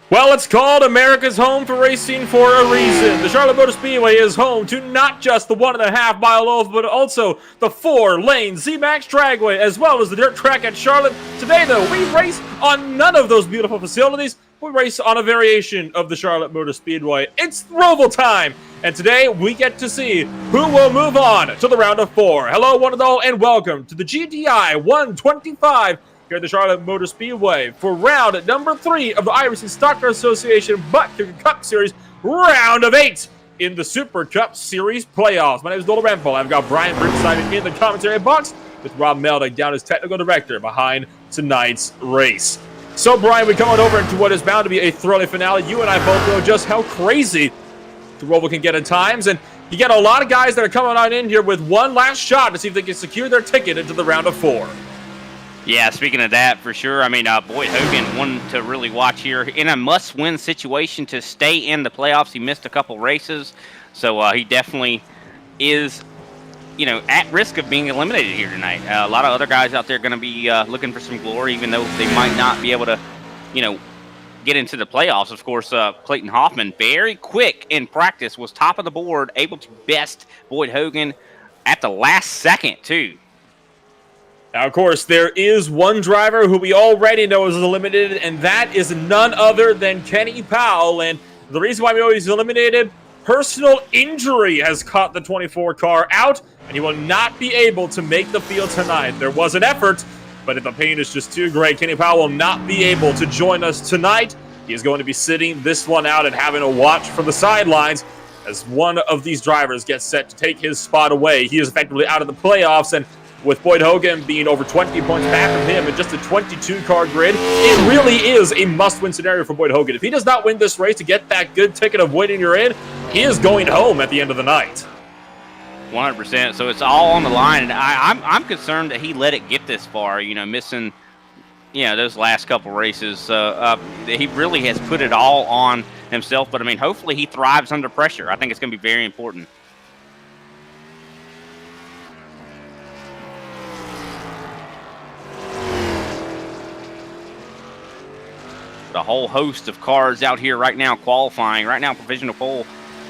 Well, it's called America's Home for Racing for a reason. The Charlotte Motor Speedway is home to not just the 1.5 mile oval, but also the 4-lane Z-Max Dragway, as well as the dirt track at Charlotte. Today, though, we race on none of those beautiful facilities. We race on a variation of the Charlotte Motor Speedway. It's Roval time, and today we get to see who will move on to the round of 4. Hello, one and all, and welcome to the GTEYE 125 here at the Charlotte Motor Speedway for round number 3 of the iRacing Stock Car Association ButtKicker Cup Series, round of 8 in the Super Cup Series playoffs. My name is Nolan Renfro. I've got Brian Brimside in the commentary box with Rob Melding down as technical director behind tonight's race. So, Brian, we come on over into what is bound to be a thrilling finale. You and I both know just how crazy the Roval can get at times, and you get a lot of guys that are coming on in here with one last shot to see if they can secure their ticket into the round of 4. Yeah, speaking of that, for sure. I mean, Boyd Hogan, one to really watch here in a must-win situation to stay in the playoffs. He missed a couple races, so he definitely is, at risk of being eliminated here tonight. A lot of other guys out there going to be looking for some glory, even though they might not be able to, get into the playoffs. Of course, Clayton Hoffman, very quick in practice, was top of the board, able to best Boyd Hogan at the last second, too. Now, of course, there is one driver who we already know is eliminated, and that is none other than Kenny Powell. And the reason why we know he's eliminated, personal injury has caught the 24 car out, and he will not be able to make the field tonight. There was an effort, but the pain is just too great. Kenny Powell will not be able to join us tonight. He is going to be sitting this one out and having a watch from the sidelines as one of these drivers gets set to take his spot away. He is effectively out of the playoffs, and with Boyd Hogan being over 20 points back from him and just a 22-car grid, it really is a must-win scenario for Boyd Hogan. If he does not win this race to get that good ticket of winning you're in, he is going home at the end of the night. 100%. So it's all on the line, and I'm concerned that he let it get this far. Missing, those last couple races. He really has put it all on himself. But I mean, hopefully he thrives under pressure. I think it's going to be very important. A whole host of cars out here right now qualifying. Right now, provisional pole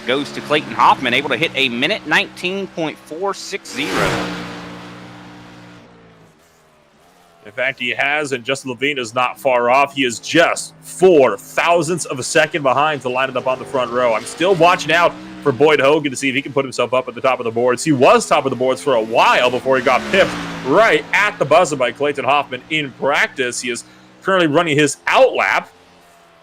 goes to Clayton Hoffman, able to hit a minute 19.460. In fact, he has, and Justin Levine is not far off. He is just 4 thousandths of a second behind to line it up on the front row. I'm still watching out for Boyd Hogan to see if he can put himself up at the top of the boards. He was top of the boards for a while before he got pipped right at the buzzer by Clayton Hoffman in practice. He is currently running his out lap.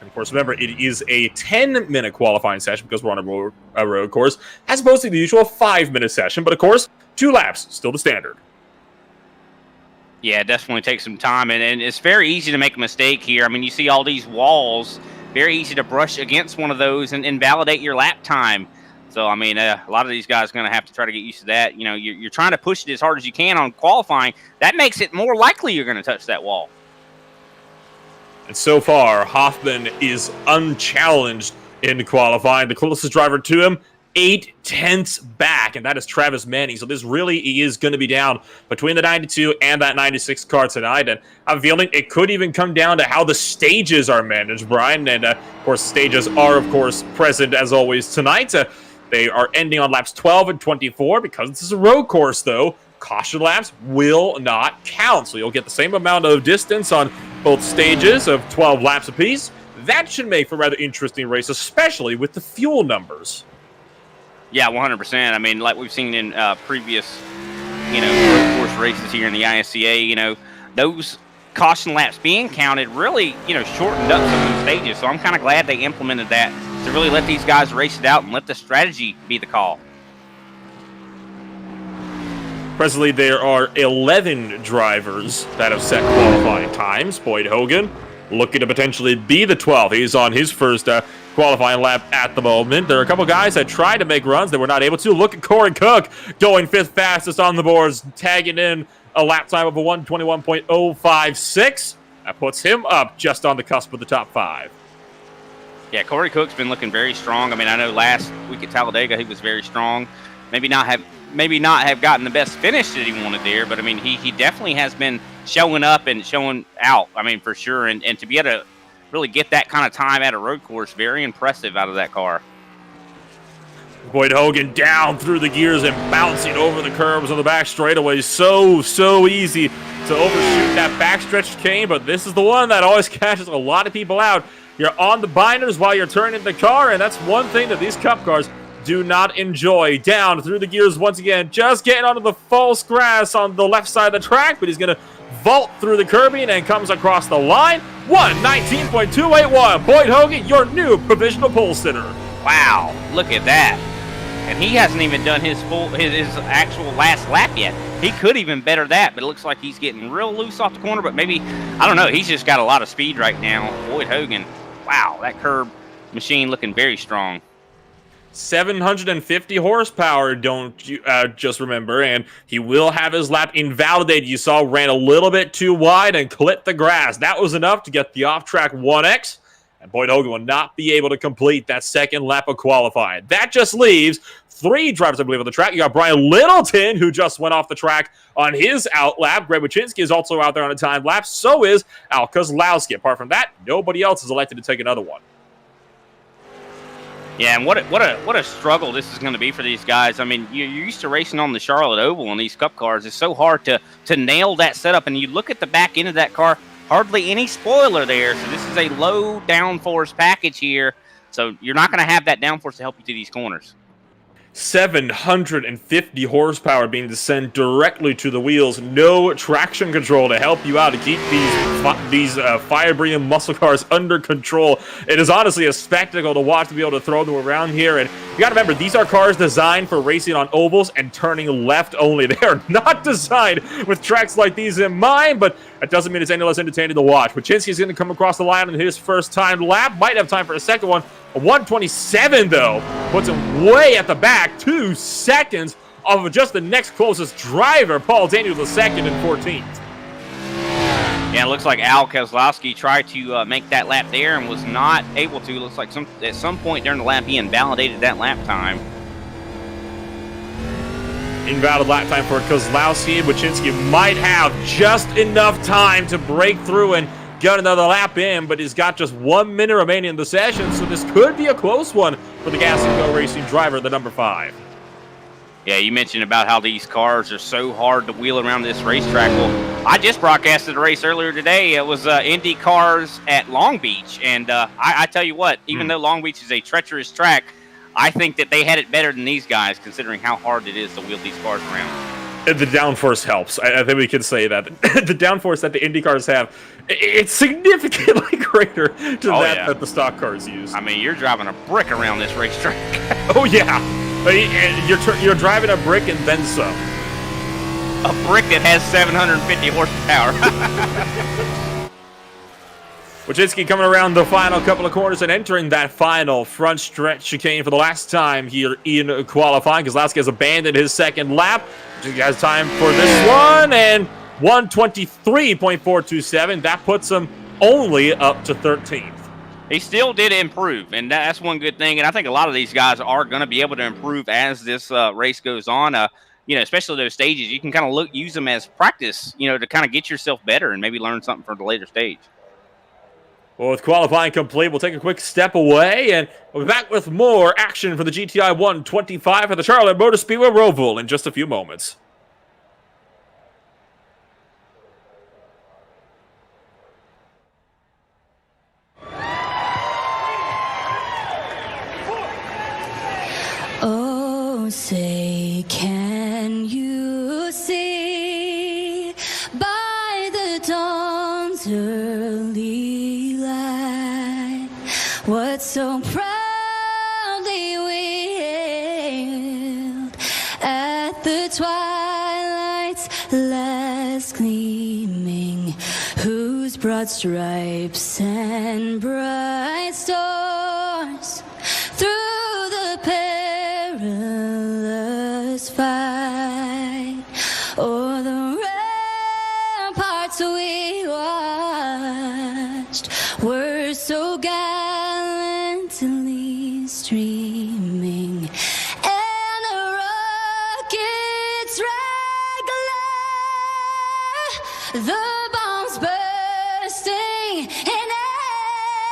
And of course, remember, it is a 10-minute qualifying session because we're on a road course, as opposed to the usual 5-minute session. But of course, 2 laps, still the standard. Yeah, definitely takes some time. And it's very easy to make a mistake here. I mean, you see all these walls, very easy to brush against one of those and invalidate your lap time. So, I mean, a lot of these guys are going to have to try to get used to that. You're trying to push it as hard as you can on qualifying. That makes it more likely you're going to touch that wall. And so far, Hoffman is unchallenged in qualifying. The closest driver to him, 8 tenths back, and that is Travis Manning. So this really is going to be down between the 92 and that 96 car tonight. And I'm feeling it could even come down to how the stages are managed, Brian. And, of course, stages are, of course, present, as always, tonight. They are ending on laps 12 and 24. Because this is a road course, though, caution laps will not count. So you'll get the same amount of distance on both stages of 12 laps apiece. That should make for a rather interesting race, especially with the fuel numbers. Yeah, 100%. I mean, like we've seen in previous, road course races here in the ISCA, those caution laps being counted really, shortened up some of the stages. So I'm kind of glad they implemented that to really let these guys race it out and let the strategy be the call. Presently, there are 11 drivers that have set qualifying times. Boyd Hogan looking to potentially be the 12th. He's on his first qualifying lap at the moment. There are a couple guys that tried to make runs that were not able to. Look at Corey Cook going 5th fastest on the boards, tagging in a lap time of a 1:21.056. That puts him up just on the cusp of the top 5. Yeah, Corey Cook's been looking very strong. I mean, I know last week at Talladega he was very strong. Maybe not have gotten the best finish that he wanted there, but I mean he definitely has been showing up and showing out. I mean, for sure, and to be able to really get that kind of time at a road course. Very impressive out of that car. Boyd Hogan down through the gears and bouncing over the curbs on the back straightaway. So easy to overshoot that backstretch chicane, but this is the one that always catches a lot of people out. You're on the binders while you're turning the car, and that's one thing that these Cup cars do not enjoy. Down through the gears once again, just getting onto the false grass on the left side of the track, but he's going to vault through the curbing and comes across the line. 1:19.281. Boyd Hogan, your new provisional pole sitter. Wow, look at that. And he hasn't even done his actual last lap yet. He could even better that, but it looks like he's getting real loose off the corner, but maybe, I don't know, he's just got a lot of speed right now. Boyd Hogan, wow, that curb machine looking very strong. 750 horsepower, don't you just remember, and he will have his lap invalidated. You saw ran a little bit too wide and clipped the grass. That was enough to get the off-track 1X, and Boyd Hogan will not be able to complete that second lap of qualifying. That just leaves 3 drivers, I believe, on the track. You got Brian Littleton, who just went off the track on his out lap. Greg Wyszynski is also out there on a time lap. So is Al Kozlowski. Apart from that, nobody else is elected to take another one. Yeah, and what a struggle this is going to be for these guys. I mean, you're used to racing on the Charlotte Oval on these Cup cars. It's so hard to nail that setup. And you look at the back end of that car, hardly any spoiler there. So this is a low downforce package here. So you're not going to have that downforce to help you through these corners. 750 horsepower being sent directly to the wheels. No traction control to help you out to keep these fire-breathing muscle cars under control. It is honestly a spectacle to watch, to be able to throw them around here. And you got to remember, these are cars designed for racing on ovals and turning left only. They are not designed with tracks like these in mind, but that doesn't mean it's any less entertaining to watch. Wyszynski is going to come across the line on his first time lap. Might have time for a second one. A 1:27, though, puts him way at the back. 2 seconds off of just the next closest driver, Paul Daniel, the second and 14th. Yeah, it looks like Al Kozlowski tried to make that lap there and was not able to. Looks like at some point during the lap, he invalidated that lap time. Invalid lap time for Kozlowski. Wyszynski might have just enough time to break through and get another lap in, but he's got just 1 minute remaining in the session, so this could be a close one for the Gas and Go Racing driver, the number 5. Yeah, you mentioned about how these cars are so hard to wheel around this racetrack. Well, I just broadcasted a race earlier today. It was Indy cars at Long Beach, and I tell you what, even though Long Beach is a treacherous track, I think that they had it better than these guys, considering how hard it is to wheel these cars around. The downforce helps. I think we can say that. The downforce that the Indy cars have, it's significantly greater to that the stock cars use. I mean, you're driving a brick around this racetrack. Oh, yeah. You're driving a brick and then some. A brick that has 750 horsepower. Wyszynski coming around the final couple of corners and entering that final front stretch chicane for the last time here in qualifying. Kozlowski has abandoned his second lap. He has time for this one, and 1:23.427. That puts him only up to 13th. He still did improve, and that's one good thing. And I think a lot of these guys are going to be able to improve as this race goes on. Especially those stages, you can kind of use them as practice, to kind of get yourself better and maybe learn something for the later stage. Well, with qualifying complete, we'll take a quick step away, and we'll be back with more action for the GTEYE 125 at the Charlotte Motor Speedway Roval in just a few moments. Oh, say, can you see by the dawn's early light what so proudly we hailed at the twilight's last gleaming, whose broad stripes and bright stars through the perilous fight o'er the ramparts we watched were so gallantly streaming, and the rockets regular, the bombs bursting in air,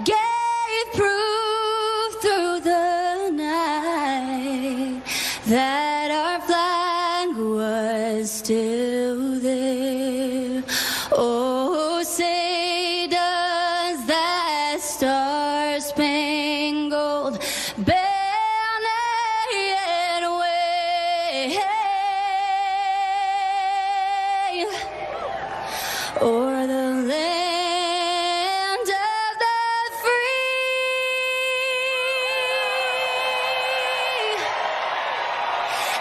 gave proof through the night that our flag was still there. Oh, say does that star-spangled banner yet wave o'er the land of the free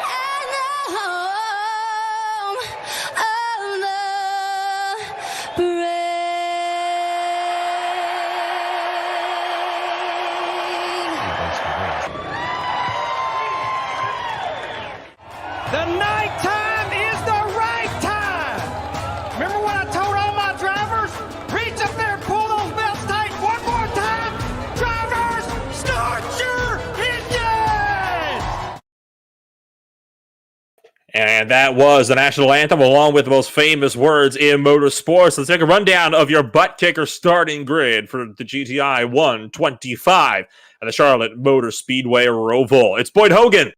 and the home of the The nighttime is the right time. Remember what I told all my drivers? Reach up there and pull those belts tight one more time. Drivers, start your engines! And that was the national anthem, along with the most famous words in motorsports. Let's take a rundown of your ButtKicker starting grid for the GTEYE 125 at the Charlotte Motor Speedway Roval. It's Boyd Hogan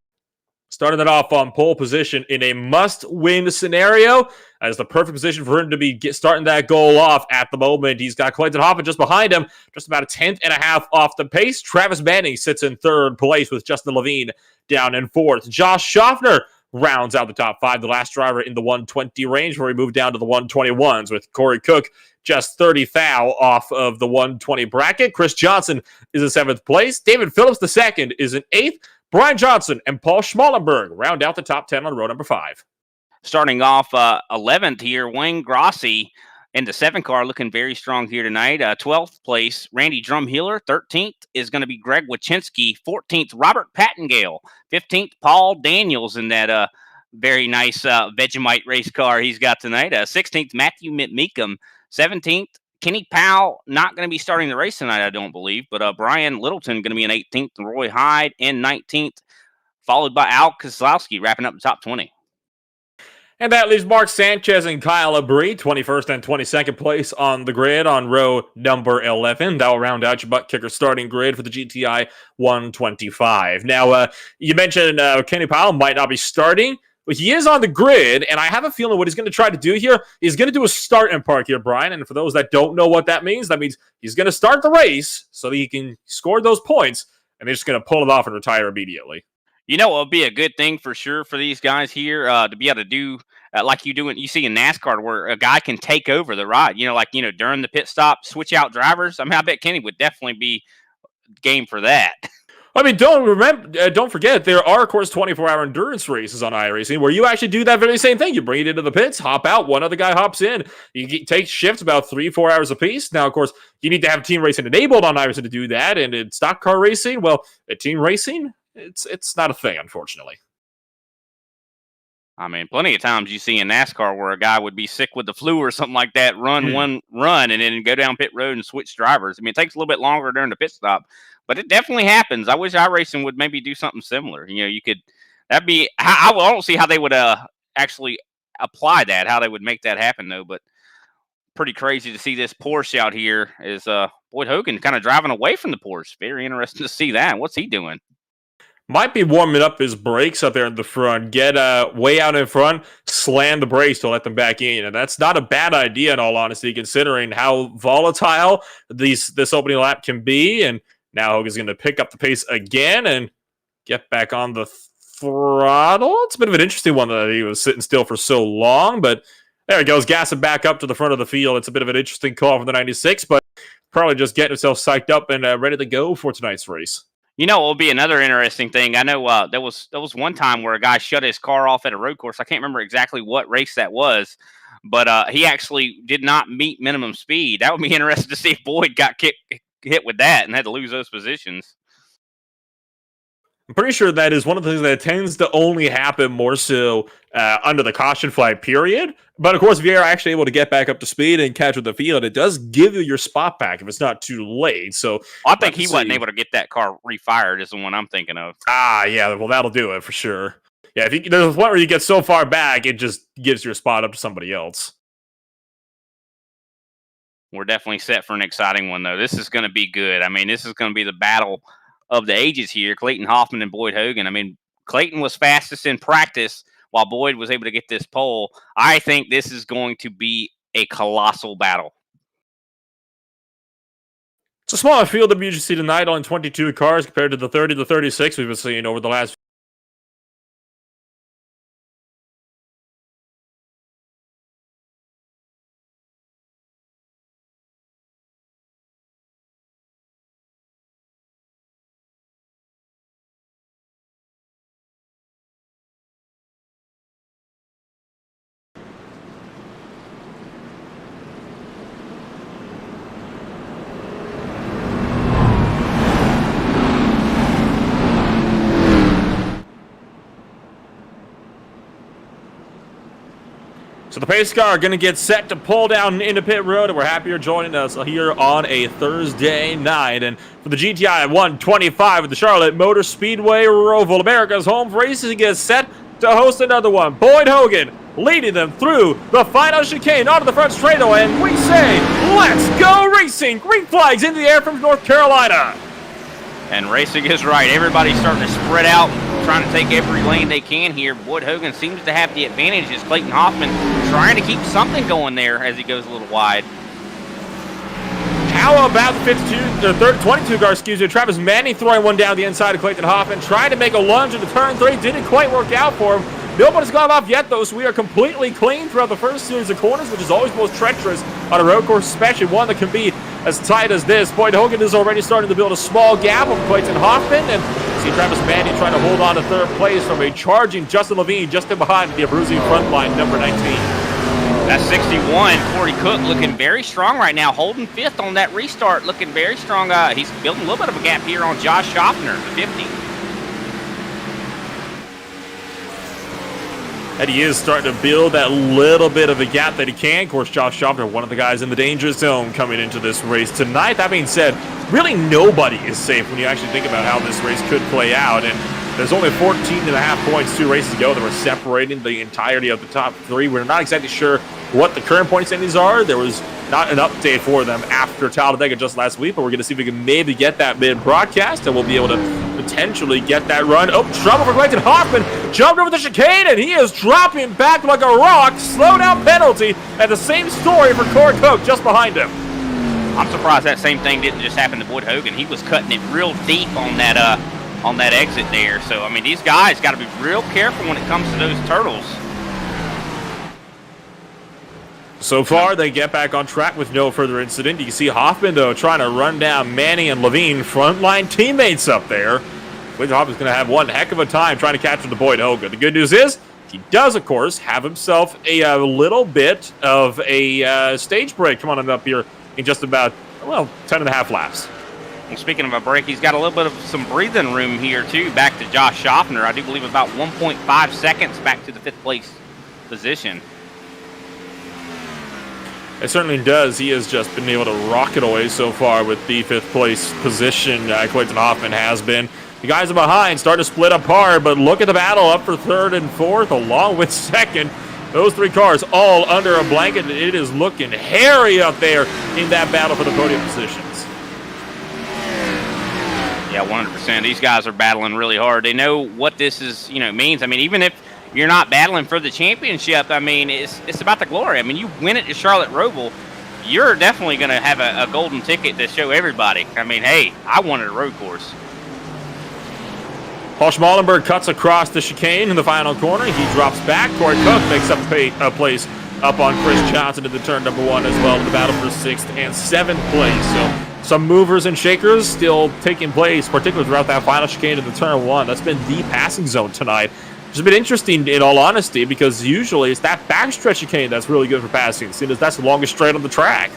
starting it off on pole position in a must-win scenario. As the perfect position for him to be starting that goal off at the moment. He's got Clayton Hoffman just behind him, just about a tenth and a half off the pace. Travis Manning sits in third place with Justin Levine down in fourth. Josh Schaffner rounds out the top five, the last driver in the 120 range, where we move down to the 121s with Corey Cook just 30 thou off of the 120 bracket. Chris Johnson is in seventh place. David Phillips II is in eighth. Brian Johnson and Paul Schmallenberg round out the top 10 on row number 5. Starting off 11th here, Wayne Grossi in the 7 car, looking very strong here tonight. 12th place, Randy Drumheeler. 13th is going to be Greg Wachinski. 14th, Robert Pattengale. 15th, Paul Daniels in that very nice Vegemite race car he's got tonight. 16th, Matthew Meekum. 17th, Kenny Powell, not going to be starting the race tonight, I don't believe, but Brian Littleton going to be in 18th, and Roy Hyde in 19th, followed by Al Kozlowski wrapping up the top 20. And that leaves Mark Sanchez and Kyle Labrie, 21st and 22nd place on the grid on row number 11. That will round out your ButtKicker starting grid for the GTEYE 125. Now, you mentioned Kenny Powell might not be starting, but he is on the grid, and I have a feeling what he's going to try to do here is going to do a start and park here, Brian. And for those that don't know what that means he's going to start the race so that he can score those points, and they're just going to pull it off and retire immediately. You know, it'll be a good thing for sure for these guys here to be able to do like you see in NASCAR, where a guy can take over the ride. During the pit stop, switch out drivers. I mean, I bet Kenny would definitely be game for that. I mean, don't forget, there are, of course, 24-hour endurance races on iRacing where you actually do that very same thing. You bring it into the pits, hop out, one other guy hops in. You take shifts about 3-4 hours apiece. Now, of course, you need to have team racing enabled on iRacing to do that. And in stock car racing, well, at team racing, it's not a thing, unfortunately. I mean, plenty of times you see in NASCAR where a guy would be sick with the flu or something like that, run one run, and then go down pit road and switch drivers. I mean, it takes a little bit longer during the pit stop, but it definitely happens. I wish iRacing would maybe do something similar. You could, I don't see how they would actually apply that, how they would make that happen, though, but pretty crazy to see this Porsche out here is Boyd Hogan kind of driving away from the Porsche. Very interesting to see that. What's he doing? Might be warming up his brakes up there in the front. Get way out in front, slam the brakes to let them back in. And that's not a bad idea, in all honesty, considering how volatile this opening lap can be. And now Hogan's going to pick up the pace again and get back on the throttle. It's a bit of an interesting one that he was sitting still for so long. But there he goes, gassing back up to the front of the field. It's a bit of an interesting call from the 96, but probably just getting himself psyched up and ready to go for tonight's race. You know, it will be another interesting thing. I know there was one time where a guy shut his car off at a road course. I can't remember exactly what race that was, but he actually did not meet minimum speed. That would be interesting to see if Boyd got hit with that and had to lose those positions. I'm pretty sure that is one of the things that tends to only happen more so under the caution flag period. But of course, if you're actually able to get back up to speed and catch with the field, it does give you your spot back if it's not too late. So I think he wasn't able to get that car refired is the one I'm thinking of. Yeah, well, that'll do it for sure. Yeah, there's one where you get so far back, it just gives your spot up to somebody else. We're definitely set for an exciting one, though. This is going to be good. I mean, this is going to be the battle of the ages here. Clayton Hoffman and Boyd Hogan. I mean, Clayton was fastest in practice while Boyd was able to get this pole. I think this is going to be a colossal battle. It's a smaller field of UGC tonight, only 22 cars compared to the 30 to 36 we've been seeing over the last. So the pace car are going to get set to pull down into pit road, and we're happy you're joining us here on a Thursday night. And for the GTEYE 125 at the Charlotte Motor Speedway Roval, America's home for racing, gets set to host another one. Boyd Hogan leading them through the final chicane onto the front straightaway, and we say, let's go racing! Green flags in the air from North Carolina. And racing is right. Everybody's starting to spread out, trying to take every lane they can here. Boyd Hogan seems to have the advantage as Clayton Hoffman trying to keep something going there as he goes a little wide. How about the 22 car, Travis Manning throwing one down the inside of Clayton Hoffman, trying to make a lunge into turn 3. Didn't quite work out for him. Nobody's gone off yet, though, so we are completely clean throughout the first series of corners, which is always most treacherous on a road course, especially one that can be as tight as this. Boyd Hogan is already starting to build a small gap of Clayton Hoffman, and see Travis Manning trying to hold on to third place from a charging Justin Levine just in behind the bruising front line, number 19. That's 61. Corey Cook looking very strong right now, holding fifth on that restart, looking very strong. He's building a little bit of a gap here on Josh Schaffner, the 50. And he is starting to build that little bit of a gap that he can. Of course, Josh Schaffner, one of the guys in the danger zone coming into this race tonight. That being said, really nobody is safe when you actually think about how this race could play out. And there's only 14.5 points, 2 races to go, that were separating the entirety of the top 3. We're not exactly sure what the current point standings are. There was not an update for them after Talladega just last week, but we're going to see if we can maybe get that mid-broadcast, and we'll be able to potentially get that run. Oh, trouble for Clayton Hoffman. Jumped over the chicane, and he is dropping back like a rock. Slow down penalty, and the same story for Corey Cook just behind him. I'm surprised that same thing didn't just happen to Boyd Hogan. He was cutting it real deep on that exit there. So, I mean, these guys got to be real careful when it comes to those turtles. So far, they get back on track with no further incident. You can see Hoffman, though, trying to run down Manning and Levine, frontline teammates up there. Clayton Hoffman's going to have one heck of a time trying to catch him to Boyd Hogan. The good news is, he does, of course, have himself a little bit of a stage break coming on up here in just about, well, 10.5 laps. Well, speaking of a break, he's got a little bit of some breathing room here, too, back to Josh Schaffner. I do believe about 1.5 seconds back to the 5th place position. It certainly does. He has just been able to rocket away so far with the 5th place position. Clayton Hoffman has been. The guys are behind, starting to split apart, but look at the battle up for 3rd and 4th, along with 2nd. Those 3 cars all under a blanket. It is looking hairy up there in that battle for the podium positions. Yeah, 100%. These guys are battling really hard. They know what this is, means. I mean, even if you're not battling for the championship, I mean, it's about the glory. I mean, you win it at Charlotte Roval, you're definitely going to have a golden ticket to show everybody. I mean, hey, I wanted a road course. Paul Schmallenberg cuts across the chicane in the final corner. He drops back. Corey Cook makes up a place up on Chris Johnson into turn number 1 as well in the battle for 6th and 7th place. So some movers and shakers still taking place, particularly throughout that final chicane into turn 1. That's been the passing zone tonight. It's been interesting, in all honesty, because usually it's that backstretch chicane that's really good for passing, seeing as that's the longest straight on the track.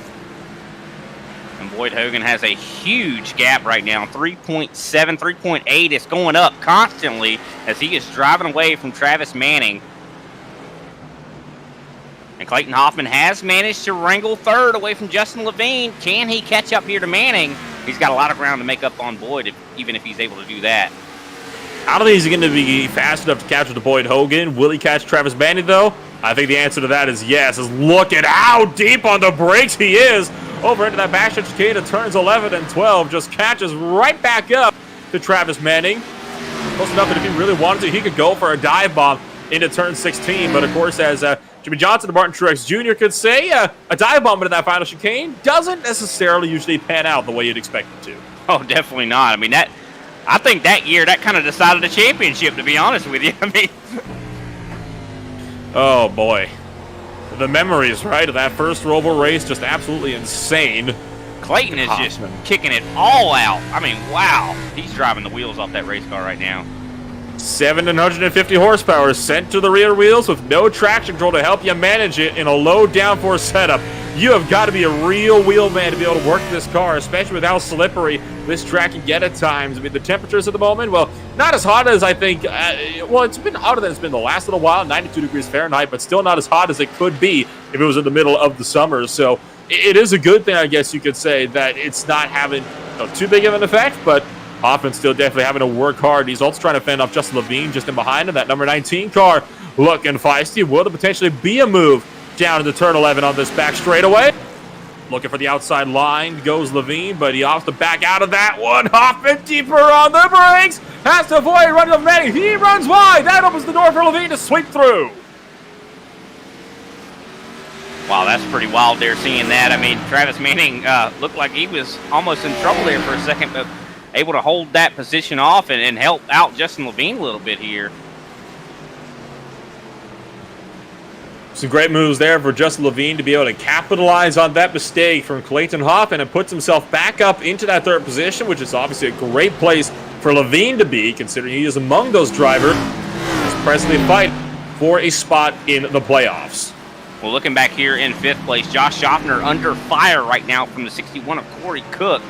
And Boyd Hogan has a huge gap right now, 3.7, 3.8. It's going up constantly as he is driving away from Travis Manning. And Clayton Hoffman has managed to wrangle 3rd away from Justin Levine. Can he catch up here to Manning? He's got a lot of ground to make up on Boyd, even if he's able to do that. I don't think he's going to be fast enough to catch the Boyd Hogan. Will he catch Travis Manning, though? I think the answer to that is yes. Look at how deep on the brakes he is over into that backstretch chicane to turns 11 and 12. Just catches right back up to Travis Manning. Close enough that if he really wanted to, he could go for a dive bomb into turn 16. But of course, as Jimmy Johnson and Martin Truex Jr. could say, a dive bomb into that final chicane doesn't necessarily usually pan out the way you'd expect it to. Oh, definitely not. I mean, I think that year that kind of decided the championship, to be honest with you. I mean, oh boy, the memories, right, of that first Roval race, just absolutely insane. Clayton is just kicking it all out. I mean, wow. He's driving the wheels off that race car right now. 750 horsepower sent to the rear wheels with no traction control to help you manage it in a low downforce setup. You have got to be a real wheel man to be able to work this car, especially with how slippery this track can get at times. I mean, the temperatures at the moment, well, not as hot as I think, well, it's been hotter than it's been the last little while, 92 degrees Fahrenheit, but still not as hot as it could be if it was in the middle of the summer. So it is a good thing, I guess you could say, that it's not having too big of an effect, but Hoffman's still definitely having to work hard. He's also trying to fend off Justin Levine just in behind him. That number 19 car looking feisty. Will there potentially be a move down into turn 11 on this back straightaway? Looking for the outside line goes Levine, but he opts to back out of that one. Hoffman deeper on the brakes. Has to avoid running of Manning. He runs wide. That opens the door for Levine to sweep through. Wow, that's pretty wild there seeing that. I mean, Travis Manning looked like he was almost in trouble there for a second, but able to hold that position off and help out Justin Levine a little bit here. Some great moves there for Justin Levine to be able to capitalize on that mistake from Clayton Hoffman and puts himself back up into that third position, which is obviously a great place for Levine to be, considering he is among those drivers who's presently fighting for a spot in the playoffs. Well, looking back here in 5th place, Josh Schaffner under fire right now from the 61 of Corey Cook.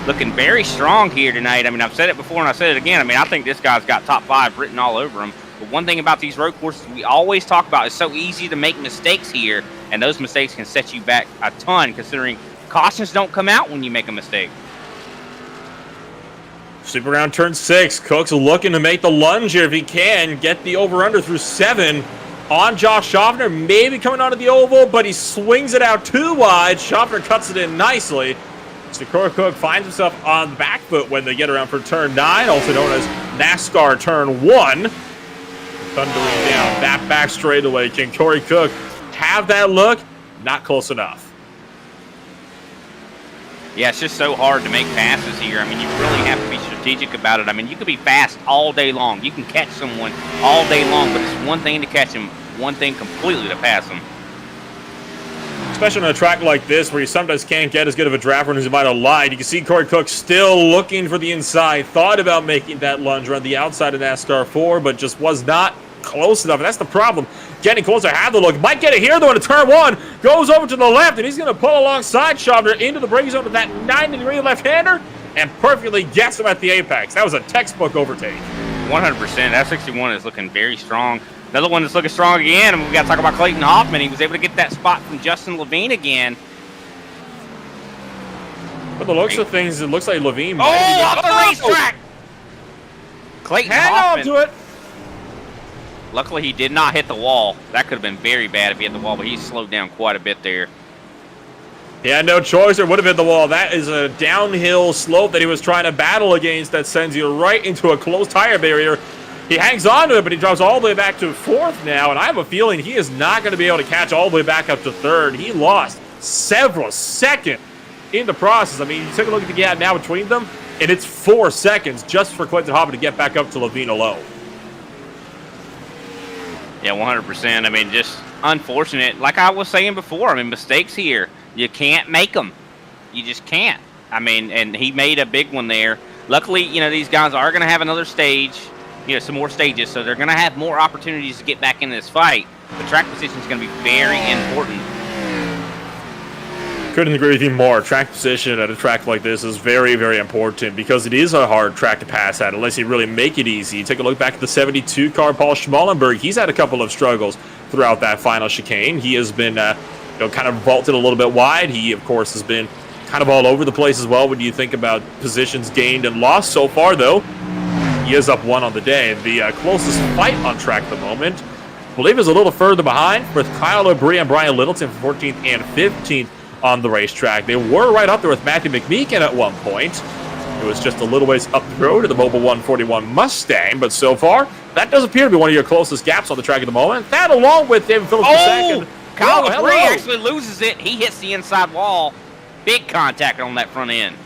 Looking very strong here tonight. I mean, I've said it before and I said it again. I mean, I think this guy's got top 5 written all over him. But one thing about these road courses we always talk about is so easy to make mistakes here, and those mistakes can set you back a ton, considering cautions don't come out when you make a mistake. Sweep around turn 6. Cook's looking to make the lunge here if he can. Get the over-under through 7 on Josh Schaffner. Maybe coming onto the oval, but he swings it out too wide. Schaffner cuts it in nicely. So Corey Cook finds himself on the back foot when they get around for turn 9, also known as NASCAR turn 1. Thundering down that back straightaway. Can Corey Cook have that look? Not close enough. Yeah, it's just so hard to make passes here. I mean, you really have to be strategic about it. I mean, you could be fast all day long. You can catch someone all day long, but it's one thing to catch them, one thing completely to pass them. Especially on a track like this where you sometimes can't get as good of a draft run as you might have lied. You can see Corey Cook still looking for the inside. Thought about making that lunge around the outside of NASCAR 4, but just was not close enough. And that's the problem. Getting closer, had the look. Might get it here, though, into turn 1. Goes over to the left, and he's going to pull alongside Schaffner into the braking zone with that 90-degree left-hander and perfectly gets him at the apex. That was a textbook overtake. 100%. That 61 is looking very strong. Another one that's looking strong again, and we got to talk about Clayton Hoffman. He was able to get that spot from Justin Levine again. But the looks of things, it looks like Levine might off the racetrack! Clayton Hoffman. on to it. Luckily, he did not hit the wall. That could have been very bad if he hit the wall, but he slowed down quite a bit there. He had no choice or would have hit the wall. That is a downhill slope that he was trying to battle against that sends you right into a closed tire barrier. He hangs on to it, but he drops all the way back to 4th now, and I have a feeling he is not going to be able to catch all the way back up to 3rd. He lost several seconds in the process. I mean, you take a look at the gap now between them, and it's 4 seconds just for Clayton Hoffman to get back up to Levine alone. Yeah, 100%. I mean, just unfortunate. Like I was saying before, I mean, mistakes here. You can't make them. You just can't. I mean, and he made a big one there. Luckily, you know, these guys are going to have another stage, you know, some more stages, so they're going to have more opportunities to get back in this fight. The track position is going to be very important. Couldn't agree with you more. Track position at a track like this is very, very important because it is a hard track to pass at unless you really make it easy. Take a look back at the 72 car, Paul Schmallenberg. He's had a couple of struggles throughout that final chicane. He has been kind of vaulted a little bit wide. He, of course, has been kind of all over the place as well when you think about positions gained and lost so far, though. He is up 1 on the day. The closest fight on track at the moment, I believe, is a little further behind with Kyle O'Brien and Brian Littleton for 14th and 15th on the racetrack. They were right up there with Matthew McMeekin at one point. It was just a little ways up the road to the Mobile 141 Mustang, but so far, that does appear to be one of your closest gaps on the track at the moment. That, along with David Phillips II. Kyle Labrie actually loses it. He hits the inside wall. Big contact on that front end.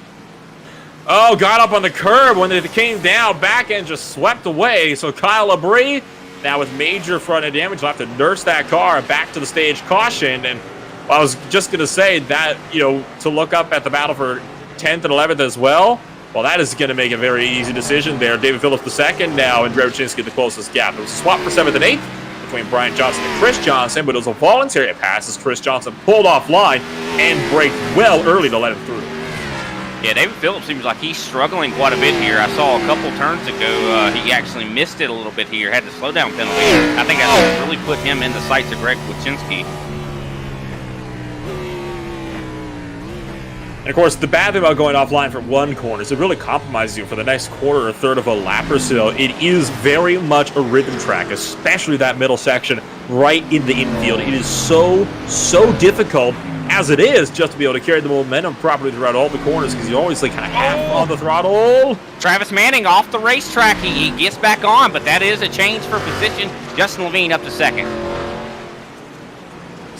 Oh, got up on the curb when it came down. Back end just swept away. So Kyle Labrie, now with major front end damage, will have to nurse that car back to the stage cautioned. And I was just going to say that, to look up at the battle for 10th and 11th as well, that is going to make a very easy decision there. David Phillips II now and Andrei Wojcinski the closest gap. It was a swap for 7th and 8th between Brian Johnson and Chris Johnson, but it was a voluntary pass as Chris Johnson pulled offline and braked well early to let him through. Yeah, David Phillips seems like he's struggling quite a bit here. I saw a couple turns ago, he actually missed it a little bit here, had the slowdown penalty. I think that's really put him in the sights of Greg Wojcinski. And of course, the bad thing about going offline for one corner is it really compromises you for the next quarter or third of a lap or so. It is very much a rhythm track, especially that middle section right in the infield. It is so difficult as it is just to be able to carry the momentum properly throughout all the corners because you always kind of have on the throttle. Travis Manning off the racetrack. He gets back on, but that is a change for position. Justin Levine up to second.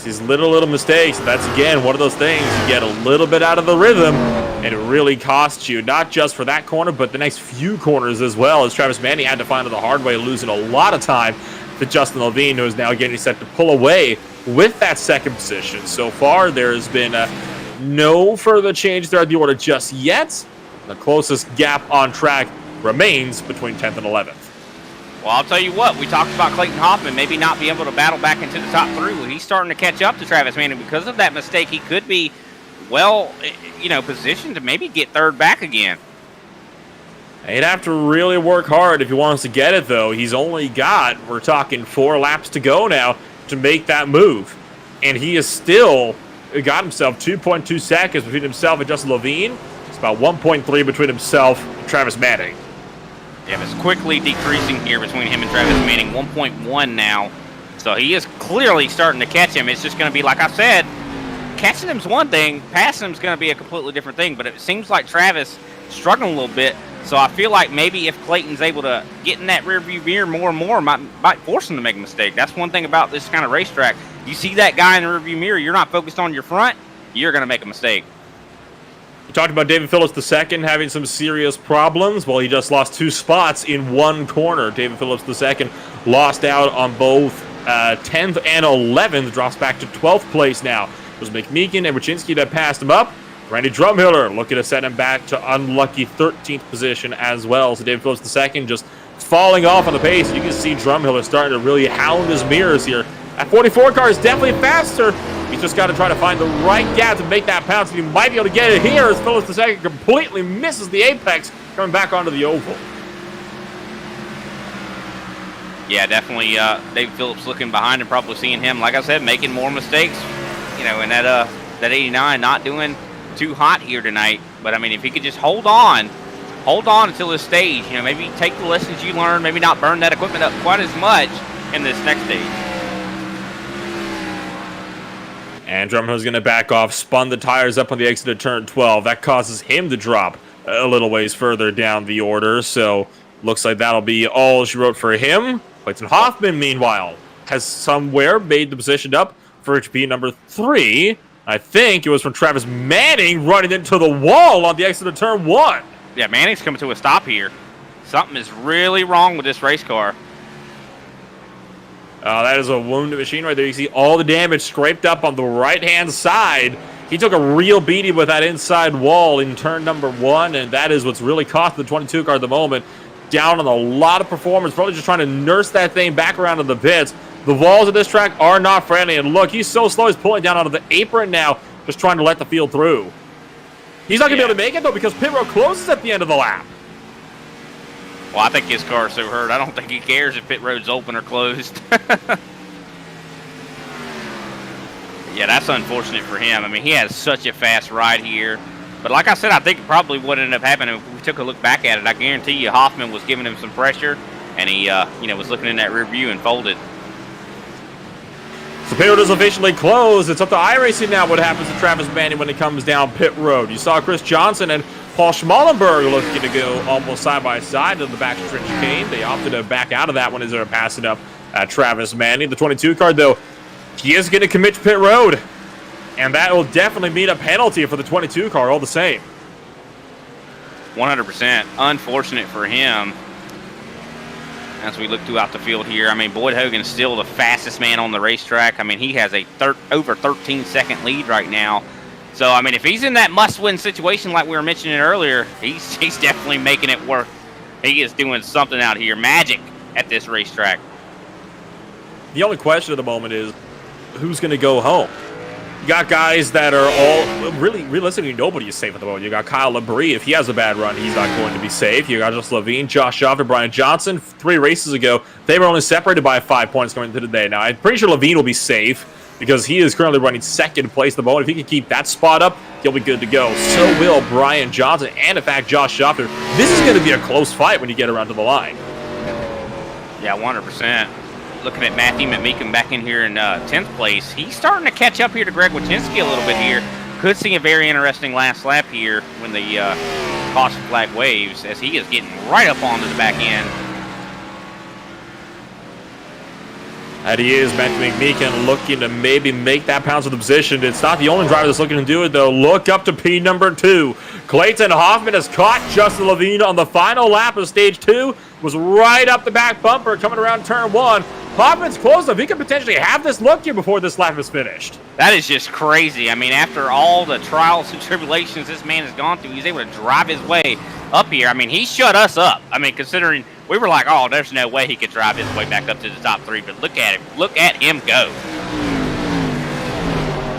These little mistakes, that's again one of those things, you get a little bit out of the rhythm and it really costs you, not just for that corner but the next few corners as well, as Travis Manning had to find it the hard way, losing a lot of time to Justin Levine, who is now getting set to pull away with that second position. So far there has been no further change throughout the order just yet. The closest gap on track remains between 10th and 11th. Well, I'll tell you what, we talked about Clayton Hoffman maybe not be able to battle back into the top three. Well, he's starting to catch up to Travis Manning. Because of that mistake, he could be positioned to maybe get third back again. He'd have to really work hard if he wants to get it, though. He's only got, we're talking 4 laps to go now to make that move. And he has still got himself 2.2 seconds between himself and Justin Levine. It's about 1.3 between himself and Travis Manning. Yeah, it's quickly decreasing here between him and Travis Manning, 1.1 now. So he is clearly starting to catch him. It's just going to be, like I said, catching him's one thing, passing him's going to be a completely different thing. But it seems like Travis struggling a little bit. So I feel like maybe if Clayton's able to get in that rearview mirror more and more, might force him to make a mistake. That's one thing about this kind of racetrack. You see that guy in the rearview mirror, you're not focused on your front, you're going to make a mistake. We talked about David Phillips II having some serious problems. Well, he just lost 2 spots in one corner. David Phillips II lost out on both 10th and 11th, drops back to 12th place now. It was McMeekin and Wojcinski that passed him up. Randy Drumhiller looking to set him back to unlucky 13th position as well. So David Phillips II just falling off on the pace. You can see Drumhiller starting to really hound his mirrors here. That 44 car is definitely faster. He's just got to try to find the right gap to make that pounce. He might be able to get it here as Phillips II completely misses the apex coming back onto the oval. Yeah, definitely David Phillips looking behind him, probably seeing him, like I said, making more mistakes. And that 89 not doing too hot here tonight. But, I mean, if he could just hold on until this stage, maybe take the lessons you learned, maybe not burn that equipment up quite as much in this next stage. And Drumhiller's going to back off, spun the tires up on the exit of turn 12. That causes him to drop a little ways further down the order. So looks like that'll be all she wrote for him. Clayton Hoffman, meanwhile, has somewhere made the position up for it to be number 3. I think it was from Travis Manning running into the wall on the exit of turn 1. Yeah, Manning's coming to a stop here. Something is really wrong with this race car. That is a wounded machine right there. You see all the damage scraped up on the right-hand side. He took a real beating with that inside wall in turn number 1, and that is what's really cost the 22 car at the moment. Down on a lot of performance, probably just trying to nurse that thing back around to the pits. The walls of this track are not friendly, and look, he's so slow, he's pulling down onto the apron now, just trying to let the field through. He's not going to be able to make it, though, because pit road closes at the end of the lap. Well, I think his car's so hurt, I don't think he cares if pit road's open or closed. Yeah, that's unfortunate for him. I mean, he has such a fast ride here. But like I said, I think probably what ended up happening, if we took a look back at it, I guarantee you Hoffman was giving him some pressure, and he was looking in that rear view and folded. So pit road is officially closed. It's up to iRacing now what happens to Travis Bandy when it comes down pit road. You saw Chris Johnson and Paul Schmallenberg looking to go almost side by side to the backstretch chicane. They opted to back out of that one as they're passing up Travis Bandy. The 22 car, though, he is going to commit to pit road. And that will definitely mean a penalty for the 22 car all the same. 100%. Unfortunate for him. As we look throughout the field here, I mean, Boyd Hogan's still the fastest man on the racetrack. I mean, he has a over 13-second lead right now. So, I mean, if he's in that must-win situation like we were mentioning earlier, he's definitely making it work. He is doing something out here, magic at this racetrack. The only question at the moment is who's going to go home. You got guys that are all really, realistically, nobody is safe at the moment. You got Kyle Labrie. If he has a bad run, he's not going to be safe. You got just Levine, Josh Schaffner, Brian Johnson. 3 races ago, they were only separated by 5 points going into today. Now, I'm pretty sure Levine will be safe because he is currently running second place at the moment. If he can keep that spot up, he'll be good to go. So will Brian Johnson and, in fact, Josh Schaffner. This is going to be a close fight when you get around to the line. Yeah, 100%. Looking at Matthew McMeekin back in here in 10th place. He's starting to catch up here to Greg Wachinski a little bit here. Could see a very interesting last lap here when the caution flag waves, as he is getting right up onto the back end. That he is, Matthew McMeekin looking to maybe make that pounce of the position. It's not the only driver that's looking to do it, though. Look up to P number 2. Clayton Hoffman has caught Justin Levine on the final lap of stage 2. Was right up the back bumper coming around turn 1. Hoffman's close enough. He could potentially have this look here before this lap is finished. That is just crazy. I mean, after all the trials and tribulations this man has gone through, he's able to drive his way up here. I mean, he shut us up. I mean, considering we were like, oh, there's no way he could drive his way back up to the top 3. But look at him. Look at him go.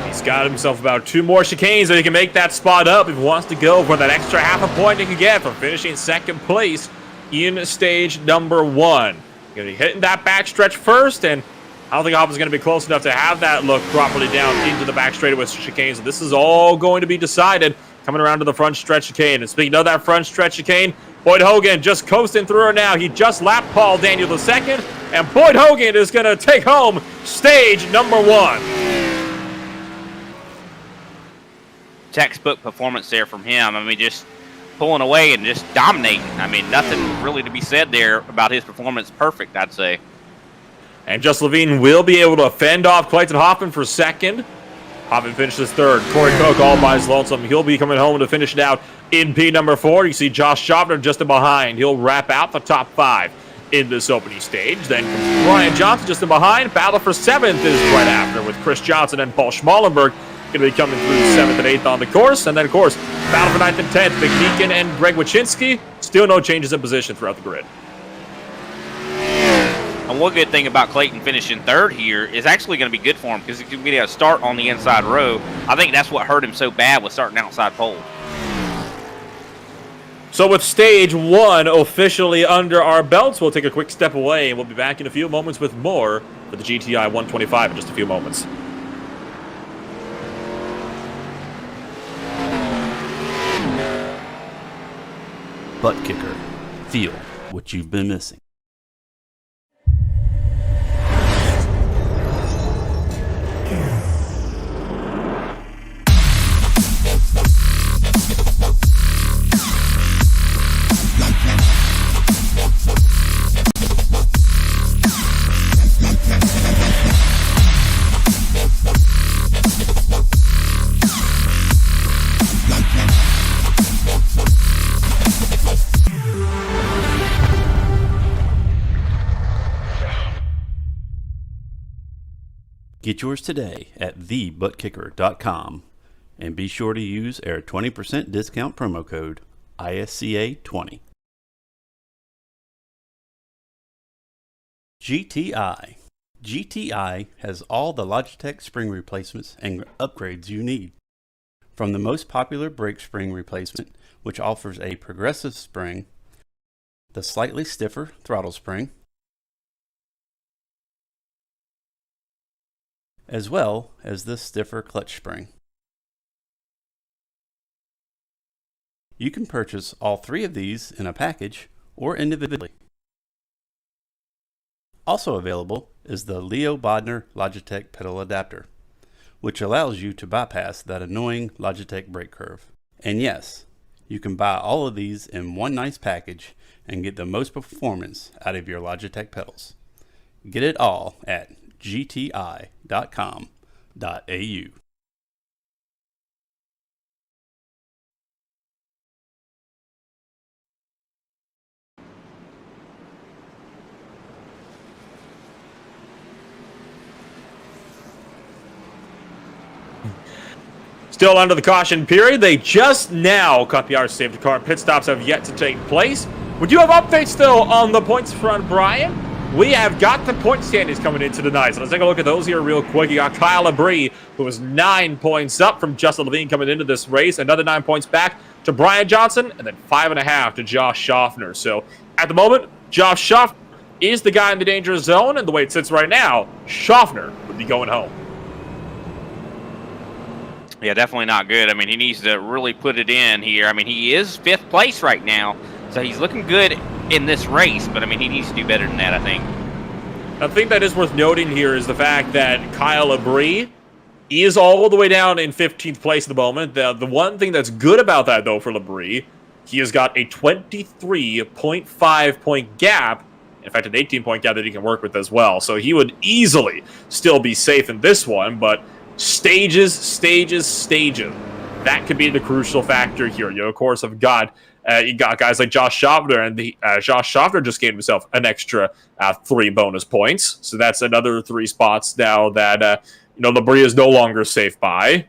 He's got himself about 2 more chicanes that he can make that spot up if he wants to go for that extra half a point he can get for finishing second place in stage number 1. Going to be hitting that back stretch first, and I don't think Hoffman's going to be close enough to have that look properly down into the back straight with chicanes. So this is all going to be decided coming around to the front stretch chicane. And speaking of that front stretch chicane, Boyd Hogan just coasting through her now. He just lapped Paul Daniel II, and Boyd Hogan is going to take home stage number 1. Textbook performance there from him. I mean, just pulling away and just dominating. I mean, nothing really to be said there about his performance. Perfect, I'd say. And Just Levine will be able to fend off Clayton Hoffman for second. Hoffman finishes third. Corey Cook all by his lonesome. He'll be coming home to finish it out in P number 4. You see Josh Schaffner just in behind. He'll wrap out the top 5 in this opening stage. Then comes Brian Johnson just in behind. Battle for 7th is right after with Chris Johnson and Paul Schmallenberg going to be coming through 7th and 8th on the course. And then, of course, battle for 9th and 10th. McMeekin and Greg Wachinski. Still no changes in position throughout the grid. And one good thing about Clayton finishing third here is actually going to be good for him because he's going to get a start on the inside row. I think that's what hurt him so bad with starting outside pole. So with stage 1 officially under our belts, we'll take a quick step away and we'll be back in a few moments with more for the GTEYE 125 in just a few moments. ButtKicker. Feel what you've been missing. Get yours today at thebuttkicker.com and be sure to use our 20% discount promo code ISCA20. GTEYE. GTEYE has all the Logitech spring replacements and upgrades you need. From the most popular brake spring replacement, which offers a progressive spring, the slightly stiffer throttle spring, as well as the stiffer clutch spring. You can purchase all 3 of these in a package or individually. Also available is the Leo Bodner Logitech pedal adapter, which allows you to bypass that annoying Logitech brake curve. And yes, you can buy all of these in one nice package and get the most performance out of your Logitech pedals. Get it all at gteye.com.au. Still under the caution period. They just now cut the R safety car. Pit stops have yet to take place. We do have updates still on the points front, Brian. We have got the point standings coming into tonight. So let's take a look at those here real quick. You got Kyle Labrie, who was 9 points up from Justin Levine coming into this race. Another 9 points back to Brian Johnson, and then 5.5 to Josh Schaffner. So at the moment, Josh Schaffner is the guy in the danger zone, and the way it sits right now, Schaffner would be going home. Yeah, definitely not good. I mean, he needs to really put it in here. I mean, he is 5th place right now, so he's looking good in this race, but I mean, he needs to do better than that, I think. I think that is worth noting here is the fact that Kyle Labrie is all the way down in 15th place at the moment. The one thing that's good about that, though, for Labrie, he has got a 23.5 point gap. In fact, an 18-point gap that he can work with as well. So he would easily still be safe in this one, but stages. That could be the crucial factor here. You, of course, have got you got guys like Josh Schaffner, and Josh Schaffner just gave himself an extra 3 bonus points. So that's another 3 spots now that Labrie is no longer safe by.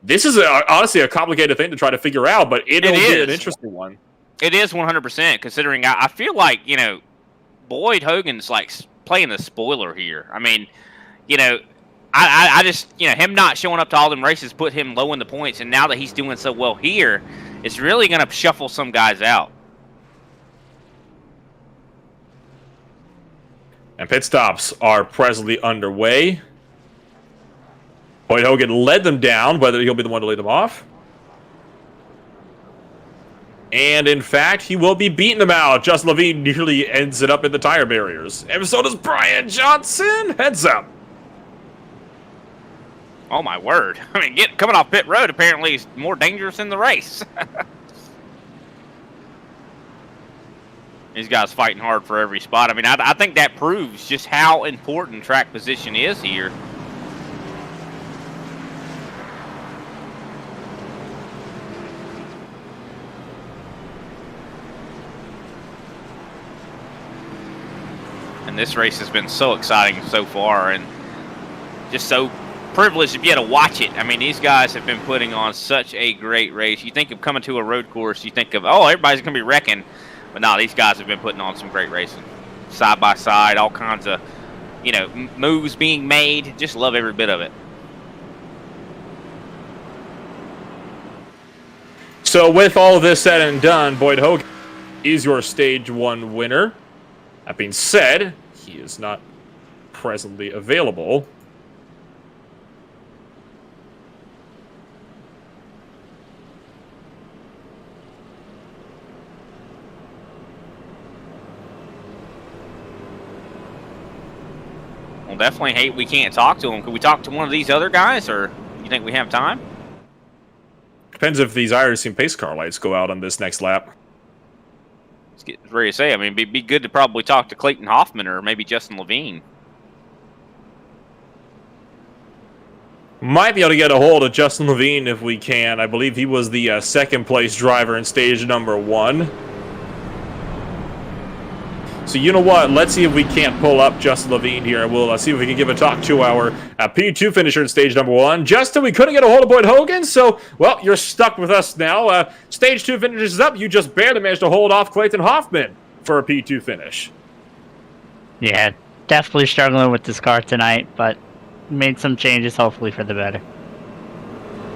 This is honestly a complicated thing to try to figure out, but it'll be an interesting one. It is 100%, considering I feel like, Boyd Hogan's like playing the spoiler here. I mean, I just, him not showing up to all them races put him low in the points, and now that he's doing so well here, it's really going to shuffle some guys out. And pit stops are presently underway. Boyd Hogan led them down, whether he'll be the one to lead them off. And in fact, he will be beating them out. Justin Levine nearly ends it up in the tire barriers. And so does Brian Johnson. Heads up. Oh my word. I mean, coming off pit road apparently is more dangerous in the race. These guys fighting hard for every spot. I mean, I think that proves just how important track position is here. And this race has been so exciting so far, and just so privileged to be able to watch it. I mean, these guys have been putting on such a great race. You think of coming to a road course, you think of, oh, everybody's going to be wrecking. But no, these guys have been putting on some great racing. Side by side, all kinds of, moves being made. Just love every bit of it. So with all of this said and done, Boyd Hogan is your Stage 1 winner. That being said, he is not presently available. Well, definitely hate we can't talk to him. Could we talk to one of these other guys, or you think we have time? Depends if these iRacing pace car lights go out on this next lap. Let's get ready to say. I mean, it'd be good to probably talk to Clayton Hoffman or maybe Justin Levine. Might be able to get a hold of Justin Levine if we can. I believe he was the second place driver in stage number 1. So you know what? Let's see if we can't pull up Justin Levine here. We'll see if we can give a talk to our P2 finisher in stage number 1. Justin, we couldn't get a hold of Boyd Hogan, so, well, you're stuck with us now. Stage 2 finish is up. You just barely managed to hold off Clayton Hoffman for a P2 finish. Yeah, definitely struggling with this car tonight, but made some changes, hopefully for the better.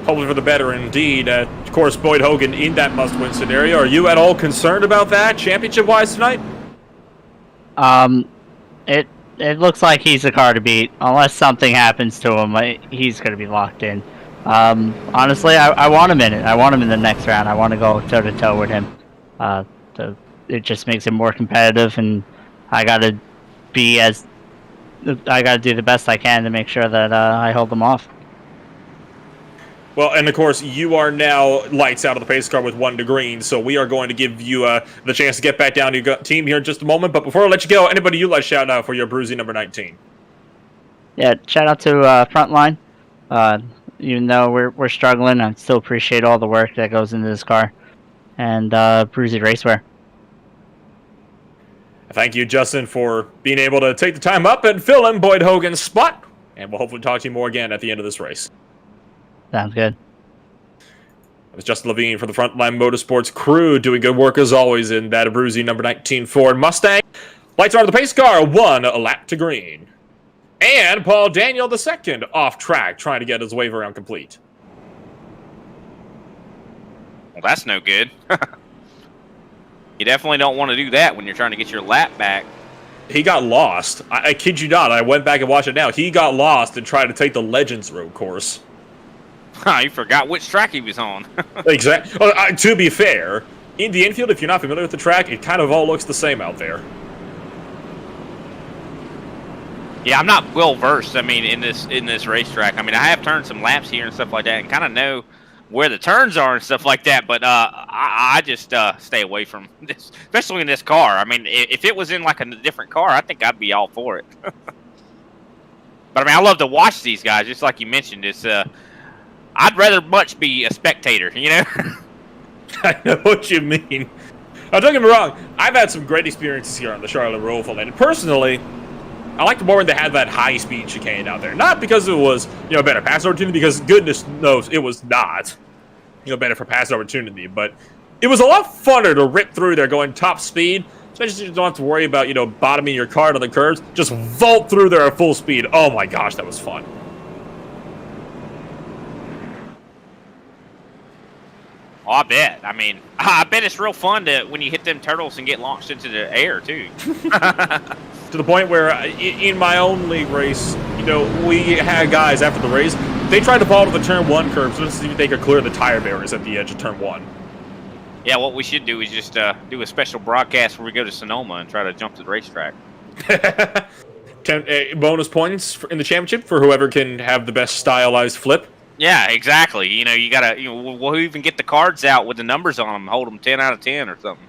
Hopefully for the better, indeed. Of course, Boyd Hogan in that must-win scenario. Are you at all concerned about that, championship-wise, tonight? It looks like he's the car to beat. Unless something happens to him, he's going to be locked in. Honestly, I want him in it. I want him in the next round. I want to go toe-to-toe with him. It just makes it more competitive, and I got to I got to do the best I can to make sure that I hold them off. Well, and of course, you are now lights out of the pace car with 1 to green, so we are going to give you the chance to get back down to your team here in just a moment. But before I let you go, anybody you'd like to shout out for your Bruisey number 19? Yeah, shout out to Frontline. Even though we're struggling, I still appreciate all the work that goes into this car. And Bruisey Racewear. Thank you, Justin, for being able to take the time up and fill in Boyd Hogan's spot. And we'll hopefully talk to you more again at the end of this race. Sounds good. It's Justin Levine for the Frontline Motorsports crew, doing good work as always in that Bruisey number 19 Ford Mustang. Lights are on the pace car, 1 lap to green. And Paul Daniel II off track, trying to get his wave around complete. Well, that's no good. You definitely don't want to do that when you're trying to get your lap back. He got lost. I kid you not. I went back and watched it now. He got lost and tried to take the Legends Road course. You forgot which track he was on. Exactly. Well, to be fair, in the infield, if you're not familiar with the track, it kind of all looks the same out there. Yeah, I'm not well versed. I mean, in this racetrack. I mean, I have turned some laps here and stuff like that, and kind of know where the turns are and stuff like that. But I just stay away from this, especially in this car. I mean, if it was in like a different car, I think I'd be all for it. But I mean, I love to watch these guys. Just like you mentioned, it's I'd rather much be a spectator. You know. I know what you mean. Now, don't get me wrong. I've had some great experiences here on the Charlotte Roval, and personally, I liked more when they had that high-speed chicane out there. Not because it was, better pass opportunity, because goodness knows it was not, better for pass opportunity. But it was a lot funner to rip through there going top speed, especially if you don't have to worry about, bottoming your car to the curves. Just vault through there at full speed. Oh my gosh, that was fun. Oh, I bet. I mean, I bet it's real fun when you hit them turtles and get launched into the air, too. To the point where, in my own league race, we had guys after the race, they tried to follow the turn 1 curve so to see if they could clear the tire barriers at the edge of turn 1. Yeah, what we should do is just do a special broadcast where we go to Sonoma and try to jump to the racetrack. Bonus points in the championship for whoever can have the best stylized flip. Yeah, exactly. You gotta, we'll even get the cards out with the numbers on them, hold them 10 out of 10 or something.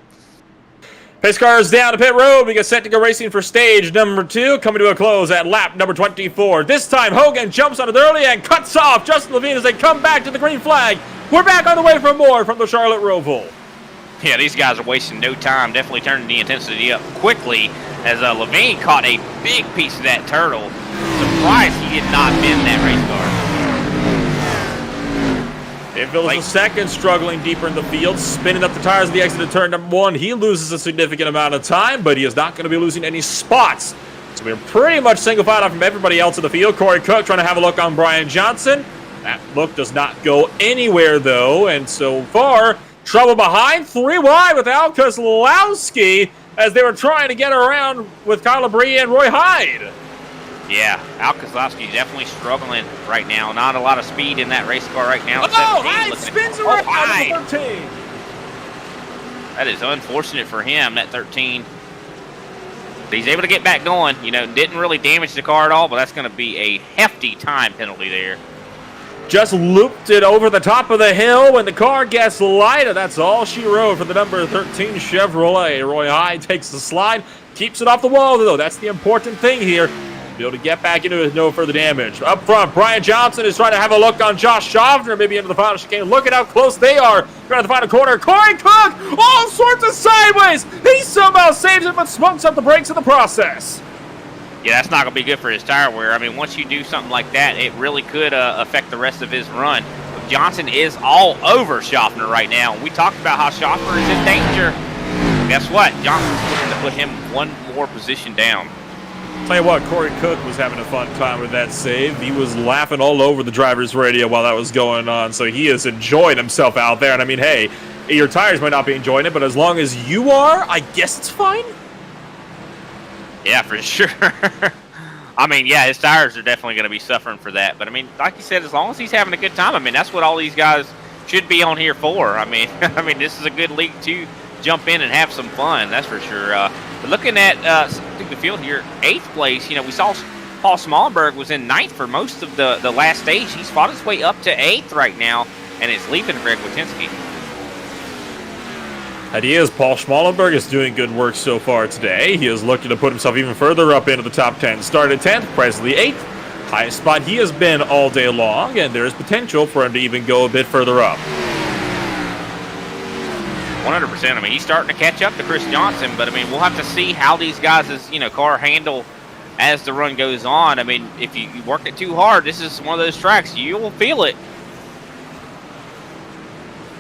Pace car is down to pit road. We get set to go racing for stage number 2, coming to a close at lap number 24. This time, Hogan jumps on it early and cuts off Justin Levine as they come back to the green flag. We're back on the way for more from the Charlotte Roval. Yeah, these guys are wasting no time, definitely turning the intensity up quickly as Levine caught a big piece of that turtle. Surprised he did not bend that race car. If it was a second struggling deeper in the field, spinning up the tires at the exit of turn number 1, he loses a significant amount of time, but he is not going to be losing any spots. So we're pretty much single file out from everybody else in the field. Corey Cook trying to have a look on Brian Johnson. That look does not go anywhere, though, and so far, trouble behind, 3 wide with Al Kozlowski as they were trying to get around with Kyle Labrie and Roy Hyde. Yeah, Al Kozlowski definitely struggling right now. Not a lot of speed in that race car right now. Hyde spins around Hyde. 13. That is unfortunate for him, that 13. But he's able to get back going. Didn't really damage the car at all, but that's going to be a hefty time penalty there. Just looped it over the top of the hill when the car gets lighter. That's all she wrote for the number 13 Chevrolet. Roy Hyde takes the slide, keeps it off the wall, though. That's the important thing here. Be able to get back into it with no further damage. Up front, Brian Johnson is trying to have a look on Josh Schaffner, maybe into the final chicane. Look at how close they are. Trying to the final corner. Corey Cook, all sorts of sideways. He somehow saves it, but smokes up the brakes in the process. Yeah, that's not going to be good for his tire wear. I mean, once you do something like that, it really could affect the rest of his run. But Johnson is all over Schaffner right now. We talked about how Schaffner is in danger. Guess what? Johnson's looking to put him one more position down. Tell you what, Corey Cook was having a fun time with that save. He was laughing all over the driver's radio while that was going on, so he is enjoying himself out there. And I mean, hey, your tires might not be enjoying it, but as long as you are, I guess it's fine. Yeah, for sure. I mean, yeah, his tires are definitely going to be suffering for that. But I mean, like you said, as long as he's having a good time, I mean, that's what all these guys should be on here for. I mean, this is a good league to jump in and have some fun. That's for sure. But looking at through the field here. 8th place, you know, we saw Paul Smallberg was in 9th for most of the last stage. He's fought his way up to 8th right now, and is leaving Greg Wojcinski. And he is. Paul Schmallenberg is doing good work so far today. He is looking to put himself even further up into the top 10. Started 10th, presently 8th. Highest spot he has been all day long, and there is potential for him to even go a bit further up. 100%. I mean, he's starting to catch up to Chris Johnson, but I mean, we'll have to see how these guys' car handle as the run goes on. I mean, if you work it too hard, this is one of those tracks you will feel it.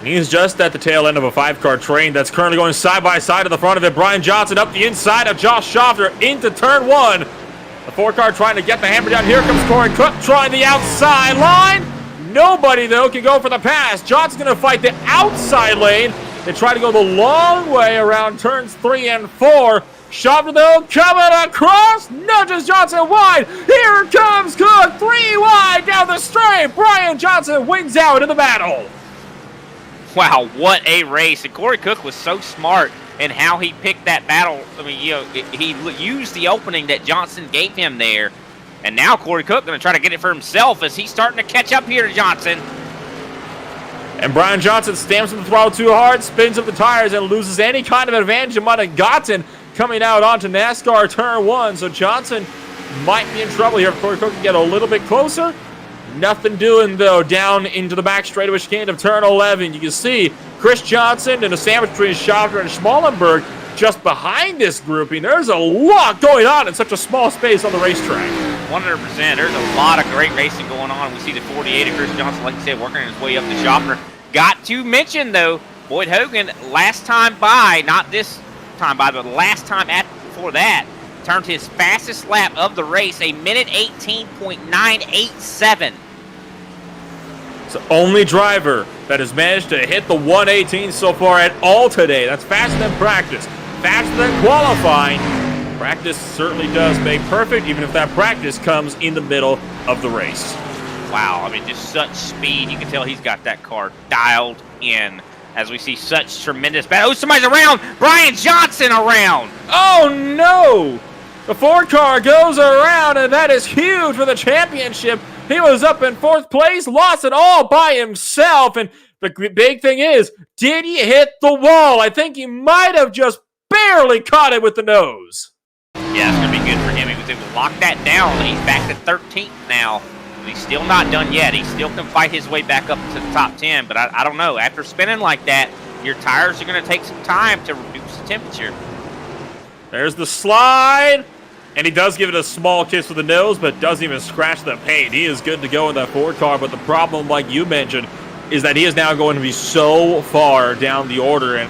He's just at the tail end of a 5-car train that's currently going side by side to the front of it. Brian Johnson up the inside of Josh Schaffner into turn 1. The 4-car trying to get the hammer down. Here comes Corey Cook trying the outside line. Nobody, though, can go for the pass. Johnson's going to fight the outside lane. They try to go the long way around turns 3 and 4. Schaffner, though, coming across. Nudges Johnson wide. Here comes Cook. 3 wide down the straight. Brian Johnson wins out in the battle. Wow, what a race. And Corey Cook was so smart in how he picked that battle. I mean, he used the opening that Johnson gave him there. And now Corey Cook going to try to get it for himself as he's starting to catch up here to Johnson. And Brian Johnson stamps on the throttle too hard, spins up the tires, and loses any kind of advantage he might have gotten coming out onto NASCAR turn 1. So Johnson might be in trouble here if Corey Cook can get a little bit closer. Nothing doing, though, down into the back straightaway chicane of turn 11. You can see Chris Johnson and a sandwich between Schaffner and Schmallenberg just behind this grouping. There's a lot going on in such a small space on the racetrack. 100%. There's a lot of great racing going on. We see the 48 of Chris Johnson, like you said, working his way up to Schaffner. Got to mention, though, Boyd Hogan, last time by, not this time by, but the last time before that, turned his fastest lap of the race, a minute 18.987. It's the only driver that has managed to hit the 118 so far at all today. That's faster than practice, faster than qualifying. Practice certainly does make perfect, even if that practice comes in the middle of the race. Wow, I mean, just such speed. You can tell he's got that car dialed in as we see such tremendous battle. Oh, somebody's around! Brian Johnson around! Oh, no! The 4-car goes around, and that is huge for the championship. He was up in 4th place, lost it all by himself, and the big thing is, did he hit the wall? I think he might have just barely caught it with the nose. Yeah, it's going to be good for him. He was able to lock that down. He's back to 13th now. He's still not done yet. He still can fight his way back up to the top 10, but I don't know. After spinning like that, your tires are going to take some time to reduce the temperature. There's the slide. And he does give it a small kiss with the nose, but doesn't even scratch the paint. He is good to go in that 4-car, but the problem, like you mentioned, is that he is now going to be so far down the order. And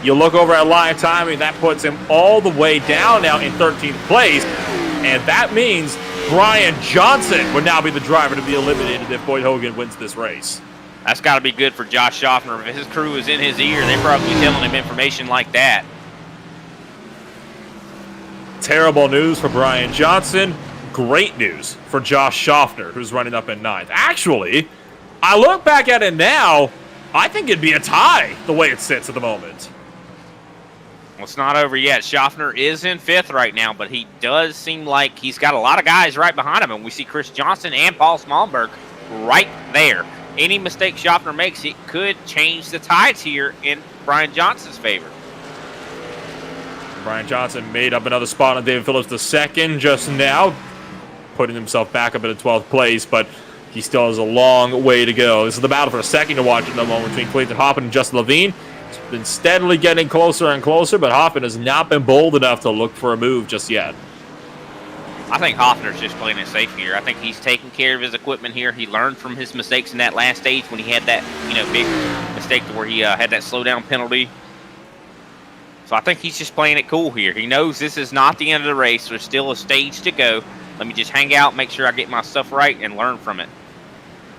you look over at live timing, that puts him all the way down now in 13th place. And that means Brian Johnson would now be the driver to be eliminated if Boyd Hogan wins this race. That's got to be good for Josh Schaffner. If his crew is in his ear, they're probably telling him information like that. Terrible news for Brian Johnson. Great news for Josh Schaffner, who's running up in 9th. Actually, I look back at it now, I think it'd be a tie the way it sits at the moment. Well, it's not over yet. Schaffner is in 5th right now, but he does seem like he's got a lot of guys right behind him. And we see Chris Johnson and Paul Smallberg right there. Any mistake Schaffner makes, it could change the tides here in Brian Johnson's favor. Brian Johnson made up another spot on David Phillips II just now, putting himself back up into 12th place, but he still has a long way to go. This is the battle for a second to watch at the moment between Clayton Hoffman and Justin Levine. It's been steadily getting closer and closer, but Hoffman has not been bold enough to look for a move just yet. I think Hoffner's just playing it safe here. I think he's taking care of his equipment here. He learned from his mistakes in that last stage when he had that, big mistake to where he had that slowdown penalty. So I think he's just playing it cool here. He knows this is not the end of the race. There's still a stage to go. Let me just hang out, make sure I get my stuff right, and learn from it.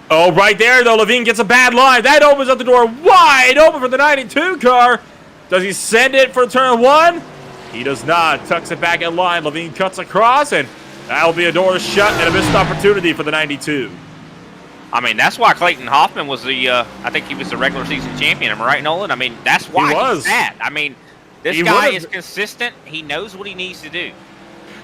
Oh, right there, though. Levine gets a bad line. That opens up the door wide open for the 92 car. Does he send it for turn 1? He does not. Tucks it back in line. Levine cuts across, and that'll be a door shut and a missed opportunity for the 92. I mean, that's why Clayton Hoffman was I think he was the regular season champion. Am I right, Nolan? I mean, that's why he's that. I mean, this guy is consistent. He knows what he needs to do.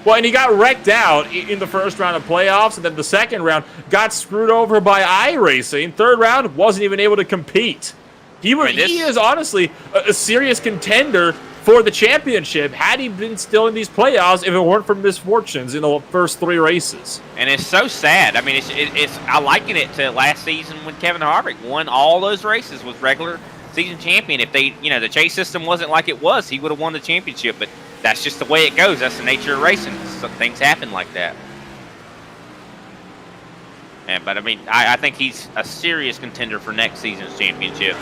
Well, and he got wrecked out in the first round of playoffs, and then the second round got screwed over by iRacing. Third round, wasn't even able to compete. He is honestly a serious contender for the championship had he been still in these playoffs if it weren't for misfortunes in the first 3 races. And it's so sad. I mean, I liken it to last season when Kevin Harvick won all those races, was regular season champion. If they, the chase system wasn't like it was, he would have won the championship. But that's just the way it goes. That's the nature of racing. So things happen like that. But I mean, I think he's a serious contender for next season's championship.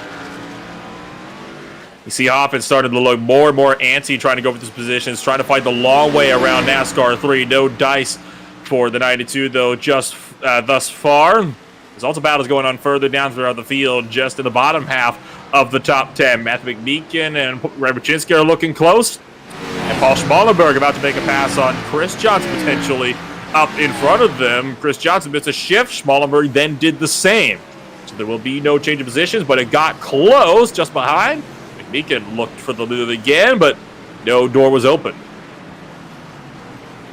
You see Hoffman started to look more and more antsy trying to go for these positions, trying to fight the long way around NASCAR 3. No dice for the 92, though, just thus far. There's also battles going on further down throughout the field, just in the bottom half of the top 10. Matthew McMeekin and Ray Buczynski are looking close. And Paul Schmallenberg about to make a pass on Chris Johnson, potentially up in front of them. Chris Johnson missed a shift. Schmallenberg then did the same. So there will be no change of positions, but it got close just behind. McMeekin looked for the move again, but no door was open.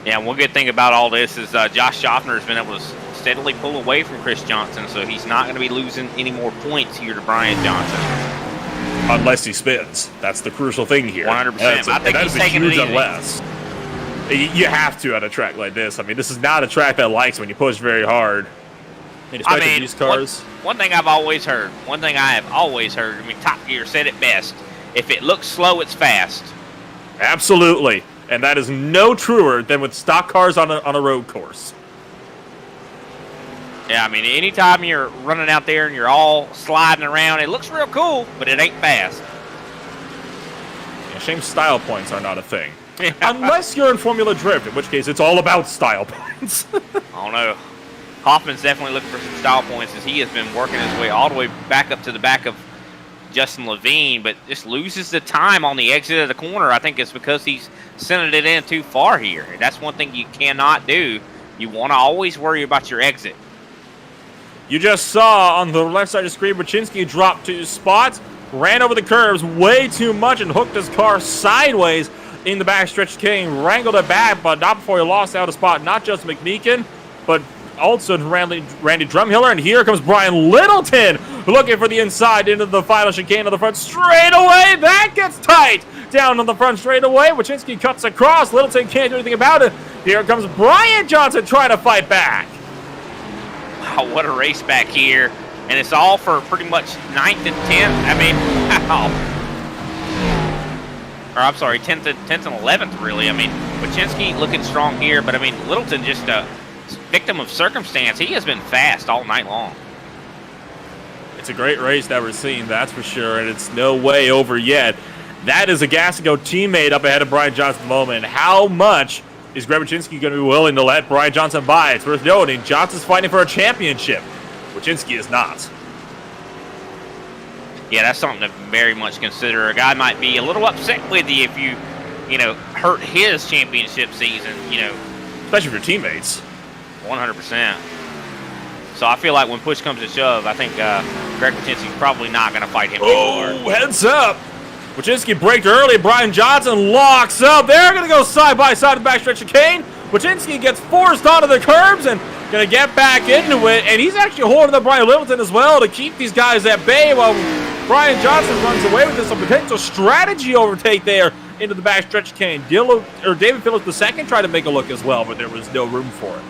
Yeah, one good thing about all this is Josh Schaffner has been able to steadily pull away from Chris Johnson, so he's not going to be losing any more points here to Brian Johnson. Unless he spins. That's the crucial thing here. 100%. I think he's taking it easy. Unless. You have to at a track like this. I mean, this is not a track that likes when you push very hard. Especially these cars. One thing I have always heard, I mean, Top Gear said it best. If it looks slow, it's fast. Absolutely. And that is no truer than with stock cars on a road course. Yeah, I mean, anytime you're running out there and you're all sliding around, it looks real cool, but it ain't fast. Yeah, shame style points are not a thing. Unless you're in Formula Drift, in which case it's all about style points. I don't know. Hoffman's definitely looking for some style points as he has been working his way all the way back up to the back of Justin Levine, but just loses the time on the exit of the corner. I think it's because he's sending it in too far here. And that's one thing you cannot do. You want to always worry about your exit. You just saw on the left side of the screen, Buczynski dropped 2 spots, ran over the curves way too much, and hooked his car sideways in the backstretch chicane, wrangled it back, but not before he lost out a spot. Not just McMeekin, but also Randy Drumhiller, and here comes Brian Littleton looking for the inside into the final chicane on the front straightaway. That gets tight down on the front straightaway. Buczynski cuts across. Littleton can't do anything about it. Here comes Brian Johnson trying to fight back. Wow, what a race back here. And it's all for pretty much 9th and 10th. I mean, wow. Or I'm sorry, 10th and 11th, really. I mean, Buczynski looking strong here, but I mean, Littleton just a victim of circumstance. He has been fast all night long. It's a great race that we're seeing, that's for sure, and it's no way over yet. That is a Gas-to-Go teammate up ahead of Brian Johnson at the moment. How much is Greg Buczynski going to be willing to let Brian Johnson by? It's worth noting, Johnson's fighting for a championship. Buczynski is not. Yeah, that's something to very much consider. A guy might be a little upset with you if you hurt his championship season, Especially for your teammates. 100%. So I feel like when push comes to shove, I think Greg Buczynski's probably not going to fight him anymore. Oh, heads up. Buczynski braked early. Brian Johnson locks up. They're going to go side by side in the backstretch chicane. Buczynski gets forced onto the curbs and going to get back into it. And he's actually holding up Brian Littleton as well to keep these guys at bay while Brian Johnson runs away with this. A potential strategy overtake there into the backstretch chicane. David Phillips II tried to make a look as well, but there was no room for it.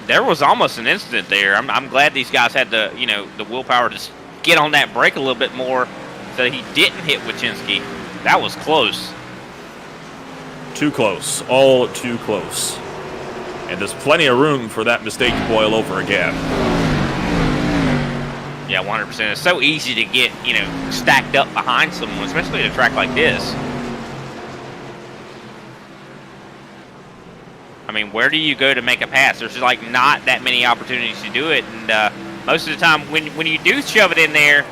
There was almost an incident there. I'm glad these guys had the the willpower to get on that brake a little bit more so that he didn't hit Buczynski. That was close. Too close. All too close. And there's plenty of room for that mistake to boil over again. Yeah, 100%. It's so easy to get, stacked up behind someone, especially at a track like this. I mean, where do you go to make a pass? There's just like not that many opportunities to do it, and most of the time when you do shove it in there,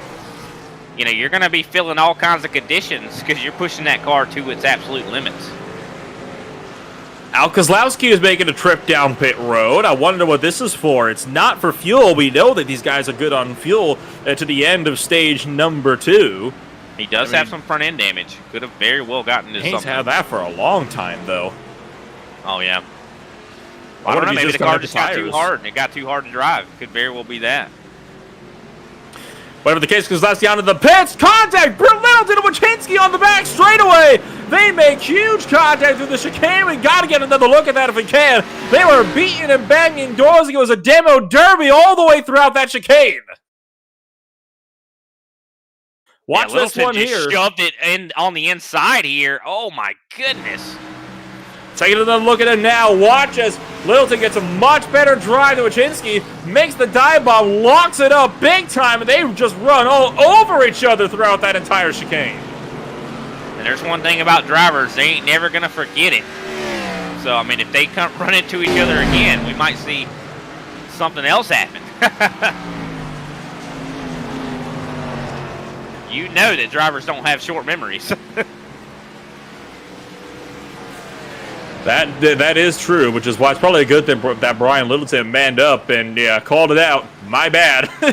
you're going to be feeling all kinds of conditions because you're pushing that car to its absolute limits. Al Kozlowski is making a trip down pit road. I wonder what this is for. It's not for fuel. We know that these guys are good on fuel to the end of stage number 2. He does have some front end damage. Could have very well gotten into something. He's had that for a long time, though. Oh, yeah. I don't know. if he Maybe the got car hit just the got too tires. hard and it got too hard to drive. Could very well be that. Whatever the case, because that's down to the pits. Contact! Britt Littleton and Wachinski on the back straightaway. They make huge contact through the chicane. We got to get another look at that if we can. They were beating and banging doors like it was a demo derby all the way throughout that chicane. Watch this Littleton one just here. shoved it in on the inside here. Oh my goodness. Taking another look at it now. Watch as Littleton gets a much better drive to Wachinski, makes the dive bomb, locks it up big time, and they just run all over each other throughout that entire chicane. And there's one thing about drivers, they ain't never going to forget it. So, I mean, if they come run into each other again, we might see something else happen. You know that drivers don't have short memories. That is true, which is why it's probably a good thing that Brian Littleton manned up and called it out. My bad. Yeah,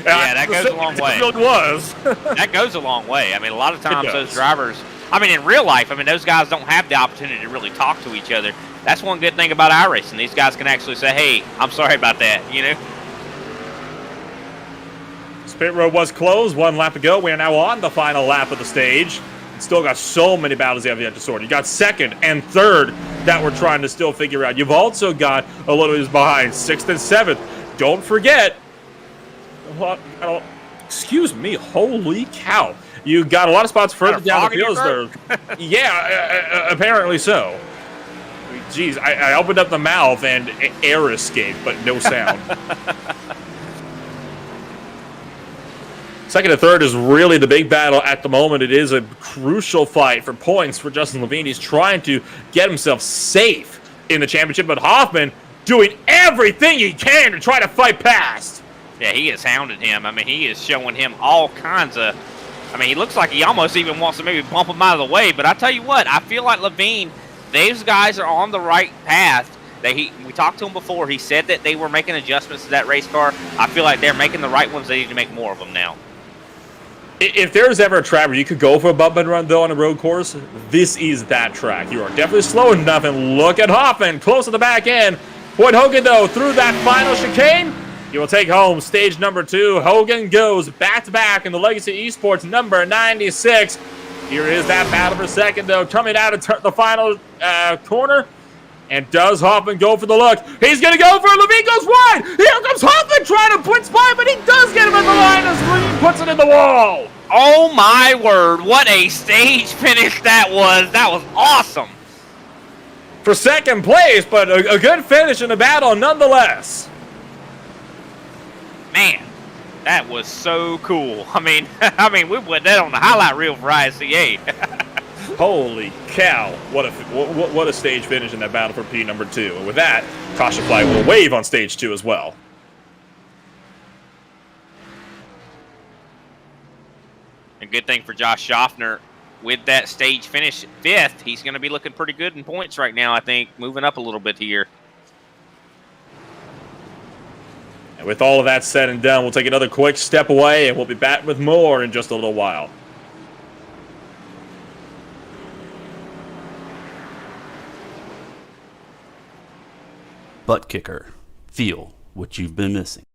that goes a long way. It really was. That goes a long way. I mean, a lot of times does. those drivers, I mean, in real life, I mean, those guys don't have the opportunity to really talk to each other. That's one good thing about iRacing. These guys can actually say, hey, I'm sorry about that, you know? Pit road was closed. 1 lap to go. We are now on the final lap of the stage. Still got so many battles you have yet to sort. You got second and third that we're trying to still figure out. You've also got a little bit behind 6th and 7th. Don't forget. Excuse me. Holy cow. You got a lot of spots further down the field there. Yeah, apparently so. Jeez, I opened up the mouth and air escaped, but no sound. Second and third is really the big battle at the moment. It is a crucial fight for points for Justin Levine. He's trying to get himself safe in the championship, but Hoffman doing everything he can to try to fight past. Yeah, he has hounded him. I mean, he is showing him all kinds of... I mean, he looks like he almost even wants to maybe bump him out of the way, but I tell you what, I feel like Levine, these guys are on the right path. We talked to him before. He said that they were making adjustments to that race car. I feel like they're making the right ones. They need to make more of them now. If there's ever a track where you could go for a bump and run, though, on a road course, this is that track. You are definitely slow enough, and look at Hoffman, close to the back end. Boyd Hogan, though, through that final chicane, he will take home stage number 2. Hogan goes back-to-back in the Legacy Esports number 96. Here is that battle for second, though, coming out of the final corner. And does Hoffman go for the look? He's going to go for it. Levine goes wide. Here comes Hoffman trying to put spy, but he does get him at the line as Levine puts it in the wall. Oh, my word. What a stage finish that was. That was awesome. For second place, but a good finish in the battle nonetheless. Man, that was so cool. I mean, we put that on the highlight reel for ISCA. Holy cow. What a stage finish in that battle for P number 2. And with that, caution flag will wave on stage 2 as well. A good thing for Josh Schaffner. With that stage finish 5th, he's going to be looking pretty good in points right now, I think. Moving up a little bit here. And with all of that said and done, we'll take another quick step away, and we'll be back with more in just a little while. ButtKicker. Feel what you've been missing.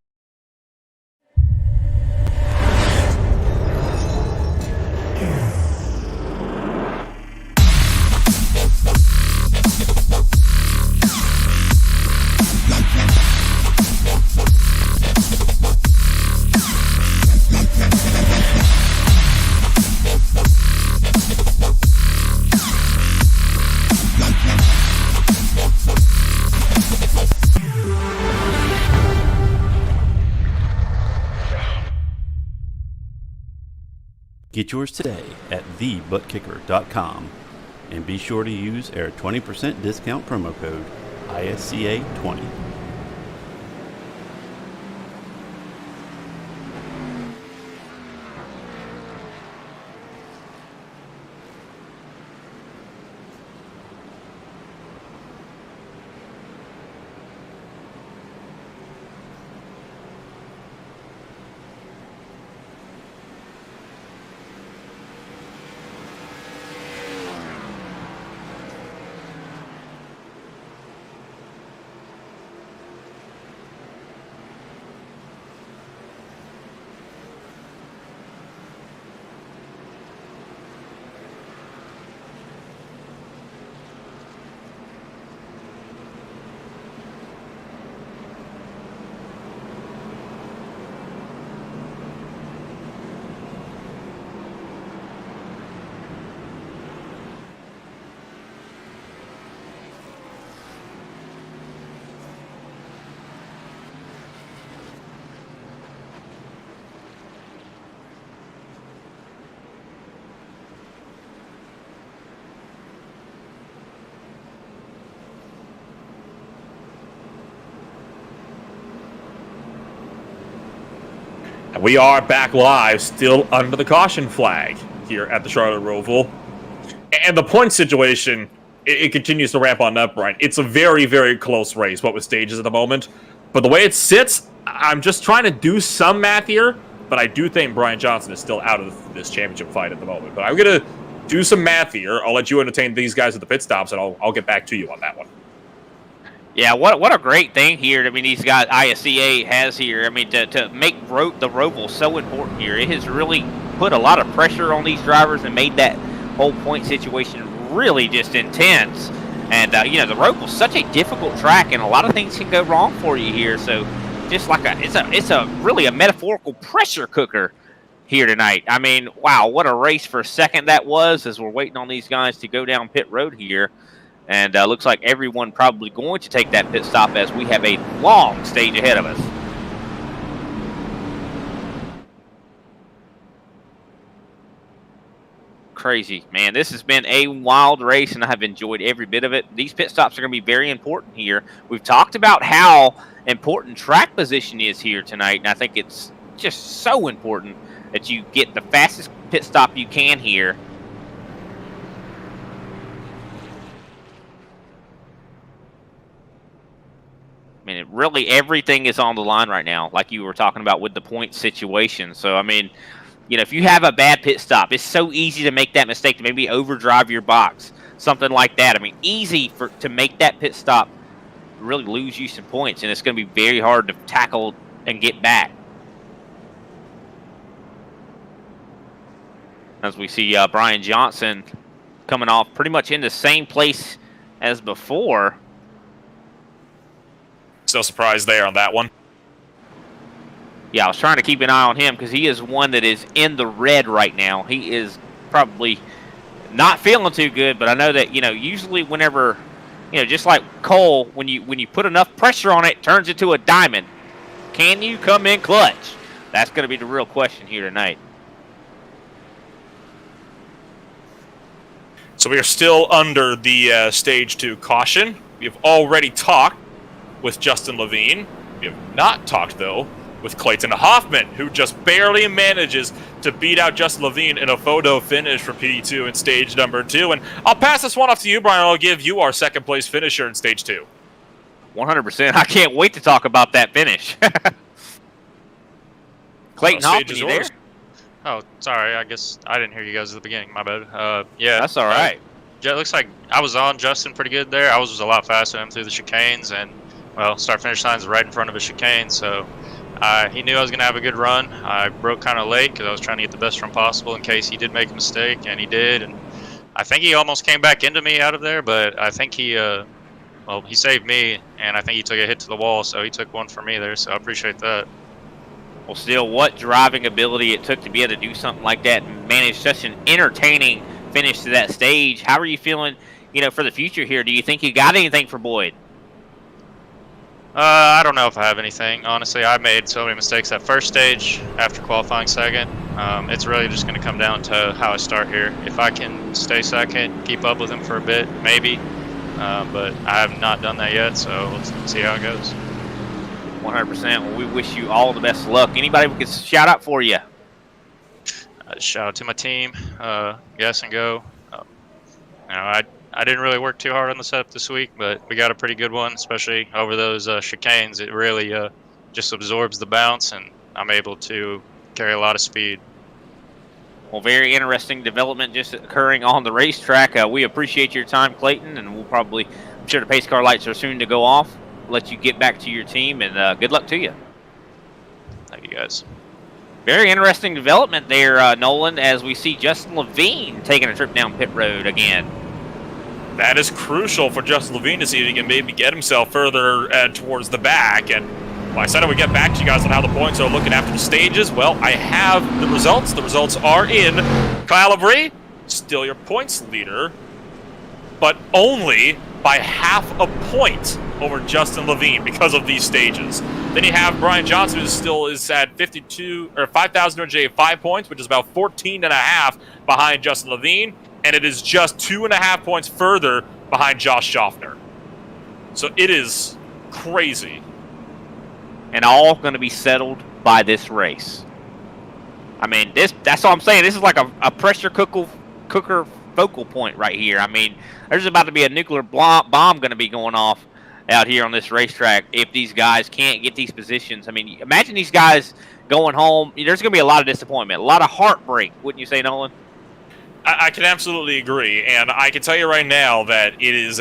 Get yours today at thebuttkicker.com and be sure to use our 20% discount promo code ISCA20. We are back live, still under the caution flag here at the Charlotte Roval. And the point situation, it continues to ramp on up, Brian. It's a very, very close race, what with stages at the moment. But the way it sits, I'm just trying to do some math here, but I do think Brian Johnson is still out of this championship fight at the moment. But I'm going to do some math here. I'll let you entertain these guys at the pit stops, and I'll get back to you on that one. Yeah, what a great thing here. I mean, these guys ISCA has here. I mean, to make the Roval so important here, it has really put a lot of pressure on these drivers and made that whole point situation really just intense. And you know, the Roval's such a difficult track, and a lot of things can go wrong for you here. So, just like it's a really a metaphorical pressure cooker here tonight. I mean, wow, what a race for a second that was as we're waiting on these guys to go down pit road here. And looks like everyone probably going to take that pit stop as we have a long stage ahead of us. Crazy, man. This has been a wild race, and I have enjoyed every bit of it. These pit stops are going to be very important here. We've talked about how important track position is here tonight, and I think it's just so important that you get the fastest pit stop you can here. I mean, really everything is on the line right now, like you were talking about with the point situation. So, I mean, you know, if you have a bad pit stop, it's so easy to make that mistake, to maybe overdrive your box, something like that. I mean, easy to make that pit stop really lose you some points, and it's going to be very hard to tackle and get back. As we see Brian Johnson coming off pretty much in the same place as before. Still surprised there on that one. Yeah, I was trying to keep an eye on him because he is one that is in the red right now. He is probably not feeling too good, but I know that, you know, usually whenever, you know, just like Cole, when you put enough pressure on it, it turns into a diamond. Can you come in clutch? That's going to be the real question here tonight. So we are still under the Stage 2 caution. We have already talked with Justin Levine. We have not talked, though, with Clayton Hoffman, who just barely manages to beat out Justin Levine in a photo finish for P2 in stage number 2. And I'll pass this one off to you, Brian. I'll give you our second place finisher in stage 2. 100%. I can't wait to talk about that finish. Clayton Hoffman, you there? Oh, sorry. I guess I didn't hear you guys at the beginning. My bad. Yeah. That's all right. It looks like I was on Justin pretty good there. I was a lot faster than him through the chicanes, and well, start-finish line's right in front of a chicane, so he knew I was going to have a good run. I broke kind of late because I was trying to get the best run possible in case he did make a mistake, and he did. And I think he almost came back into me out of there, but I think he saved me, and I think he took a hit to the wall, so he took one for me there, so I appreciate that. Well, still, what driving ability it took to be able to do something like that and manage such an entertaining finish to that stage. How are you feeling, you know, for the future here? Do you think you got anything for Boyd? I don't know if I have anything. Honestly, I made so many mistakes that first stage after qualifying second. It's really just going to come down to how I start here. If I can stay second, keep up with him for a bit, maybe. But I have not done that yet, so let's see how it goes. 100%. Well, we wish you all the best of luck. Anybody we could shout out for you? Shout out to my team, Yes and Go. You know, I didn't really work too hard on the setup this week, but we got a pretty good one, especially over those chicanes. It really just absorbs the bounce, and I'm able to carry a lot of speed. Well, very interesting development just occurring on the racetrack. We appreciate your time, Clayton, and we'll probably, I'm sure the pace car lights are soon to go off. Let you get back to your team, and good luck to you. Thank you, guys. Very interesting development there, Nolan, as we see Justin Levine taking a trip down pit road again. That is crucial for Justin Levine to see if he can maybe get himself further towards the back. And well, I said I would get back to you guys on how the points are looking after the stages. Well, I have the results. The results are in. Kyle Labrie, still your points leader, but only by half a point over Justin Levine because of these stages. Then you have Brian Johnson, who still is at 5,285 points, which is about 14.5 behind Justin Levine. And it is just 2.5 points further behind Josh Schaffner. So it is crazy. And all going to be settled by this race. I mean, that's all I'm saying. This is like a pressure cooker focal point right here. I mean, there's about to be a nuclear bomb going to be going off out here on this racetrack if these guys can't get these positions. I mean, imagine these guys going home. There's going to be a lot of disappointment, a lot of heartbreak, wouldn't you say, Nolan? I can absolutely agree, and I can tell you right now that it is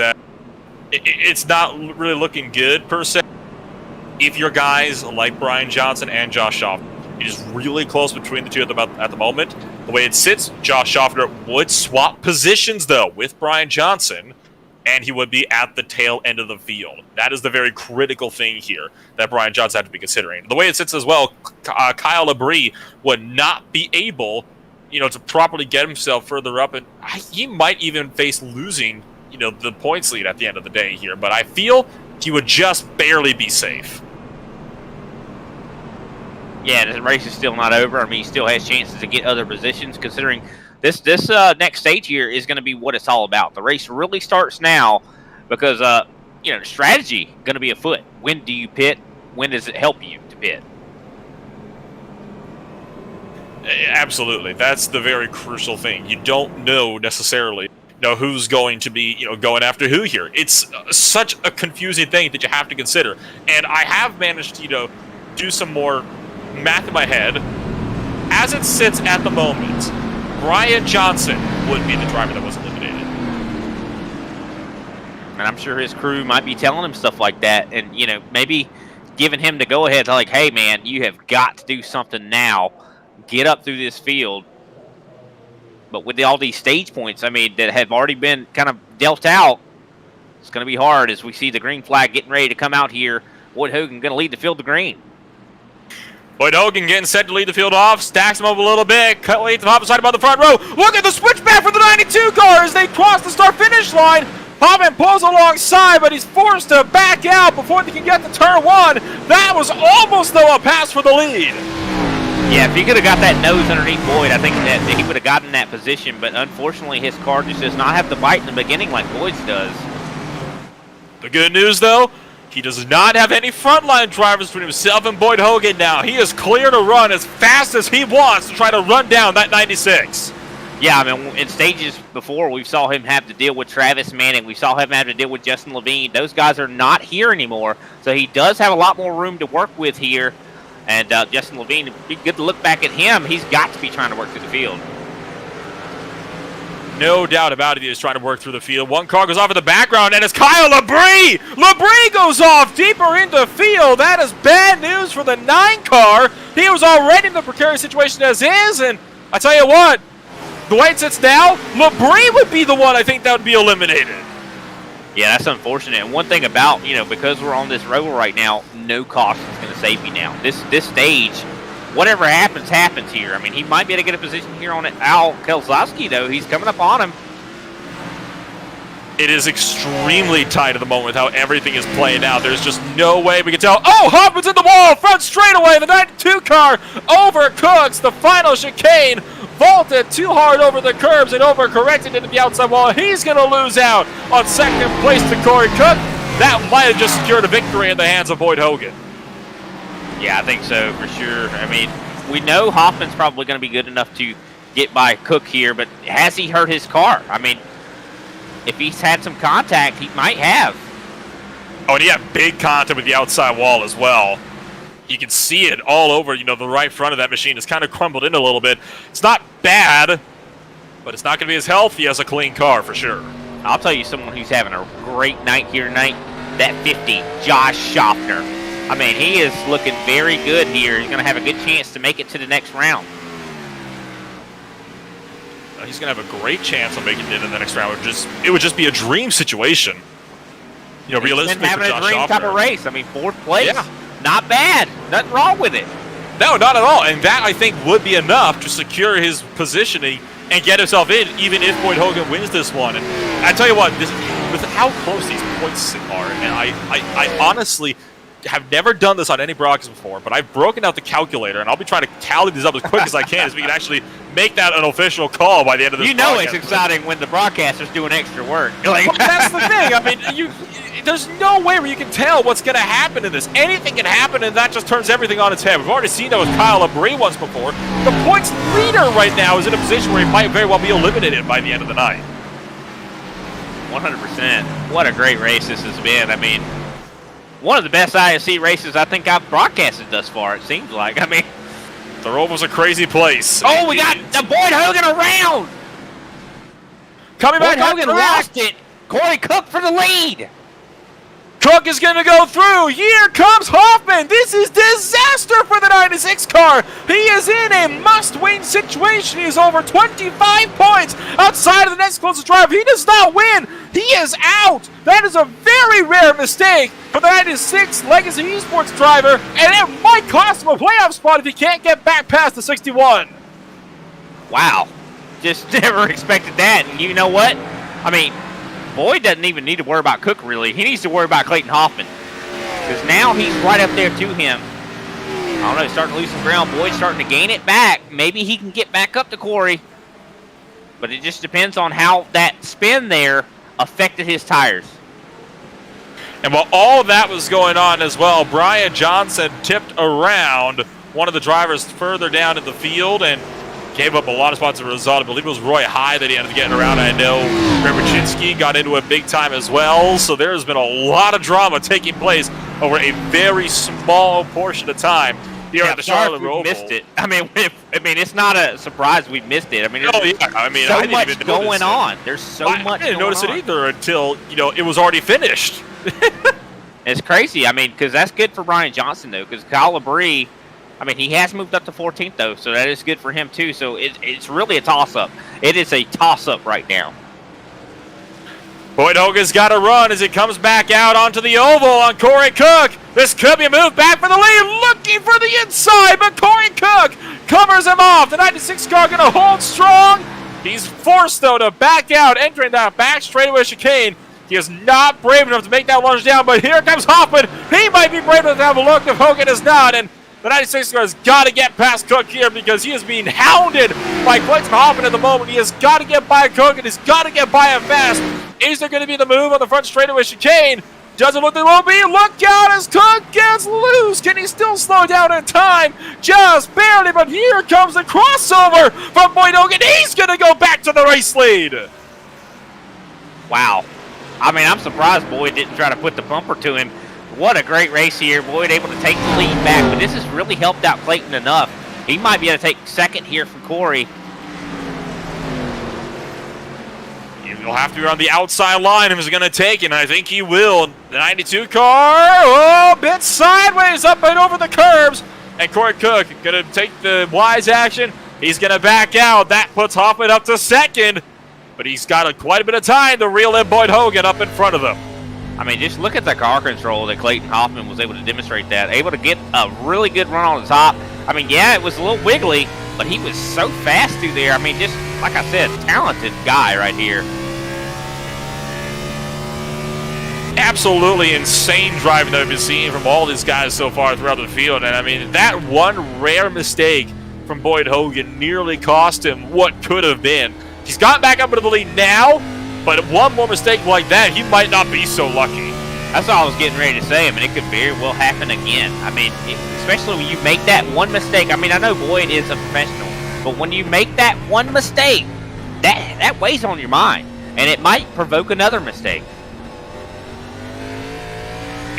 it's not really looking good per se. If your guys like Brian Johnson and Josh Schaffner, it is really close between the two at the moment. The way it sits, Josh Schaffner would swap positions though with Brian Johnson, and he would be at the tail end of the field. That is the very critical thing here that Brian Johnson had to be considering. The way it sits as well, Kyle Labrie would not be able, to properly get himself further up, and he might even face losing, the points lead at the end of the day here. But I feel he would just barely be safe. Yeah, the race is still not over. I mean, he still has chances to get other positions, considering this next stage here is going to be what it's all about. The race really starts now because, strategy going to be afoot. When do you pit? When does it help you to pit? Absolutely. That's the very crucial thing. You don't know necessarily who's going to be going after who here. It's such a confusing thing that you have to consider. And I have managed to do some more math in my head. As it sits at the moment, Brian Johnson would be the driver that was eliminated. And I'm sure his crew might be telling him stuff like that, and maybe giving him the go ahead, like, hey man, you have got to do something now. Get up through this field. But with all these stage points, I mean, that have already been kind of dealt out, it's going to be hard as we see the green flag getting ready to come out here. Boyd Hogan going to lead the field to green. Boyd Hogan getting set to lead the field off, stacks him up a little bit, cut late to the opposite side about the front row. Look at the switchback for the 92 car as they cross the start-finish line. Hoffman pulls alongside, but he's forced to back out before they can get to turn one. That was almost, though, a pass for the lead. Yeah, if he could have got that nose underneath Boyd, I think that he would have gotten that position, but unfortunately his car just does not have the bite in the beginning like Boyd's does. The good news, though, he does not have any frontline drivers between himself and Boyd Hogan now. He is clear to run as fast as he wants to try to run down that 96. Yeah, I mean, in stages before, we saw him have to deal with Travis Manning. We saw him have to deal with Justin Levine. Those guys are not here anymore, so he does have a lot more room to work with here. And Justin Levine, it'd be good to look back at him. He's got to be trying to work through the field. No doubt about it, he is trying to work through the field. One car goes off in the background, and it's Kyle Labrie! Labrie goes off deeper into field. That is bad news for the 9 car. He was already in the precarious situation as is, and I tell you what, the way it sits now, Labrie would be the one I think that would be eliminated. Yeah, that's unfortunate. And one thing about, because we're on this road right now, no caution is going to save you now. This stage, whatever happens, happens here. I mean, he might be able to get a position here on Al Kelslowski, though. He's coming up on him. It is extremely tight at the moment with how everything is playing out. There's just no way we can tell. Oh, Hoffman's in the wall, front straightaway. The 92 car overcooks the final chicane. Vaulted too hard over the curbs and overcorrected into the outside wall. He's going to lose out on second place to Corey Cook. That might have just secured a victory in the hands of Boyd Hogan. Yeah, I think so, for sure. I mean, we know Hoffman's probably going to be good enough to get by Cook here, but has he hurt his car? I mean, if he's had some contact, he might have. Oh, and he had big contact with the outside wall as well. You can see it all over, the right front of that machine is kind of crumbled in a little bit. It's not bad, but it's not going to be as healthy as a clean car for sure. I'll tell you someone who's having a great night here tonight, that 50, Josh Schaffner. I mean, he is looking very good here. He's going to have a good chance to make it to the next round. He's going to have a great chance of making it into the next round. It would just be a dream situation. Realistically for having Josh a dream Schaffner. type of race. I mean, 4th place. Yeah. Not bad. Nothing wrong with it. No, not at all. And that, I think, would be enough to secure his positioning and get himself in, even if Boyd Hogan wins this one. And I tell you what, with how close these points are, and I honestly have never done this on any broadcast before, but I've broken out the calculator, and I'll be trying to tally these up as quick as I can, as we can actually make that an official call by the end of this broadcast. It's exciting when the broadcaster's doing extra work. Well, that's the thing. I mean, there's no way where you can tell what's going to happen in this. Anything can happen, and that just turns everything on its head. We've already seen that with Kyle Labrie once before. the points leader right now is in a position where he might very well be eliminated by the end of the night. 100%. What a great race this has been. I mean, one of the best ISC races I think I've broadcasted thus far, it seems like. I mean, the Roval's a crazy place. Oh, we got the Boyd Hogan around. Coming back Boyd on Hogan track. lost it. Corey Cook for the lead. Cook is going to go through. Here comes Hoffman. This is disaster for the 96 car. He is in a must-win situation. He is over 25 points outside of the next closest driver. He does not win. He is out. That is a very rare mistake for the 96 Legacy Esports driver, and it might cost him a playoff spot if he can't get back past the 61. Wow. Just never expected that. And you know what? I mean, Boyd doesn't even need to worry about Cook, really. He needs to worry about Clayton Hoffman. Because now he's right up there to him. I don't know, he's starting to lose some ground. Boyd's starting to gain it back. Maybe he can get back up to Corey. But it just depends on how that spin there affected his tires. And while all of that was going on as well, Brian Johnson tipped around one of the drivers further down in the field and gave up a lot of spots as a result. I believe it was Roy High that he ended up getting around. I know Rerbachinski got into it big time as well. So there's been a lot of drama taking place over a very small portion of time here at the Charlotte Roval. Missed it. I mean, it's not a surprise we missed it. I mean, so I didn't much even going notice on. There's so much. I didn't notice it either until it was already finished. It's crazy. I mean, because that's good for Brian Johnson though. Because Kyle Labrie, I mean, he has moved up to 14th, though, so that is good for him, too. So it's really a toss-up. It is a toss-up right now. Boyd Hogan's got to run as he comes back out onto the oval on Corey Cook. This could be a move back for the lead, looking for the inside, but Corey Cook covers him off. The 96 car going to hold strong. He's forced, though, to back out, entering that back straightaway chicane. He is not brave enough to make that lunge down, but here comes Hoffman. He might be brave enough to have a look if Hogan is not, and the 96 car has got to get past Cook here because he is being hounded by Clayton Hoffman at the moment. He has got to get by Cook and he's got to get by him fast. Is there going to be the move on the front straightaway chicane? Doesn't look like there will be. Look out as Cook gets loose. Can he still slow down in time? Just barely, but here comes the crossover from Boyd Hogan. He's going to go back to the race lead. Wow. I mean, I'm surprised Boyd didn't try to put the bumper to him. What a great race here. Boyd able to take the lead back, but this has really helped out Clayton enough. He might be able to take second here from Corey. He'll have to be on the outside line if he's going to take it, and I think he will. The 92 car, a bit sideways up and over the curbs. And Corey Cook going to take the wise action. He's going to back out. That puts Hoffman up to second, but he's got quite a bit of time to reel in Boyd Hogan up in front of them. I mean, just look at the car control that Clayton Hoffman was able to demonstrate that. Able to get a really good run on the top. I mean, yeah, it was a little wiggly, but he was so fast through there. I mean, just like I said, talented guy right here. Absolutely insane driving that I've been seeing from all these guys so far throughout the field. And I mean, that one rare mistake from Boyd Hogan nearly cost him what could have been. He's gotten back up into the lead now, but one more mistake like that, he might not be so lucky. That's all I was getting ready to say. I mean, it could very well happen again. I mean, especially when you make that one mistake. I mean, I know Boyd is a professional, but when you make that one mistake, that weighs on your mind, and it might provoke another mistake.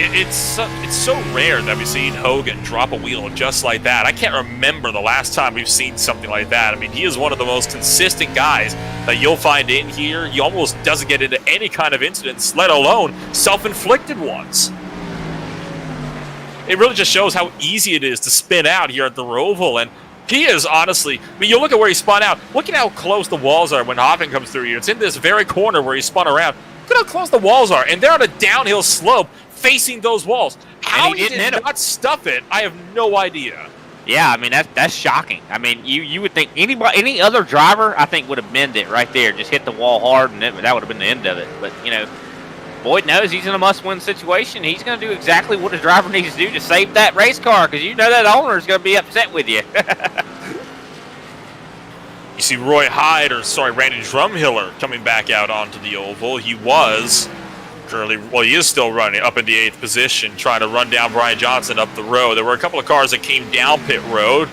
It's so rare that we've seen Hogan drop a wheel just like that. I can't remember the last time we've seen something like that. I mean, he is one of the most consistent guys that you'll find in here. He almost doesn't get into any kind of incidents, let alone self-inflicted ones. It really just shows how easy it is to spin out here at the Roval, and he is honestly, I mean, you look at where he spun out. Look at how close the walls are when Hoffman comes through here. It's in this very corner where he spun around. Look at how close the walls are, and they're on a downhill slope facing those walls. How he did not stuff it, I have no idea. Yeah, I mean, that's shocking. I mean, you would think any other driver, I think, would have bended it right there, just hit the wall hard, and that would have been the end of it. But, you know, Boyd knows he's in a must-win situation. He's going to do exactly what a driver needs to do to save that race car, because you know that owner is going to be upset with you. You see Randy Drumhiller coming back out onto the oval. He was currently, well, he is still running up in the 8th position, trying to run down Brian Johnson up the road. There were a couple of cars that came down pit road.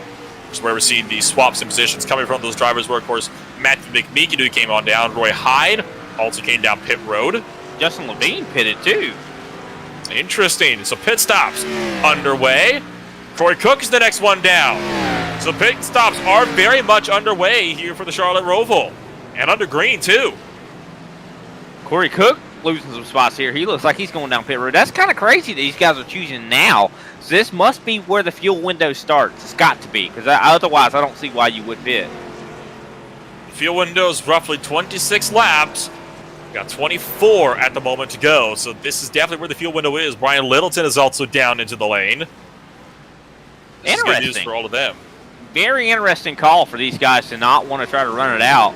is where we're seeing the swaps in positions coming from those drivers where, of course, Matthew McMeekin came on down. Roy Hyde also came down pit road. Justin Levine pitted too. Interesting. So pit stops underway. Corey Cook is the next one down. So pit stops are very much underway here for the Charlotte Roval. And under green, too. Corey Cook losing some spots here. He looks like he's going down pit road. That's kind of crazy that these guys are choosing now. So this must be where the fuel window starts. It's got to be, because otherwise I don't see why you would pit. The fuel window is roughly 26 laps. Got 24 at the moment to go. So this is definitely where the fuel window is. Brian Littleton is also down into the lane. This is good news for all of them. Very interesting call for these guys to not want to try to run it out.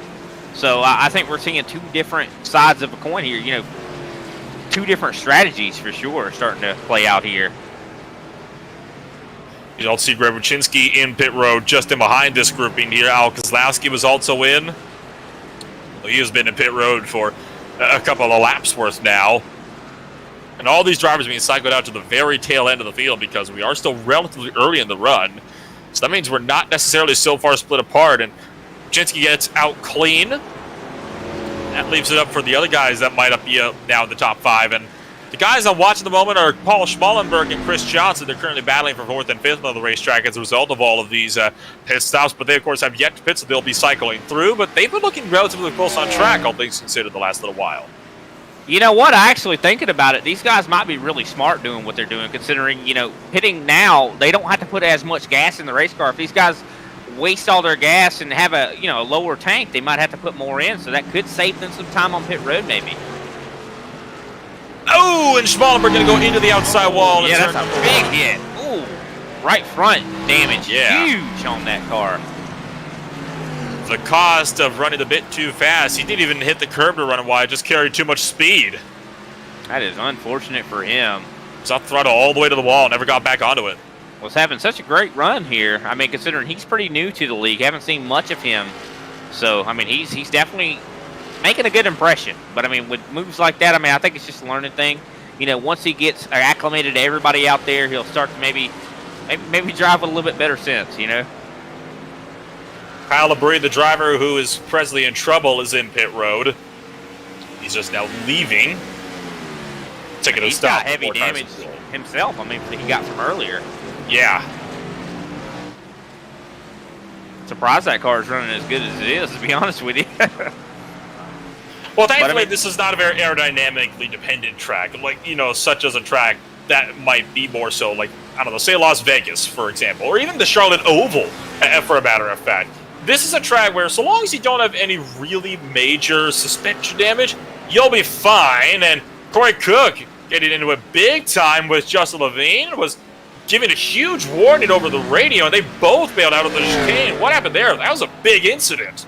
So I think we're seeing two different sides of a coin here. You know, two different strategies for sure starting to play out here. You don't see Greg Wachinski in pit road just in behind this grouping here. Al Kozlowski was also in. Well, he has been in pit road for a couple of laps worth now. And all these drivers being cycled out to the very tail end of the field because we are still relatively early in the run. So that means we're not necessarily so far split apart. And Wachinski gets out clean. That leaves it up for the other guys that might be now in the top 5. And the guys I'm watching at the moment are Paul Schmallenberg and Chris Johnson. They're currently battling for 4th and 5th on the racetrack as a result of all of these pit stops. But they, of course, have yet to pit, so they'll be cycling through. But they've been looking relatively close on track, all things considered, the last little while. You know what? I actually thinking about it. These guys might be really smart doing what they're doing, considering, you know, pitting now, they don't have to put as much gas in the race car. If these guys waste all their gas and have a, you know, a lower tank, they might have to put more in. So that could save them some time on pit road, maybe. Oh, and Schmallenberg going to go into the outside wall. Yeah, that's a big hit. Ooh, right front damage. Yeah. Huge on that car. The cost of running a bit too fast. He didn't even hit the curb to run wide, just carried too much speed. That is unfortunate for him. South throttle all the way to the wall, never got back onto it. Was having such a great run here. I mean, considering he's pretty new to the league, haven't seen much of him. So, I mean, he's definitely making a good impression. But, I mean, with moves like that, I mean, I think it's just a learning thing. You know, once he gets acclimated to everybody out there, he'll start to maybe drive with a little bit better sense, you know? Kyle LeBrie, the driver who is presently in trouble, is in pit road. He's just now leaving. Taking a stop. He's got heavy damage himself. I mean, he got from earlier. Yeah. Surprised that car is running as good as it is, to be honest with you. Well, thankfully, this is not a very aerodynamically dependent track. Like, you know, such as a track that might be more so, like, I don't know, say Las Vegas, for example, or even the Charlotte Oval, for a matter of fact. This is a track where, so long as you don't have any really major suspension damage, you'll be fine. And Corey Cook getting into it big time with Justin Levine was giving a huge warning over the radio, and they both bailed out of the chicane. What happened there? That was a big incident.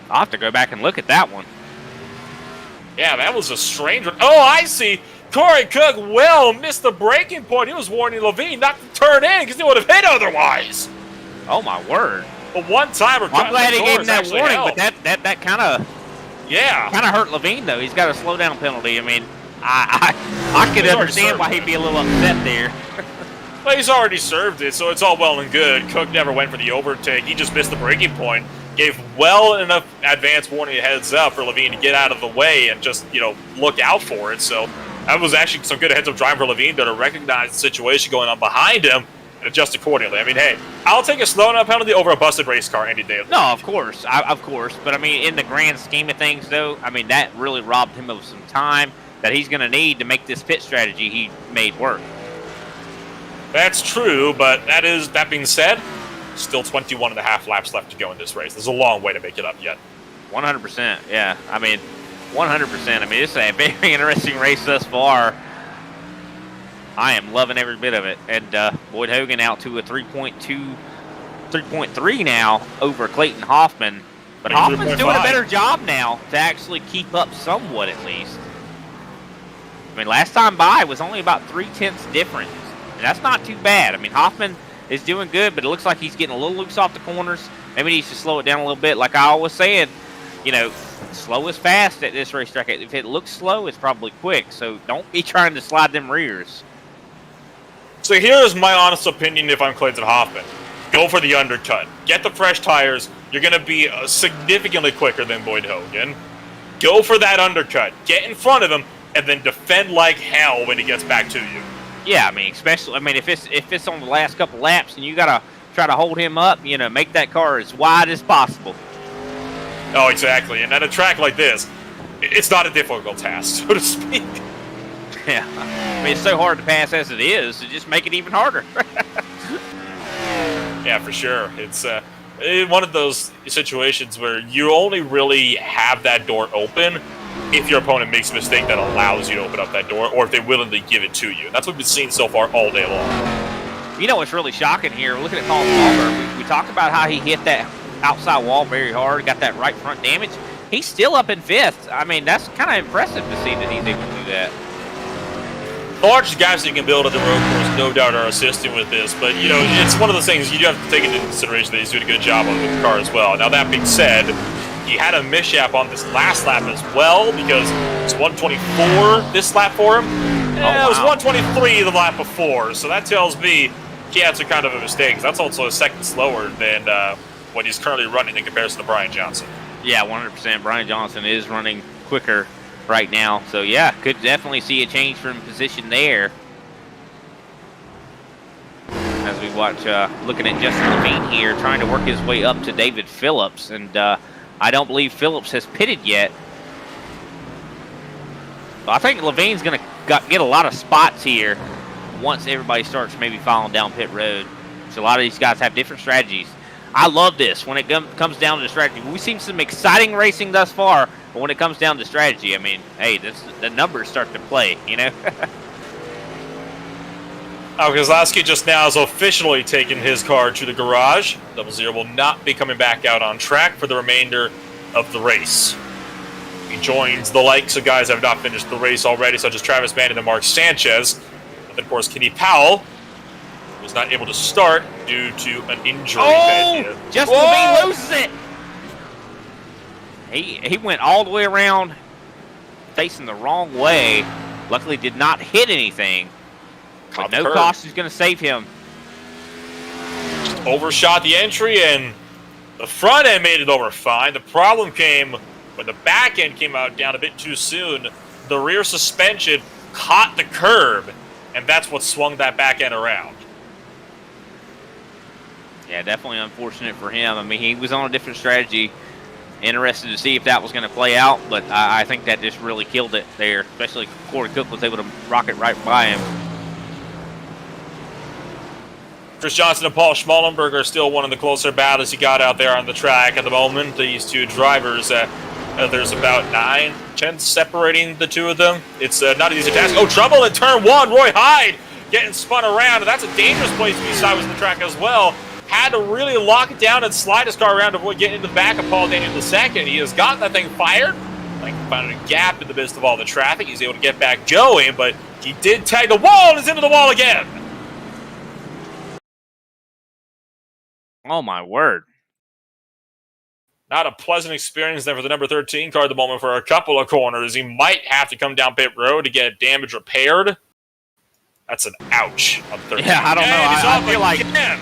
I'll have to go back and look at that one. Yeah, that was a strange one. Oh, I see. Corey Cook well missed the braking point. He was warning Levine not to turn in because he would have hit otherwise. Oh, my word. But one time, I'm glad he gave him that warning, but that kind of hurt Levine, though. He's got a slowdown penalty. I mean, I could understand why he'd be a little upset there. Well, he's already served it, so it's all well and good. Cook never went for the overtake. He just missed the braking point. Gave well enough advance warning heads up for Levine to get out of the way and just, you know, look out for it. So that was actually some good heads up driving for Levine to recognize the situation going on behind him and adjust accordingly. I mean, hey, I'll take a slowdown penalty over a busted race car any day. No, of course. Of course. But, I mean, in the grand scheme of things, though, I mean, that really robbed him of some time that he's going to need to make this pit strategy he made work. That's true, but that being said, still 21 and a half laps left to go in this race. There's a long way to make it up yet. 100%, yeah. I mean, 100%. I mean, this is a very interesting race thus far. I am loving every bit of it. And Boyd Hogan out to a 3.3 now over Clayton Hoffman. But Hoffman's doing a better job now to actually keep up somewhat at least. I mean, last time by was only about 0.3 difference. And that's not too bad. I mean, Hoffman is doing good, but it looks like he's getting a little loose off the corners. Maybe he needs to slow it down a little bit. Like I always said, you know, slow is fast at this racetrack. If it looks slow, it's probably quick. So don't be trying to slide them rears. So here's my honest opinion if I'm Clayton Hoffman. go for the undercut. Get the fresh tires. You're going to be significantly quicker than Boyd Hogan. Go for that undercut. Get in front of him, and then defend like hell when he gets back to you. Yeah, I mean, especially, I mean, if it's on the last couple laps and you gotta try to hold him up, you know, make that car as wide as possible. Oh, exactly. And at a track like this, it's not a difficult task, so to speak. Yeah, I mean, it's so hard to pass as it is, so just make it even harder. Yeah, for sure. It's one of those situations where you only really have that door open if your opponent makes a mistake that allows you to open up that door, or if they willingly give it to you. That's what we've seen so far all day long. You know what's really shocking here? Looking at Colin Palmer, we talked about how he hit that outside wall very hard, got that right front damage. He's still up in 5th. I mean, that's kind of impressive to see that he's able to do that. The largest guys that you can build at the road course, no doubt, are assisting with this. But, you know, it's one of those things you do have to take into consideration that he's doing a good job on with the car as well. Now, that being said, he had a mishap on this last lap as well, because it's 124 this lap for him. It was 123 the lap before, so that tells me he had some kind of a mistake. That's also a second slower than what he's currently running in comparison to Brian Johnson. Yeah, 100%. Brian Johnson is running quicker right now, so yeah, could definitely see a change from position there. As we watch, looking at Justin Levine here, trying to work his way up to David Phillips, and I don't believe Phillips has pitted yet. But I think Levine's going to get a lot of spots here once everybody starts maybe following down pit road. So a lot of these guys have different strategies. I love this when it comes down to strategy. We've seen some exciting racing thus far, but when it comes down to strategy, I mean, hey, the numbers start to play, you know? Kozlowski just now has officially taken his car to the garage. 00 will not be coming back out on track for the remainder of the race. He joins the likes of guys that have not finished the race already, such as Travis Bandon and Mark Sanchez. And of course, Kenny Powell was not able to start due to an injury. Oh, Justin Levine loses it. He went all the way around, facing the wrong way. Luckily, did not hit anything. But no caution is going to save him. Just overshot the entry, and the front end made it over fine. The problem came when the back end came out down a bit too soon. The rear suspension caught the curb, and that's what swung that back end around. Yeah, definitely unfortunate for him. I mean, he was on a different strategy. Interested to see if that was going to play out, but I think that just really killed it there, especially Corey Cook was able to rock it right by him. Chris Johnson and Paul Schmallenberg are still one of the closer battles you got out there on the track at the moment. These two drivers, there's about 9 tenths separating the two of them. It's not an easy task. Oh, trouble in turn 1. Roy Hyde getting spun around, and that's a dangerous place to be sideways on the track as well. Had to really lock it down and slide his car around to avoid getting into the back of Paul Daniel II. He has gotten that thing fired. Like, found a gap in the midst of all the traffic. He's able to get back going, but he did tag the wall and is into the wall again. Oh, my word. Not a pleasant experience there for the number 13 car at the moment for a couple of corners. He might have to come down pit road to get damage repaired. That's an ouch on 13. Yeah, I don't know.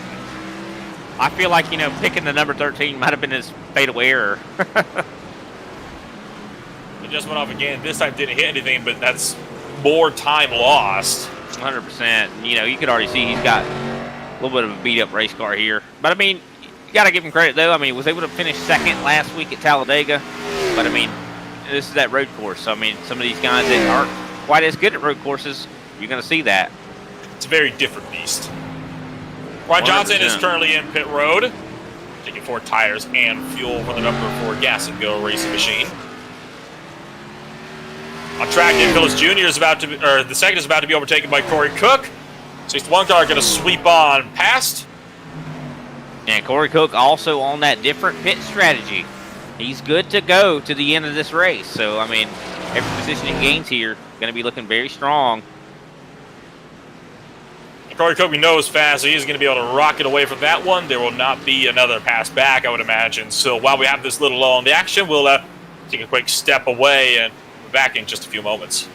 I feel like, you know, picking the number 13 might have been his fatal error. It just went off again. This time didn't hit anything, but that's more time lost. 100%. You know, you could already see he's got a little bit of a beat-up race car here. But, I mean, you got to give him credit, though. I mean, he was able to finish second last week at Talladega. But, I mean, this is that road course. So, I mean, some of these guys that aren't quite as good at road courses, you're going to see that. It's a very different beast. Ron Johnson is currently in pit road, taking 4 tires and fuel for the number 4 Gas and Go racing machine. On track, Nick Phillips Jr. is about to be, or the second is about to be overtaken by Corey Cook. 61 car going to sweep on past. And Corey Cook also on that different pit strategy. He's good to go to the end of this race. So, I mean, every position he gains here going to be looking very strong. Corey Cook, we know, is fast, so he's going to be able to rocket away from that one. There will not be another pass back, I would imagine. So while we have this little lull in the action, we'll take a quick step away and be back in just a few moments.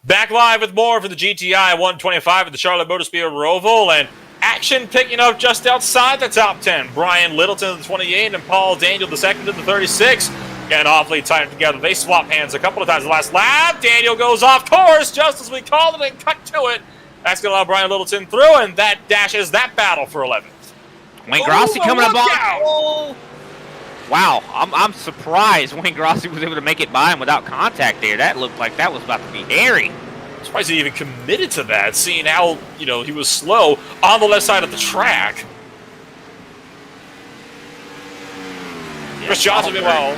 Back live with more for the GTEYE 125 at the Charlotte Motor Speedway Roval, and action picking up just outside the top 10. Brian Littleton of the 28 and Paul Daniel the second of the 36. Getting awfully tight together. They swap hands a couple of times the last lap. Daniel goes off course just as we called it and cut to it. That's going to allow Brian Littleton through, and that dashes that battle for 11th. Wayne Grossi coming up on. Oh. Wow, I'm surprised Wayne Grossi was able to make it by him without contact there. That looked like that was about to be hairy. I'm surprised he even committed to that, seeing how, he was slow on the left side of the track. Chris Johnson, meanwhile.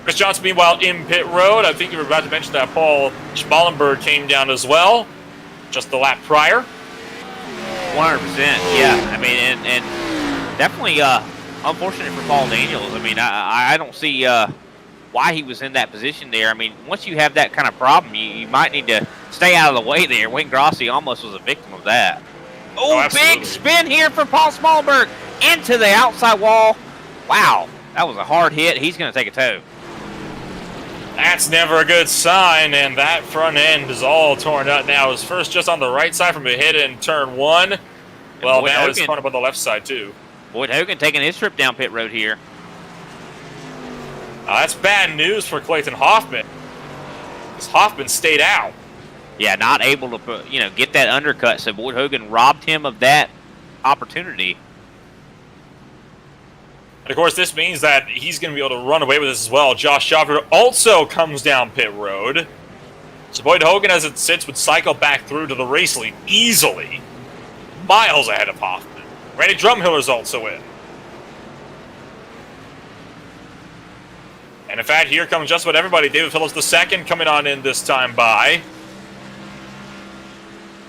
Chris Johnson, meanwhile, in pit road. I think you were about to mention that Paul Schmallenberg came down as well, just the lap prior. 100%, yeah. I mean, and definitely unfortunate for Paul Daniels. I mean, I don't see why he was in that position there. I mean, once you have that kind of problem, you might need to stay out of the way there. Wayne Grossi almost was a victim of that. Oh, big spin here for Paul Schmallenberg into the outside wall. Wow, that was a hard hit. He's going to take a tow. That's never a good sign, and that front end is all torn up now. It was first just on the right side from a hit in turn 1. Well, now it's torn up on the left side, too. Boyd Hogan taking his trip down pit road here. That's bad news for Clayton Hoffman, because Hoffman stayed out. Yeah, not able to get that undercut, so Boyd Hogan robbed him of that opportunity. And, of course, this means that he's going to be able to run away with this as well. Josh Schaffer also comes down pit road. So Boyd Hogan, as it sits, would cycle back through to the race lead easily. Miles ahead of Hoffman. Randy Drumhiller's also in. And, in fact, here comes just about everybody. David Phillips II coming on in this time by.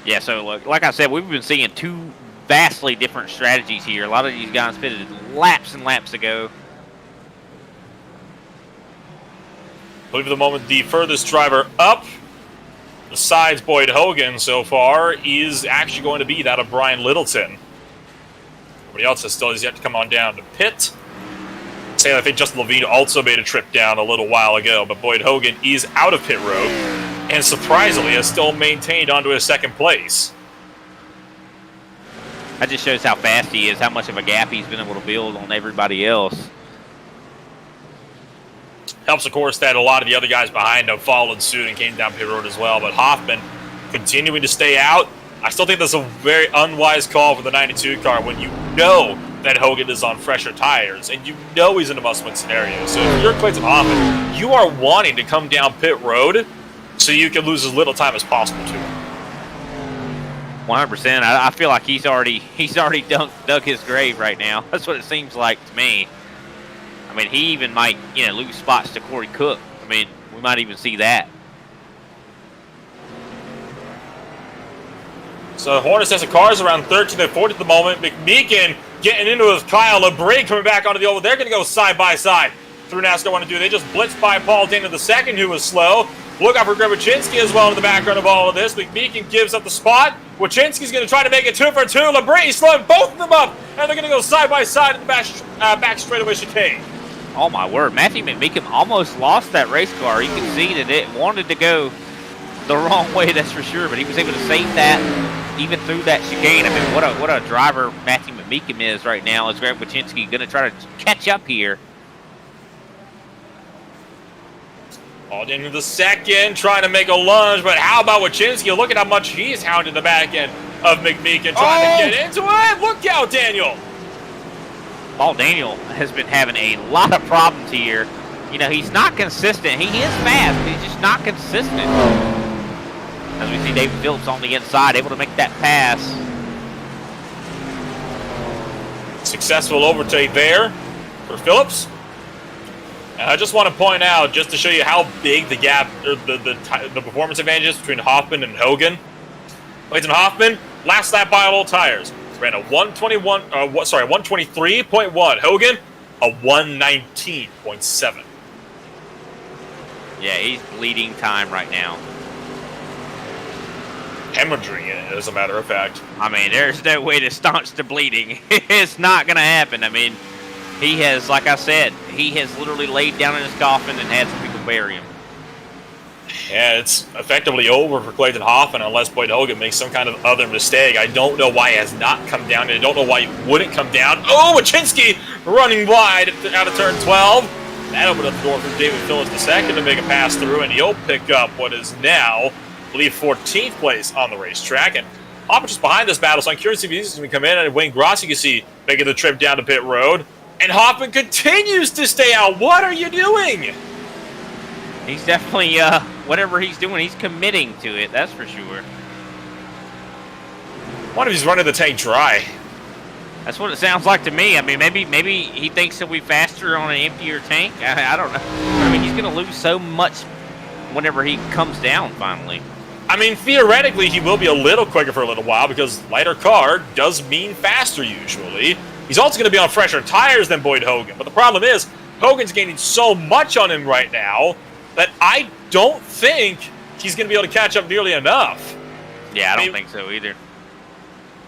Yeah, so like I said, we've been seeing two vastly different strategies here. A lot of these guys pitted laps and laps ago. I believe at the moment the furthest driver up, besides Boyd Hogan so far, is actually going to be that of Brian Littleton. Everybody else has still yet to come on down to pit. I think Justin Levine also made a trip down a little while ago, but Boyd Hogan is out of pit road and surprisingly has still maintained onto his second place. That just shows how fast he is, how much of a gap he's been able to build on everybody else. Helps, of course, that a lot of the other guys behind him followed suit and came down pit road as well. But Hoffman continuing to stay out. I still think that's a very unwise call for the 92 car when you know that Hogan is on fresher tires and you know he's in a must-win scenario. So if you're Clayton Hoffman, you are wanting to come down pit road so you can lose as little time as possible to him. 100%. I feel like he's already dug his grave right now. That's what it seems like to me. I mean, he even might lose spots to Corey Cook. I mean, we might even see that. So Hornets has the cars around 13 and 40 at the moment. McMeekin getting into it with Kyle LeBray coming back onto the oval. They're going to go side by side through NASCAR 1 and 2. They just blitzed by Paul Daniel II, who was slow. Look out for Greg Wachinski as well in the background of all of this. McMeekin gives up the spot. Wachinski's going to try to make it 2 for 2. LeBray slowing both of them up, and they're going to go side by side in the back straightaway chicane. Oh my word, Matthew McMeekin almost lost that race car. You can see that it wanted to go the wrong way, that's for sure, but he was able to save that even through that chicane. I mean, what a driver Matthew McMeekin is right now. Is Greg Wachinski going to try to catch up here? Hauled into the second, trying to make a lunge, but how about Wachinski? Look at how much he's hounded the back end of McMeekin, trying to get into it. Look out, Daniel. Paul Daniel has been having a lot of problems here. He's not consistent. He is fast, but he's just not consistent. As we see David Phillips on the inside, able to make that pass. Successful overtake there for Phillips. And I just want to point out, just to show you how big the gap, or the performance advantage is between Hoffman and Hogan. Clayton Hoffman, last lap by all tires, ran a 123.1. Hogan, a 119.7. Yeah, he's bleeding time right now. Hemorrhaging it, as a matter of fact. I mean, there's no way to staunch the bleeding. It's not going to happen. I mean, He has, like I said, he has literally laid down in his coffin and had some people bury him. Yeah, it's effectively over for Clayton Hoffman unless Boyd Hogan makes some kind of other mistake. I don't know why he has not come down, and I don't know why he wouldn't come down. Oh, Wachinski running wide out of turn 12. That opened up the door for David Phillips II to make a pass through, and he'll pick up what is now, I believe, 14th place on the racetrack. And Hoffman just behind this battle, so I'm curious if he's going to come in, and Wayne Grossi you can see making the trip down to pit road. And Hoffman continues to stay out. What are you doing? He's definitely, whatever he's doing, he's committing to it, that's for sure. What if he's running the tank dry? That's what it sounds like to me. I mean, maybe he thinks he'll be faster on an emptier tank. I don't know. I mean, he's going to lose so much whenever he comes down finally. I mean, theoretically, he will be a little quicker for a little while because lighter car does mean faster usually. He's also going to be on fresher tires than Boyd Hogan. But the problem is, Hogan's gaining so much on him right now that I don't think he's going to be able to catch up nearly enough. Yeah, I don't think so either.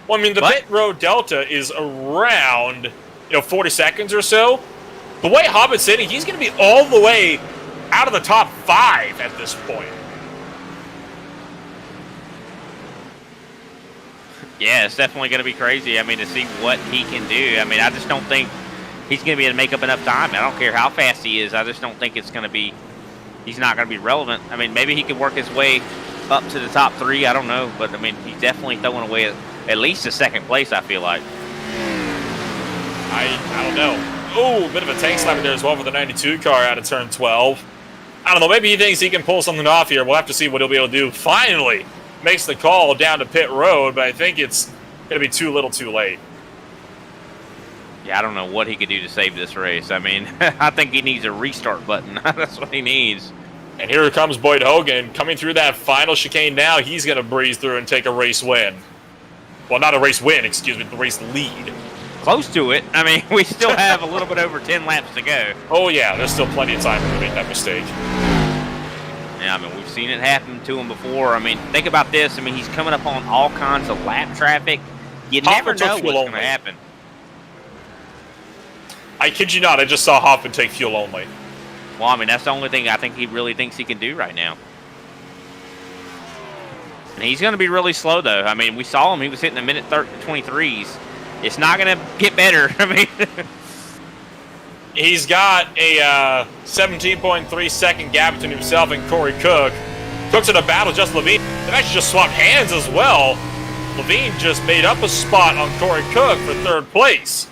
Well, I mean, the pit road delta is around, 40 seconds or so. The way Hobbit's sitting, he's going to be all the way out of the top 5 at this point. Yeah, it's definitely going to be crazy. I mean, to see what he can do. I mean, I just don't think he's going to be able to make up enough time. I don't care how fast he is. I just don't think it's going to be, he's not going to be relevant. I mean, maybe he could work his way up to the top 3. I don't know. But, I mean, he's definitely throwing away at least a second place, I feel like. I don't know. Oh, a bit of a tank slap there as well for the 92 car out of turn 12. I don't know. Maybe he thinks he can pull something off here. We'll have to see what he'll be able to do. Finally makes the call down to pit road, but I think it's going to be too little too late. Yeah, I don't know what he could do to save this race. I mean, I think he needs a restart button. That's what he needs. And here comes Boyd Hogan coming through that final chicane now. He's going to breeze through and take a race win. Well, not a race win, excuse me, the race lead. Close to it. I mean, we still have a little bit over 10 laps to go. Oh, yeah, there's still plenty of time to make that mistake. Yeah, I mean, we've seen it happen to him before. I mean, think about this. I mean, he's coming up on all kinds of lap traffic. You never know what's going to happen. I kid you not, I just saw Hoffman take fuel only. Well, I mean, that's the only thing I think he really thinks he can do right now. And he's going to be really slow, though. I mean, we saw him. He was hitting the minute 23s. It's not going to get better. I mean, he's got a 17.3 second gap between himself and Corey Cook. Cook's in a battle, just Levine. They've actually just swapped hands as well. Levine just made up a spot on Corey Cook for 3rd place.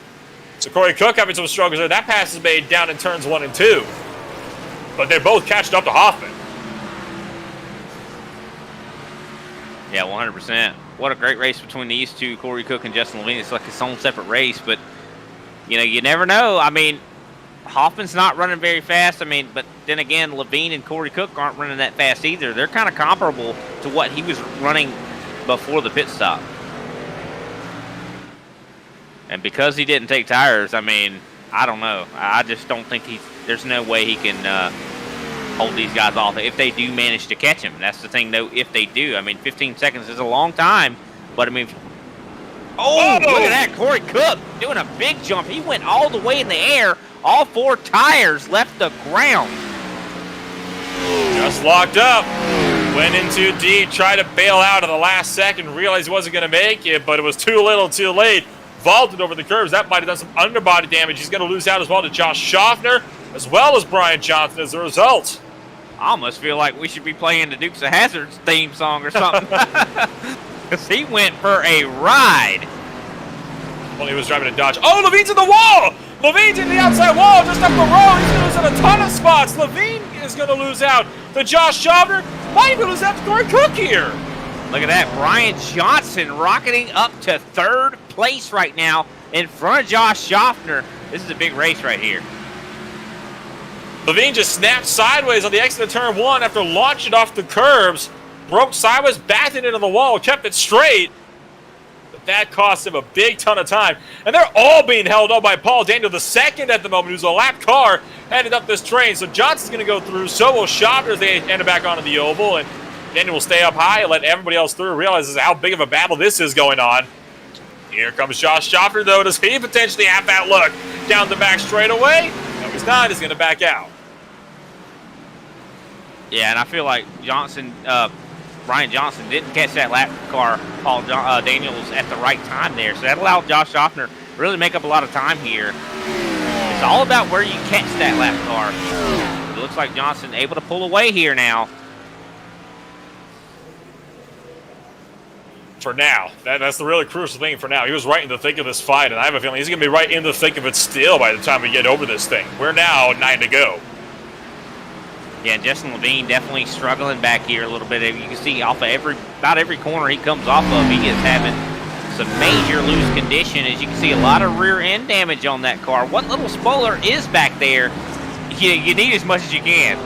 So Corey Cook having some struggles there. That pass is made down in turns 1 and 2. But they're both catching up to Hoffman. Yeah, 100%. What a great race between these two, Corey Cook and Justin Levine. It's like its own separate race, but, you never know. I mean, Hoffman's not running very fast. I mean, but then again, Levine and Corey Cook aren't running that fast either. They're kind of comparable to what he was running before the pit stop. And because he didn't take tires, I mean, I don't know. I just don't think there's no way he can hold these guys off if they do manage to catch him. That's the thing, though, if they do. I mean, 15 seconds is a long time, but I mean, oh, look at that. Corey Cook doing a big jump. He went all the way in the air. All 4 tires left the ground. Just locked up. Went in too deep, tried to bail out at the last second, realized he wasn't going to make it, but it was too little too late. Vaulted over the curves. That might have done some underbody damage. He's going to lose out as well to Josh Schaffner, as well as Brian Johnson as a result. I almost feel like we should be playing the Dukes of Hazzard's theme song or something. Because he went for a ride. Well, he was driving a Dodge. Oh, Levine's in the wall! Levine's in the outside wall, just up the road. He's going to lose in a ton of spots. Levine is going to lose out to Josh Schaffner. Might even lose out to Corey Cook here. Look at that. Brian Johnson rocketing up to 3rd place right now in front of Josh Schaffner. This is a big race right here. Levine just snapped sideways on the exit of turn 1 after launching off the curbs. Broke sideways, backed it into the wall, kept it straight. But that cost him a big ton of time. And they're all being held up by Paul Daniel II at the moment, who's a lap car headed up this train. So Johnson's going to go through, so will Schaffner as they enter back onto the oval. And Daniel will stay up high and let everybody else through. Realizes how big of a battle this is going on. Here comes Josh Schaffner, though. Does he potentially have that look down the back straightaway? No, he's not. He's going to back out. Yeah, and I feel like Brian Johnson didn't catch that lap car, Paul Daniels, at the right time there. So that allowed Josh Schaffner to really make up a lot of time here. It's all about where you catch that lap car. It looks like Johnson able to pull away here now. For now. That's the really crucial thing for now. He was right in the thick of this fight, and I have a feeling he's going to be right in the thick of it still by the time we get over this thing. We're now 9 to go. Yeah, Justin Levine definitely struggling back here a little bit. You can see off of about every corner he comes off of, he is having some major loose condition. As you can see, a lot of rear end damage on that car. One little spoiler is back there. You need as much as you can.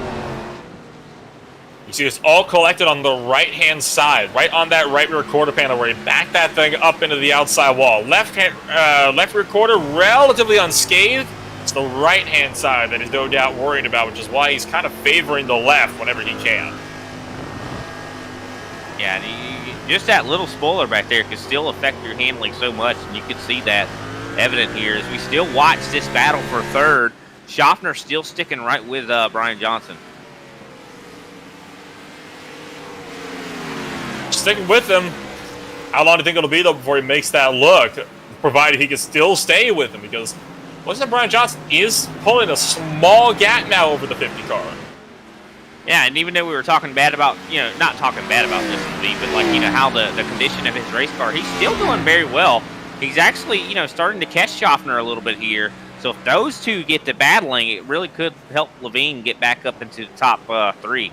You see it's all collected on the right-hand side, right on that right rear quarter panel where he backed that thing up into the outside wall. Left rear quarter relatively unscathed. It's the right-hand side that he's no doubt worried about, which is why he's kind of favoring the left whenever he can. Yeah, and just that little spoiler back there can still affect your handling so much, and you can see that evident here as we still watch this battle for third. Schaffner still sticking right with Brian Johnson. Sticking with him. How long do you think it'll be, though, before he makes that look, provided he can still stay with him? Because wasn't it Brian Johnson is pulling a small gap now over the 50 car? Yeah, and even though we were talking bad about, not talking bad about Justin Levine, but like, how the condition of his race car, he's still doing very well. He's actually, starting to catch Schaffner a little bit here. So if those two get to battling, it really could help Levine get back up into the top 3.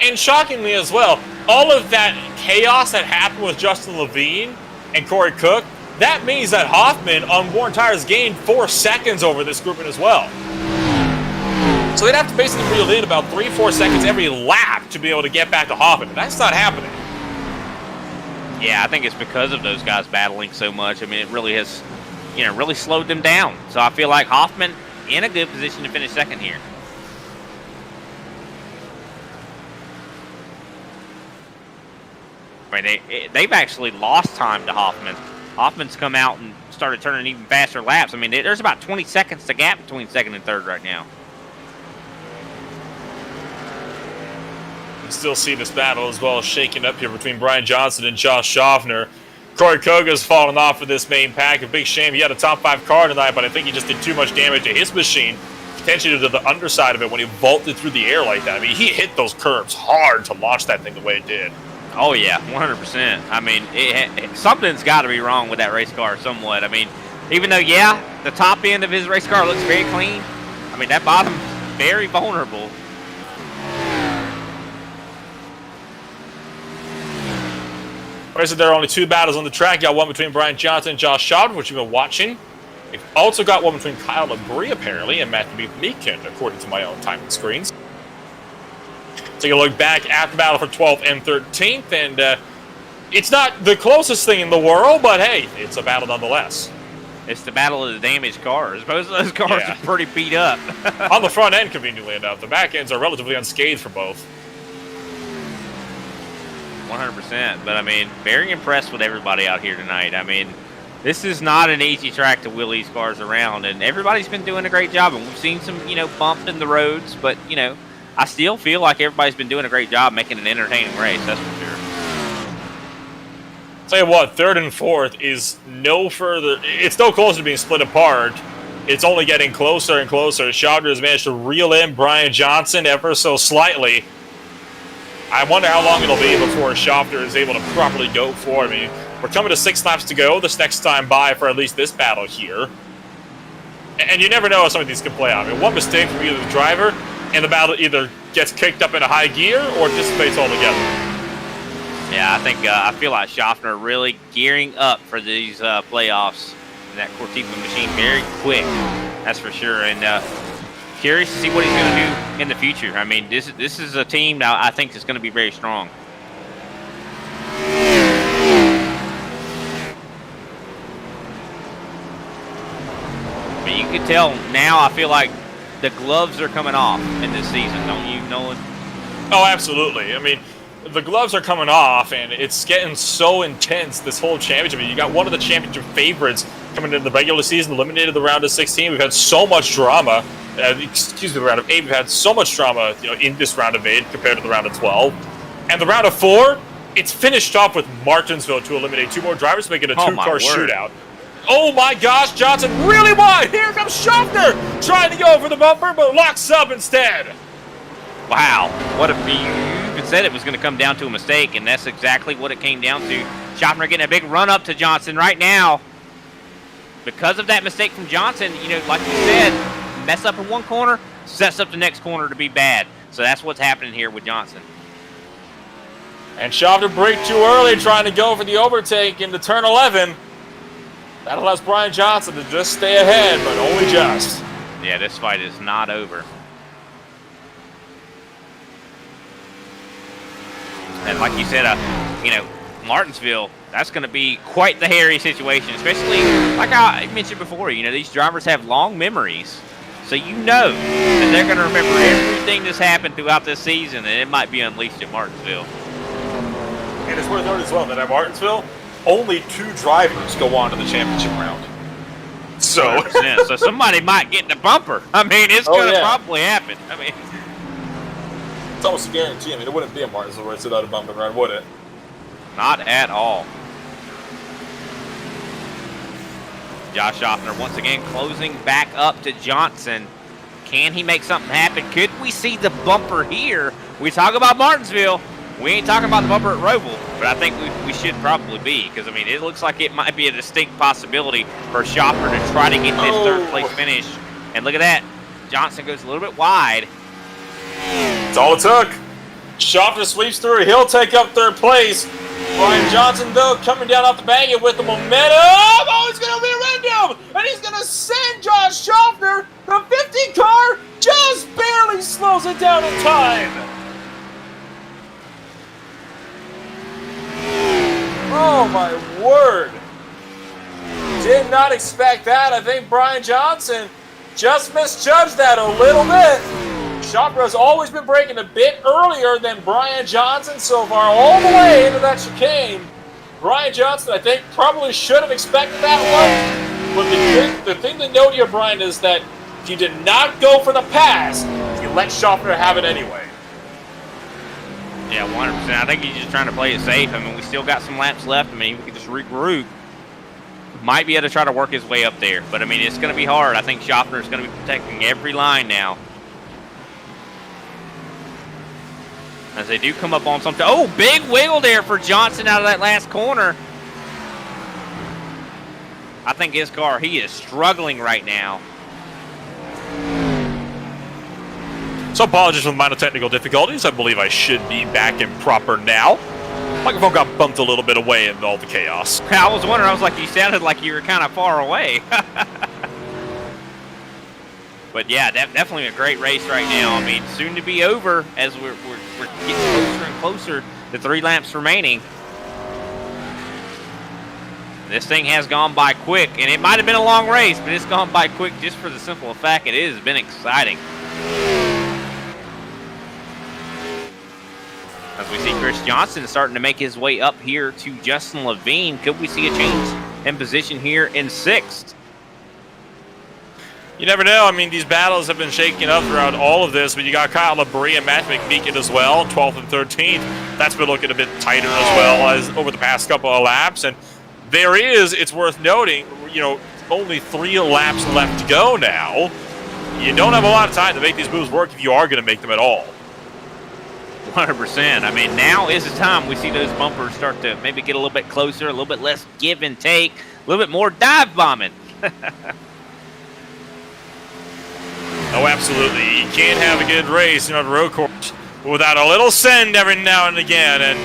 And shockingly as well, all of that chaos that happened with Justin Levine and Corey Cook, that means that Hoffman on worn tires gained 4 seconds over this grouping as well. So they'd have to basically reel in about 3-4 seconds every lap to be able to get back to Hoffman. That's not happening. Yeah, I think it's because of those guys battling so much. I mean, it really has, really slowed them down. So I feel like Hoffman in a good position to finish second here. I mean, they've actually lost time to Hoffman. Hoffman's come out and started turning even faster laps. I mean, there's about 20 seconds to gap between second and third right now. You still see this battle as well shaking up here between Brian Johnson and Josh Schaffner. Corey Koga's fallen off of this main pack. A big shame. He had a top 5 car tonight, but I think he just did too much damage to his machine, potentially to the underside of it when he vaulted through the air like that. I mean, he hit those curves hard to launch that thing the way it did. Oh, yeah, 100%. I mean, something's got to be wrong with that race car somewhat. I mean, even though, yeah, the top end of his race car looks very clean, I mean, that bottom's very vulnerable. I said there are only 2 battles on the track. You got one between Brian Johnson and Josh Schaffner, which you've been watching. You've also got one between Kyle Labrie, apparently, and Matthew Meekin, according to my own timing screens. Take a look back at the battle for 12th and 13th, and it's not the closest thing in the world, but hey, it's a battle nonetheless. It's the battle of the damaged cars. Most of those cars are pretty beat up. On the front end, conveniently enough. The back ends are relatively unscathed for both. 100%. But, I mean, very impressed with everybody out here tonight. I mean, this is not an easy track to wheel these cars around, and everybody's been doing a great job. And we've seen some, bump in the roads, but, I still feel like everybody's been doing a great job making an entertaining race, that's for sure. Tell you what, 3rd and 4th is no further. It's no closer to being split apart. It's only getting closer and closer. Schaffner has managed to reel in Brian Johnson ever so slightly. I wonder how long it'll be before Schaffner is able to properly go for it. I mean, we're coming to 6 laps to go this next time by for at least this battle here. And you never know how some of these can play out. I mean, one mistake from either the driver, and the battle either gets kicked up into high gear or dissipates altogether. Yeah, I feel like Schaffner really gearing up for these playoffs in that Cortiva machine very quick. That's for sure. And curious to see what he's going to do in the future. I mean, this is a team now I think is going to be very strong. But you can tell now. I feel like the gloves are coming off in this season, don't you, Nolan? Oh, absolutely. I mean, the gloves are coming off, and it's getting so intense this whole championship. You got one of the championship favorites coming into the regular season, eliminated the round of 16. We've had so much drama. The round of 8. We've had so much drama, in this round of 8 compared to the round of 12. And the round of 4, it's finished off with Martinsville to eliminate 2 more drivers, making a 2-car shootout. Oh my gosh, Johnson really wide. Here comes Schaffner trying to go for the bumper, but locks up instead. Wow, what a you even said it was going to come down to a mistake, and that's exactly what it came down to. Schaffner getting a big run up to Johnson right now. Because of that mistake from Johnson, like you said, mess up in one corner, sets up the next corner to be bad. So that's what's happening here with Johnson. And Schaffner braked too early, trying to go for the overtake into turn 11. That allows Brian Johnson to just stay ahead, but only just. Yeah, this fight is not over. And like you said, Martinsville, that's going to be quite the hairy situation, especially like I mentioned before, these drivers have long memories. So that they're going to remember everything that's happened throughout this season, and it might be unleashed at Martinsville. And it's worth noting as well that at Martinsville, only 2 drivers go on to the championship round. So, so somebody might get the bumper. I mean, it's going to probably happen. I mean, it's almost a guarantee. I mean, it wouldn't be a Martinsville race without a bumping run, would it? Not at all. Josh Schaffner once again closing back up to Johnson. Can he make something happen? Could we see the bumper here? We talk about Martinsville. We ain't talking about the bumper at Roval, but I think we should probably be, because, I mean, it looks like it might be a distinct possibility for Schaffner to try to get this third-place finish. And look at that. Johnson goes a little bit wide. That's all it took. Schaffner sweeps through. He'll take up third place. Brian Johnson, though, coming down off the baggage with the momentum. Oh, he's going to rear-end him, and he's going to send Josh Schaffner. The 50 car just barely slows it down in time. Oh, my word. Did not expect that. I think Brian Johnson just misjudged that a little bit. Schaffner has always been braking a bit earlier than Brian Johnson so far, all the way into that chicane. Brian Johnson, I think, probably should have expected that one. But the thing to note here, Brian, is that he did not go for the pass. He let Schaffner have it anyway. Yeah, 100%. I think he's just trying to play it safe. I mean, we still got some laps left. I mean, we can just regroup. Might be able to try to work his way up there. But, I mean, it's going to be hard. I think Schaffner's going to be protecting every line now. As they do come up on something. Oh, big wiggle there for Johnson out of that last corner. I think his car, he is struggling right now. So apologies for the minor technical difficulties. I believe I should be back in proper now. Microphone got bumped a little bit away in all the chaos. I was wondering, I was like, you sounded like you were kind of far away. But yeah, definitely a great race right now. I mean, soon to be over as we're getting closer and closer to 3 laps remaining. This thing has gone by quick, and it might have been a long race, but it's gone by quick just for the simple fact it has been exciting. As we see Chris Johnson starting to make his way up here to Justin Levine. Could we see a change in position here in 6th? You never know. I mean, these battles have been shaking up throughout all of this, but you got Kyle LaBrie and Matt McMeekin as well, 12th and 13th. That's been looking a bit tighter as well as over the past couple of laps. And there is, it's worth noting, only 3 laps left to go now. You don't have a lot of time to make these moves work if you are going to make them at all. 100%. I mean, now is the time we see those bumpers start to maybe get a little bit closer, a little bit less give and take, a little bit more dive bombing. Oh, absolutely. You can't have a good race on the road course without a little send every now and again. And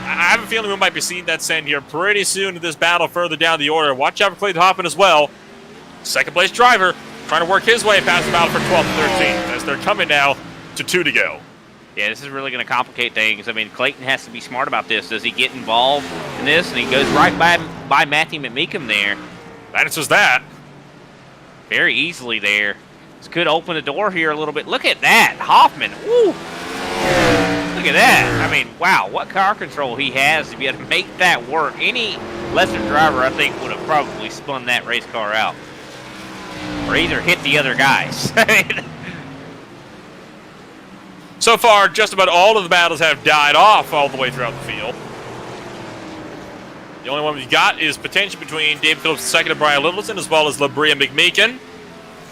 I have a feeling we might be seeing that send here pretty soon in this battle further down the order. Watch out for Clayton Hoffman as well. 2nd place driver trying to work his way past the battle for 12th and 13th as they're coming now to 2 to go. Yeah, this is really going to complicate things. I mean, Clayton has to be smart about this. Does he get involved in this? And he goes right by Matthew McMeekin there. That answers that. Very easily there. This could open the door here a little bit. Look at that. Hoffman. Woo. Look at that. I mean, wow, what car control he has to be able to make that work. Any lesser driver, I think, would have probably spun that race car out. Or either hit the other guys. So far, just about all of the battles have died off all the way throughout the field. The only one we've got is potential between David Phillips II and Brian Littleton, as well as Labria McMeekin.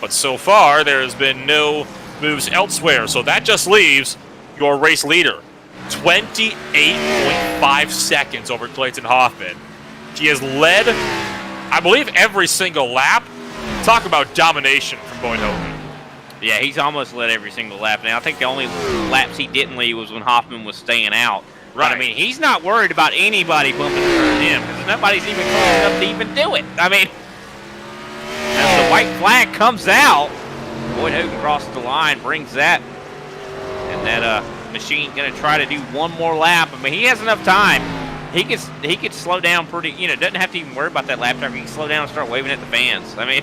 But so far, there has been no moves elsewhere. So that just leaves your race leader. 28.5 seconds over Clayton Hoffman. He has led, I believe, every single lap. Talk about domination from Boyd Hogan. Yeah, he's almost led every single lap now. I think the only laps he didn't lead was when Hoffman was staying out. Right. But, I mean, he's not worried about anybody bumping into him because nobody's even close enough to even do it. I mean, as the white flag comes out, Boyd Hogan crosses the line, brings that, and that machine going to try to do one more lap. I mean, he has enough time. He could slow down pretty, doesn't have to even worry about that lap time. He can slow down and start waving at the fans. I mean,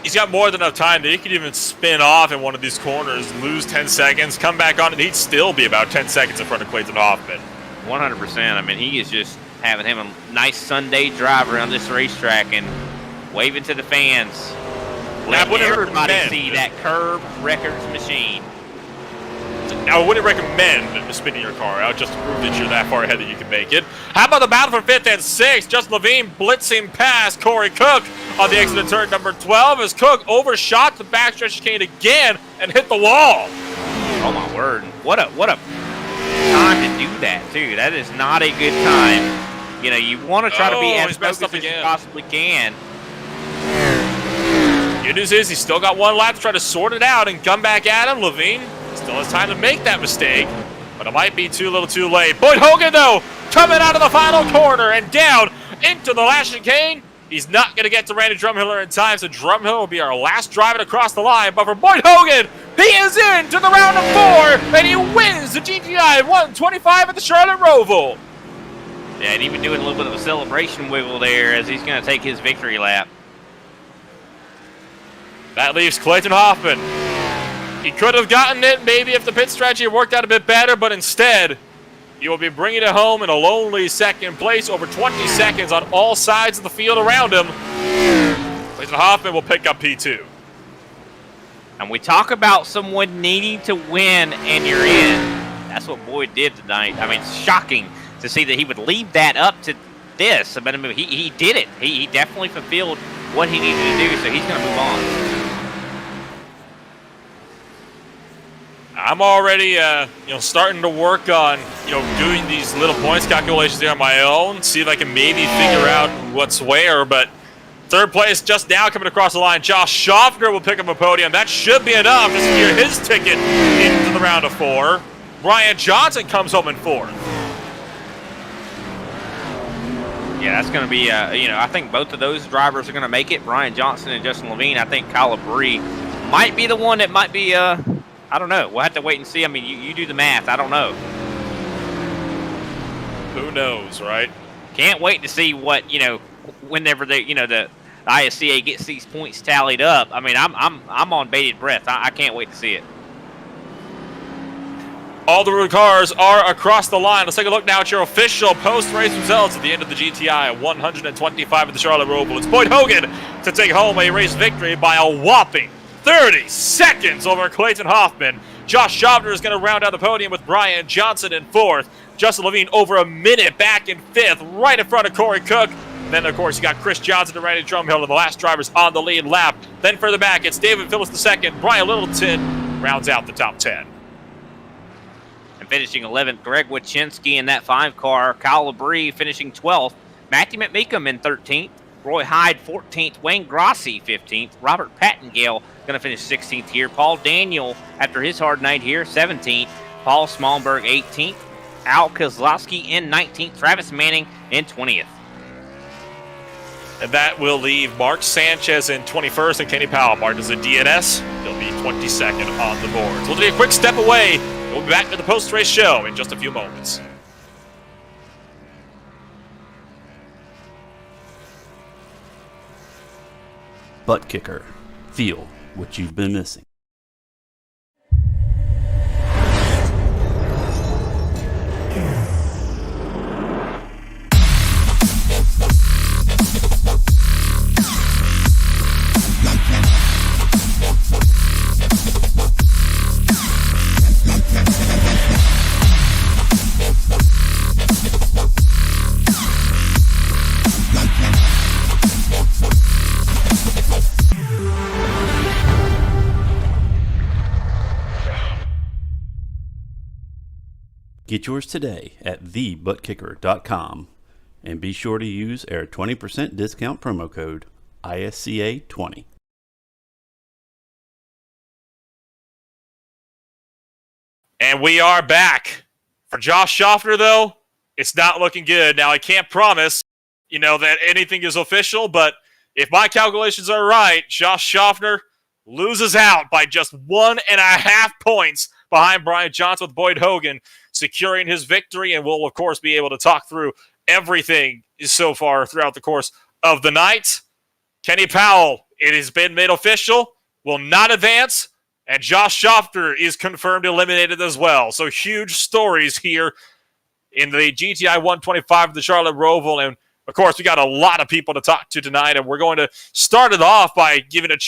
he's got more than enough time that he could even spin off in one of these corners, lose 10 seconds, come back on, and he'd still be about 10 seconds in front of Clayton Hoffman. 100%. I mean, he is just having him a nice Sunday drive around this racetrack and waving to the fans. Let everybody see that Curb Records machine. Now, I wouldn't recommend spinning your car out just to prove that you're that far ahead that you can make it. How about the battle for 5th and 6th? Justin Levine blitzing past Corey Cook on the exit of turn number 12 as Cook overshot the backstretch chicane again and hit the wall. Oh, my word. What a time to do that, too. That is not a good time. You want to try to be as focused as you possibly can. Good news is he's still got one lap to try to sort it out and come back at him. Levine still has time to make that mistake, but it might be too little too late. Boyd Hogan, though, coming out of the final corner and down into the last chicane. He's not going to get to Randy Drumhiller in time, so Drumhiller will be our last driver to cross the line. But for Boyd Hogan, he is into the round of 4, and he wins the GTEYE 125 at the Charlotte Roval. Yeah, and even doing a little bit of a celebration wiggle there as he's going to take his victory lap. That leaves Clayton Hoffman. He could have gotten it maybe if the pit strategy worked out a bit better, but instead, he will be bringing it home in a lonely second place, over 20 seconds on all sides of the field around him. Clayton Hoffman will pick up P2. And we talk about someone needing to win and you're in. That's what Boyd did tonight. I mean, it's shocking to see that he would leave that up to this. But I mean, he did it. He definitely fulfilled what he needed to do, so he's going to move on. I'm already, starting to work on, doing these little points calculations here on my own, see if I can maybe figure out what's where, but third place just now coming across the line. Josh Schaffner will pick up a podium. That should be enough to secure his ticket into the round of 4. Brian Johnson comes home in 4th. Yeah, that's going to be, I think both of those drivers are going to make it. Brian Johnson and Justin Levine. I think Kyle Bree might be the one that might be, I don't know. We'll have to wait and see. I mean, you do the math. I don't know. Who knows, right? Can't wait to see what, whenever the ISCA gets these points tallied up. I mean, I'm on bated breath. I can't wait to see it. All the cars are across the line. Let's take a look now at your official post-race results at the end of the GTEYE 125 at the Charlotte Roval. It's Boyd Hogan to take home a race victory by a whopping 30 seconds over Clayton Hoffman. Josh Schaffner is going to round out the podium with Brian Johnson in 4th. Justin Levine over a minute back in 5th, right in front of Corey Cook. Then, of course, you got Chris Johnson and Randy Drumhill, the last drivers on the lead lap. Then further back, it's David Phillips II. Brian Littleton rounds out the top 10. And finishing 11th, Greg Wachinski in that 5 car. Kyle Labrie finishing 12th. Matthew McMeekum in 13th. Roy Hyde 14th. Wayne Grossi 15th. Robert Pattengale going to finish 16th here. Paul Daniel, after his hard night here, 17th. Paul Smallberg 18th. Al Kozlowski in 19th. Travis Manning in 20th. And that will leave Mark Sanchez in 21st and Kenny Powell marked as a DNS. He'll be 22nd on the board. So we'll take a quick step away. We'll be back to the post-race show in just a few moments. ButtKicker. Feel what you've been missing. Get yours today at thebuttkicker.com and be sure to use our 20% discount promo code ISCA20. And we are back. For Josh Schaffner, though, it's not looking good. Now, I can't promise, that anything is official, but if my calculations are right, Josh Schaffner loses out by just 1.5 points behind Brian Johnson, with Boyd Hogan securing his victory, and we'll, of course, be able to talk through everything so far throughout the course of the night. Kenny Powell, it has been made official, will not advance, and Josh Schaffner is confirmed eliminated as well. So huge stories here in the GTEYE 125 of the Charlotte Roval, and of course, we got a lot of people to talk to tonight, and we're going to start it off by giving a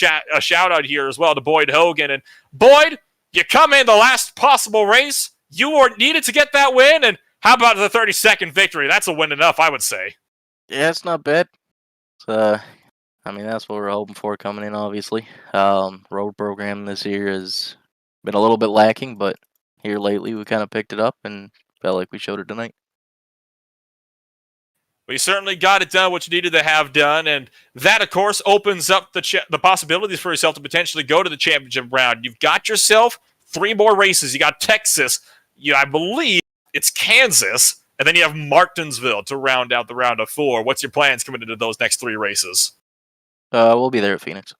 shout-out here as well to Boyd Hogan. And Boyd, you come in the last possible race. You were needed to get that win, and how about the 30-second victory? That's a win enough, I would say. Yeah, it's not bad. That's what we're hoping for coming in, obviously. Road program this year has been a little bit lacking, but here lately we kind of picked it up and felt like we showed it tonight. Well, you certainly got it done, what you needed to have done, and that, of course, opens up the possibilities for yourself to potentially go to the championship round. You've got yourself 3 more races. You got Texas, I believe it's Kansas, and then you have Martinsville to round out the round of 4. What's your plans coming into those next 3 races? We'll be there at Phoenix.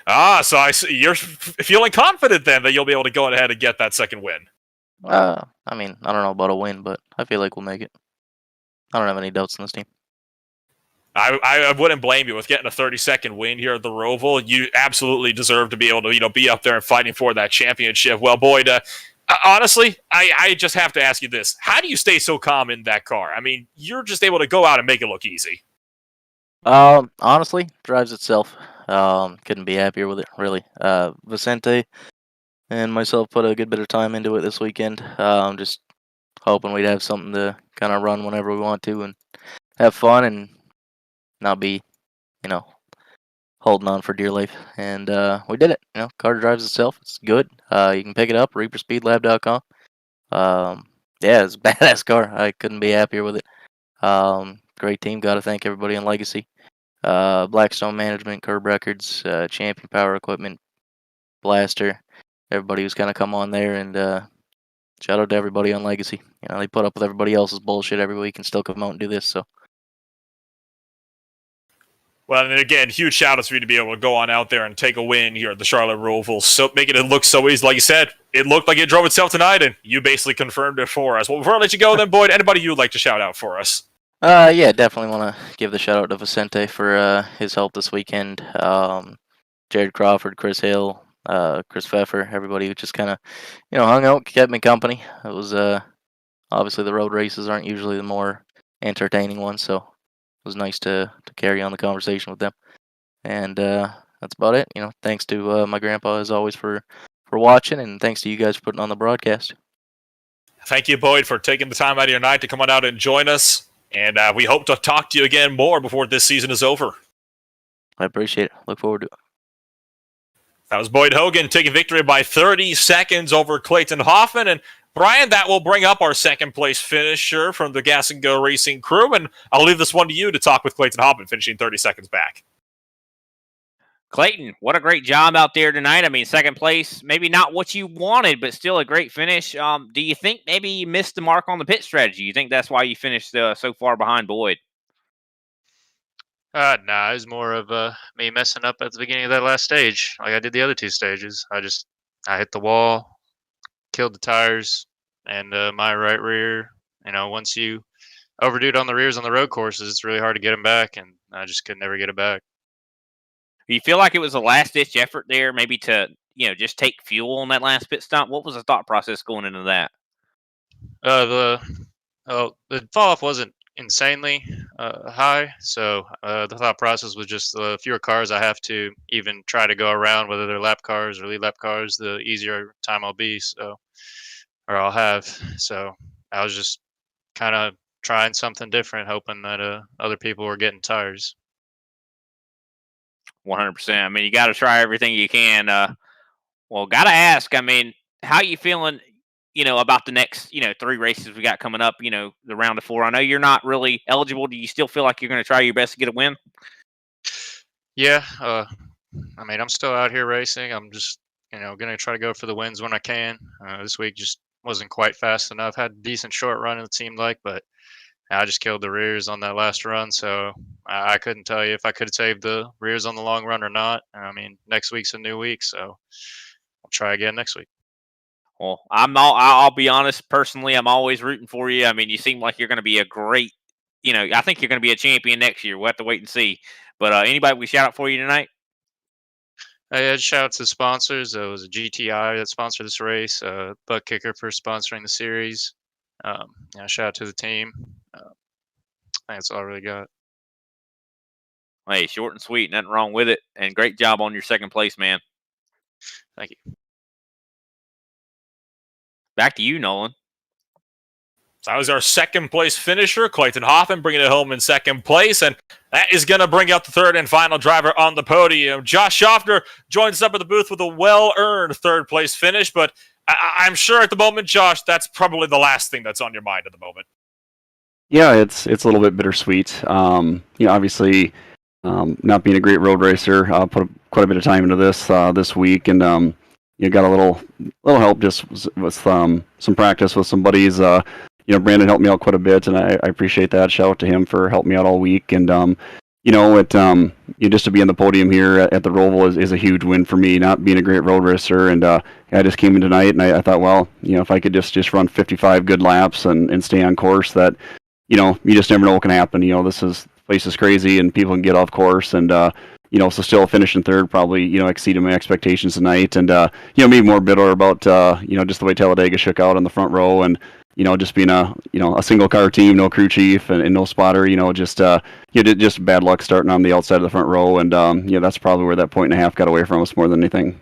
So I see you're feeling confident then that you'll be able to go ahead and get that second win. I don't know about a win, but I feel like we'll make it. I don't have any doubts in this team. I wouldn't blame you with getting a 30-second win here at the Roval. You absolutely deserve to be able to be up there and fighting for that championship. Well, Boyd, honestly, I just have to ask you this: how do you stay so calm in that car? I mean, you're just able to go out and make it look easy. Honestly, drives itself. Couldn't be happier with it, really. Vicente and myself put a good bit of time into it this weekend. Just hoping we'd have something to kind of run whenever we want to and have fun and not be, holding on for dear life. And we did it. Car drives itself. It's good. You can pick it up, reaperspeedlab.com. It's a badass car. I couldn't be happier with it. Great team. Got to thank everybody in Legacy. Blackstone Management, Curb Records, Champion Power Equipment, Blaster. Everybody who's kind of come on there, and shout out to everybody on Legacy. They put up with everybody else's bullshit every week and still come out and do this. So, well, and again, huge shout outs for you to be able to go on out there and take a win here at the Charlotte Roval. So making it look so easy, like you said, it looked like it drove itself tonight, and you basically confirmed it for us. Well, before I let you go, then, Boyd, anybody you'd like to shout out for us? Definitely want to give the shout out to Vicente for his help this weekend. Jared Crawford, Chris Hill, Chris Pfeffer, everybody who just kind of, hung out, kept me company. It was obviously the road races aren't usually the more entertaining ones, so it was nice to carry on the conversation with them. And that's about it. Thanks to my grandpa as always for watching, and thanks to you guys for putting on the broadcast. Thank you, Boyd, for taking the time out of your night to come on out and join us. And we hope to talk to you again more before this season is over. I appreciate it. Look forward to it. That was Boyd Hogan taking victory by 30 seconds over Clayton Hoffman. And Brian, that will bring up our second place finisher from the Gas and Go Racing crew. And I'll leave this one to you to talk with Clayton Hoffman, finishing 30 seconds back. Clayton, what a great job out there tonight. I mean, second place, maybe not what you wanted, but still a great finish. Do you think maybe you missed the mark on the pit strategy? You think that's why you finished so far behind Boyd? Nah, it was more of me messing up at the beginning of that last stage, like I did the other 2 stages. I hit the wall, killed the tires, and my right rear. Once you overdo it on the rears on the road courses, it's really hard to get them back, and I just could never get it back. Do you feel like it was a last-ditch effort there, maybe to just take fuel on that last pit stop? What was the thought process going into that? The fall-off wasn't insanely high, so the thought process was just the fewer cars I have to even try to go around, whether they're lap cars or lead lap cars, the easier time I'll be, or I'll have. So I was just kind of trying something different, hoping that other people were getting tires. 100%. I mean, you got to try everything you can. Well, got to ask, I mean, how you feeling? about the next, 3 races we got coming up, the round of 4. I know you're not really eligible. Do you still feel like you're going to try your best to get a win? Yeah, I mean, I'm still out here racing. I'm just, going to try to go for the wins when I can. This week just wasn't quite fast enough. Had a decent short run, it seemed like, but I just killed the rears on that last run. So I couldn't tell you if I could have saved the rears on the long run or not. I mean, next week's a new week, so I'll try again next week. Well, I'll be honest. Personally, I'm always rooting for you. I mean, you seem like you're going to be a great, I think you're going to be a champion next year. We'll have to wait and see. But anybody we shout out for you tonight? I shout out to the sponsors. It was a GTEYE that sponsored this race. ButtKicker for sponsoring the series. Shout out to the team. I think that's all I really got. Hey, short and sweet, nothing wrong with it. And great job on your second place, man. Thank you. Back to you, Nolan. So that was our second place finisher, Clayton Hoffman, bringing it home in second place. And that is going to bring out the third and final driver on the podium. Josh Schaffner joins us up at the booth with a well-earned third place finish. But I'm sure at the moment, Josh, that's probably the last thing that's on your mind at the moment. Yeah, it's a little bit bittersweet. Obviously, not being a great road racer, put quite a bit of time into this week, and got a little help just with some practice with some buddies. Brandon helped me out quite a bit, and I appreciate that. Shout out to him for helping me out all week. And just to be on the podium here at the Roval is a huge win for me. Not being a great road racer, and I just came in tonight, and I thought, well, if I could just run 55 good laps and stay on course, that you just never know what can happen. This place is crazy, and people can get off course, and so still finishing third probably exceeded my expectations tonight, and maybe more bitter about just the way Talladega shook out on the front row, and just being a single car team, no crew chief and no spotter, just bad luck starting on the outside of the front row, and that's probably where that point and a half got away from us more than anything.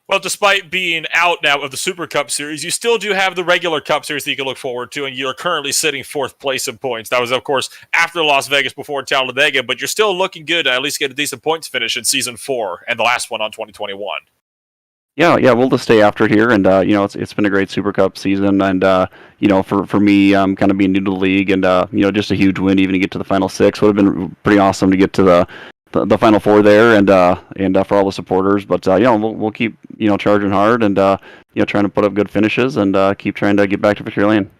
Well, despite being out now of the Super Cup Series, you still do have the regular Cup Series that you can look forward to, and you're currently sitting 4th place in points. That was, of course, after Las Vegas, before Talladega, but you're still looking good to at least get a decent points finish in Season 4 and the last one on 2021. Yeah, we'll just stay after it here, and it's been a great Super Cup season, and for me, kind of being new to the league, and just a huge win even to get to the final 6 would have been pretty awesome to get to the final 4 there, and for all the supporters. But we'll keep charging hard, and trying to put up good finishes, and keep trying to get back to victory lane.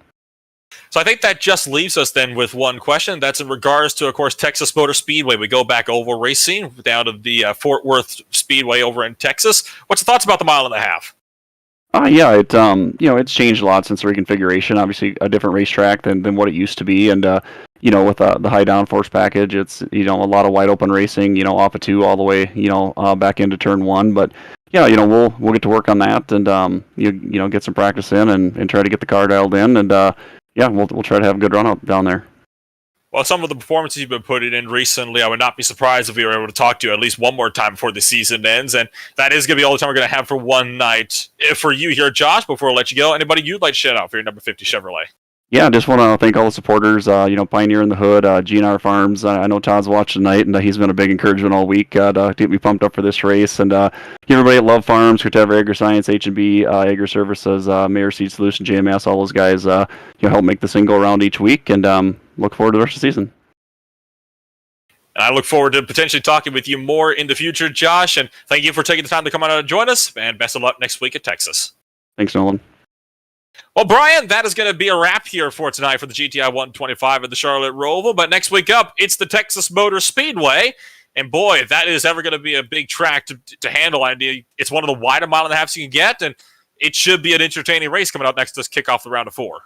So I think that just leaves us then with one question. That's in regards to, of course, Texas Motor Speedway. We go back oval racing down to the Fort Worth Speedway over in Texas. What's your thoughts about the 1.5 miles? Yeah, it's changed a lot since the reconfiguration. Obviously, a different racetrack than what it used to be, and with the high downforce package, it's a lot of wide open racing, off of 2 all the way, back into turn 1. But yeah, we'll get to work on that, and get some practice in, and try to get the car dialed in, and we'll try to have a good run up down there. Well, some of the performances you've been putting in recently, I would not be surprised if we were able to talk to you at least one more time before the season ends, and that is going to be all the time we're going to have for one night. For you here, Josh, before I let you go, anybody you'd like to shout out for your number 50 Chevrolet? Yeah, I just want to thank all the supporters, Pioneer in the Hood, GNR Farms. I know Todd's watching tonight, and he's been a big encouragement all week to get me pumped up for this race. And everybody at Love Farms, Corteva Agri Science, H&B, Agri Services, Mayor Seed Solution, JMS, all those guys help make this thing go around each week, and look forward to the rest of the season. And I look forward to potentially talking with you more in the future, Josh, and thank you for taking the time to come out and join us, and best of luck next week at Texas. Thanks, Nolan. Well, Brian, that is going to be a wrap here for tonight for the GTEYE 125 at the Charlotte Roval. But next week up, it's the Texas Motor Speedway. And boy, if that is ever going to be a big track to handle, it's one of the wider 1.5 miles you can get. And it should be an entertaining race coming up next to kick off the round of 4.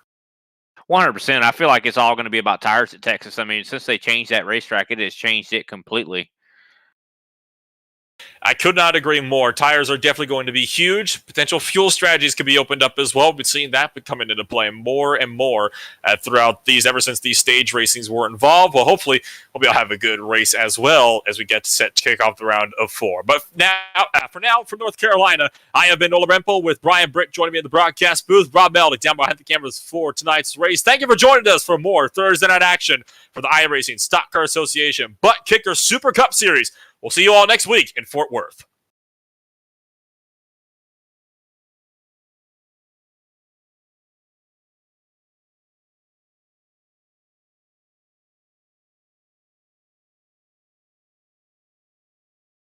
100%. I feel like it's all going to be about tires at Texas. I mean, since they changed that racetrack, it has changed it completely. I could not agree more. Tires are definitely going to be huge. Potential fuel strategies could be opened up as well. We've seen that coming into play more and more throughout these, ever since these stage racings were involved. Well, hopefully we'll be able to have a good race as well as we get set to kick off the round of 4. But for now, from North Carolina, I have been Nola Rempel with Brian Britt joining me in the broadcast booth. Rob Meldick down behind the cameras for tonight's race. Thank you for joining us for more Thursday night action for the iRacing Stock Car Association ButtKicker Super Cup Series. We'll see you all next week in Fort Worth.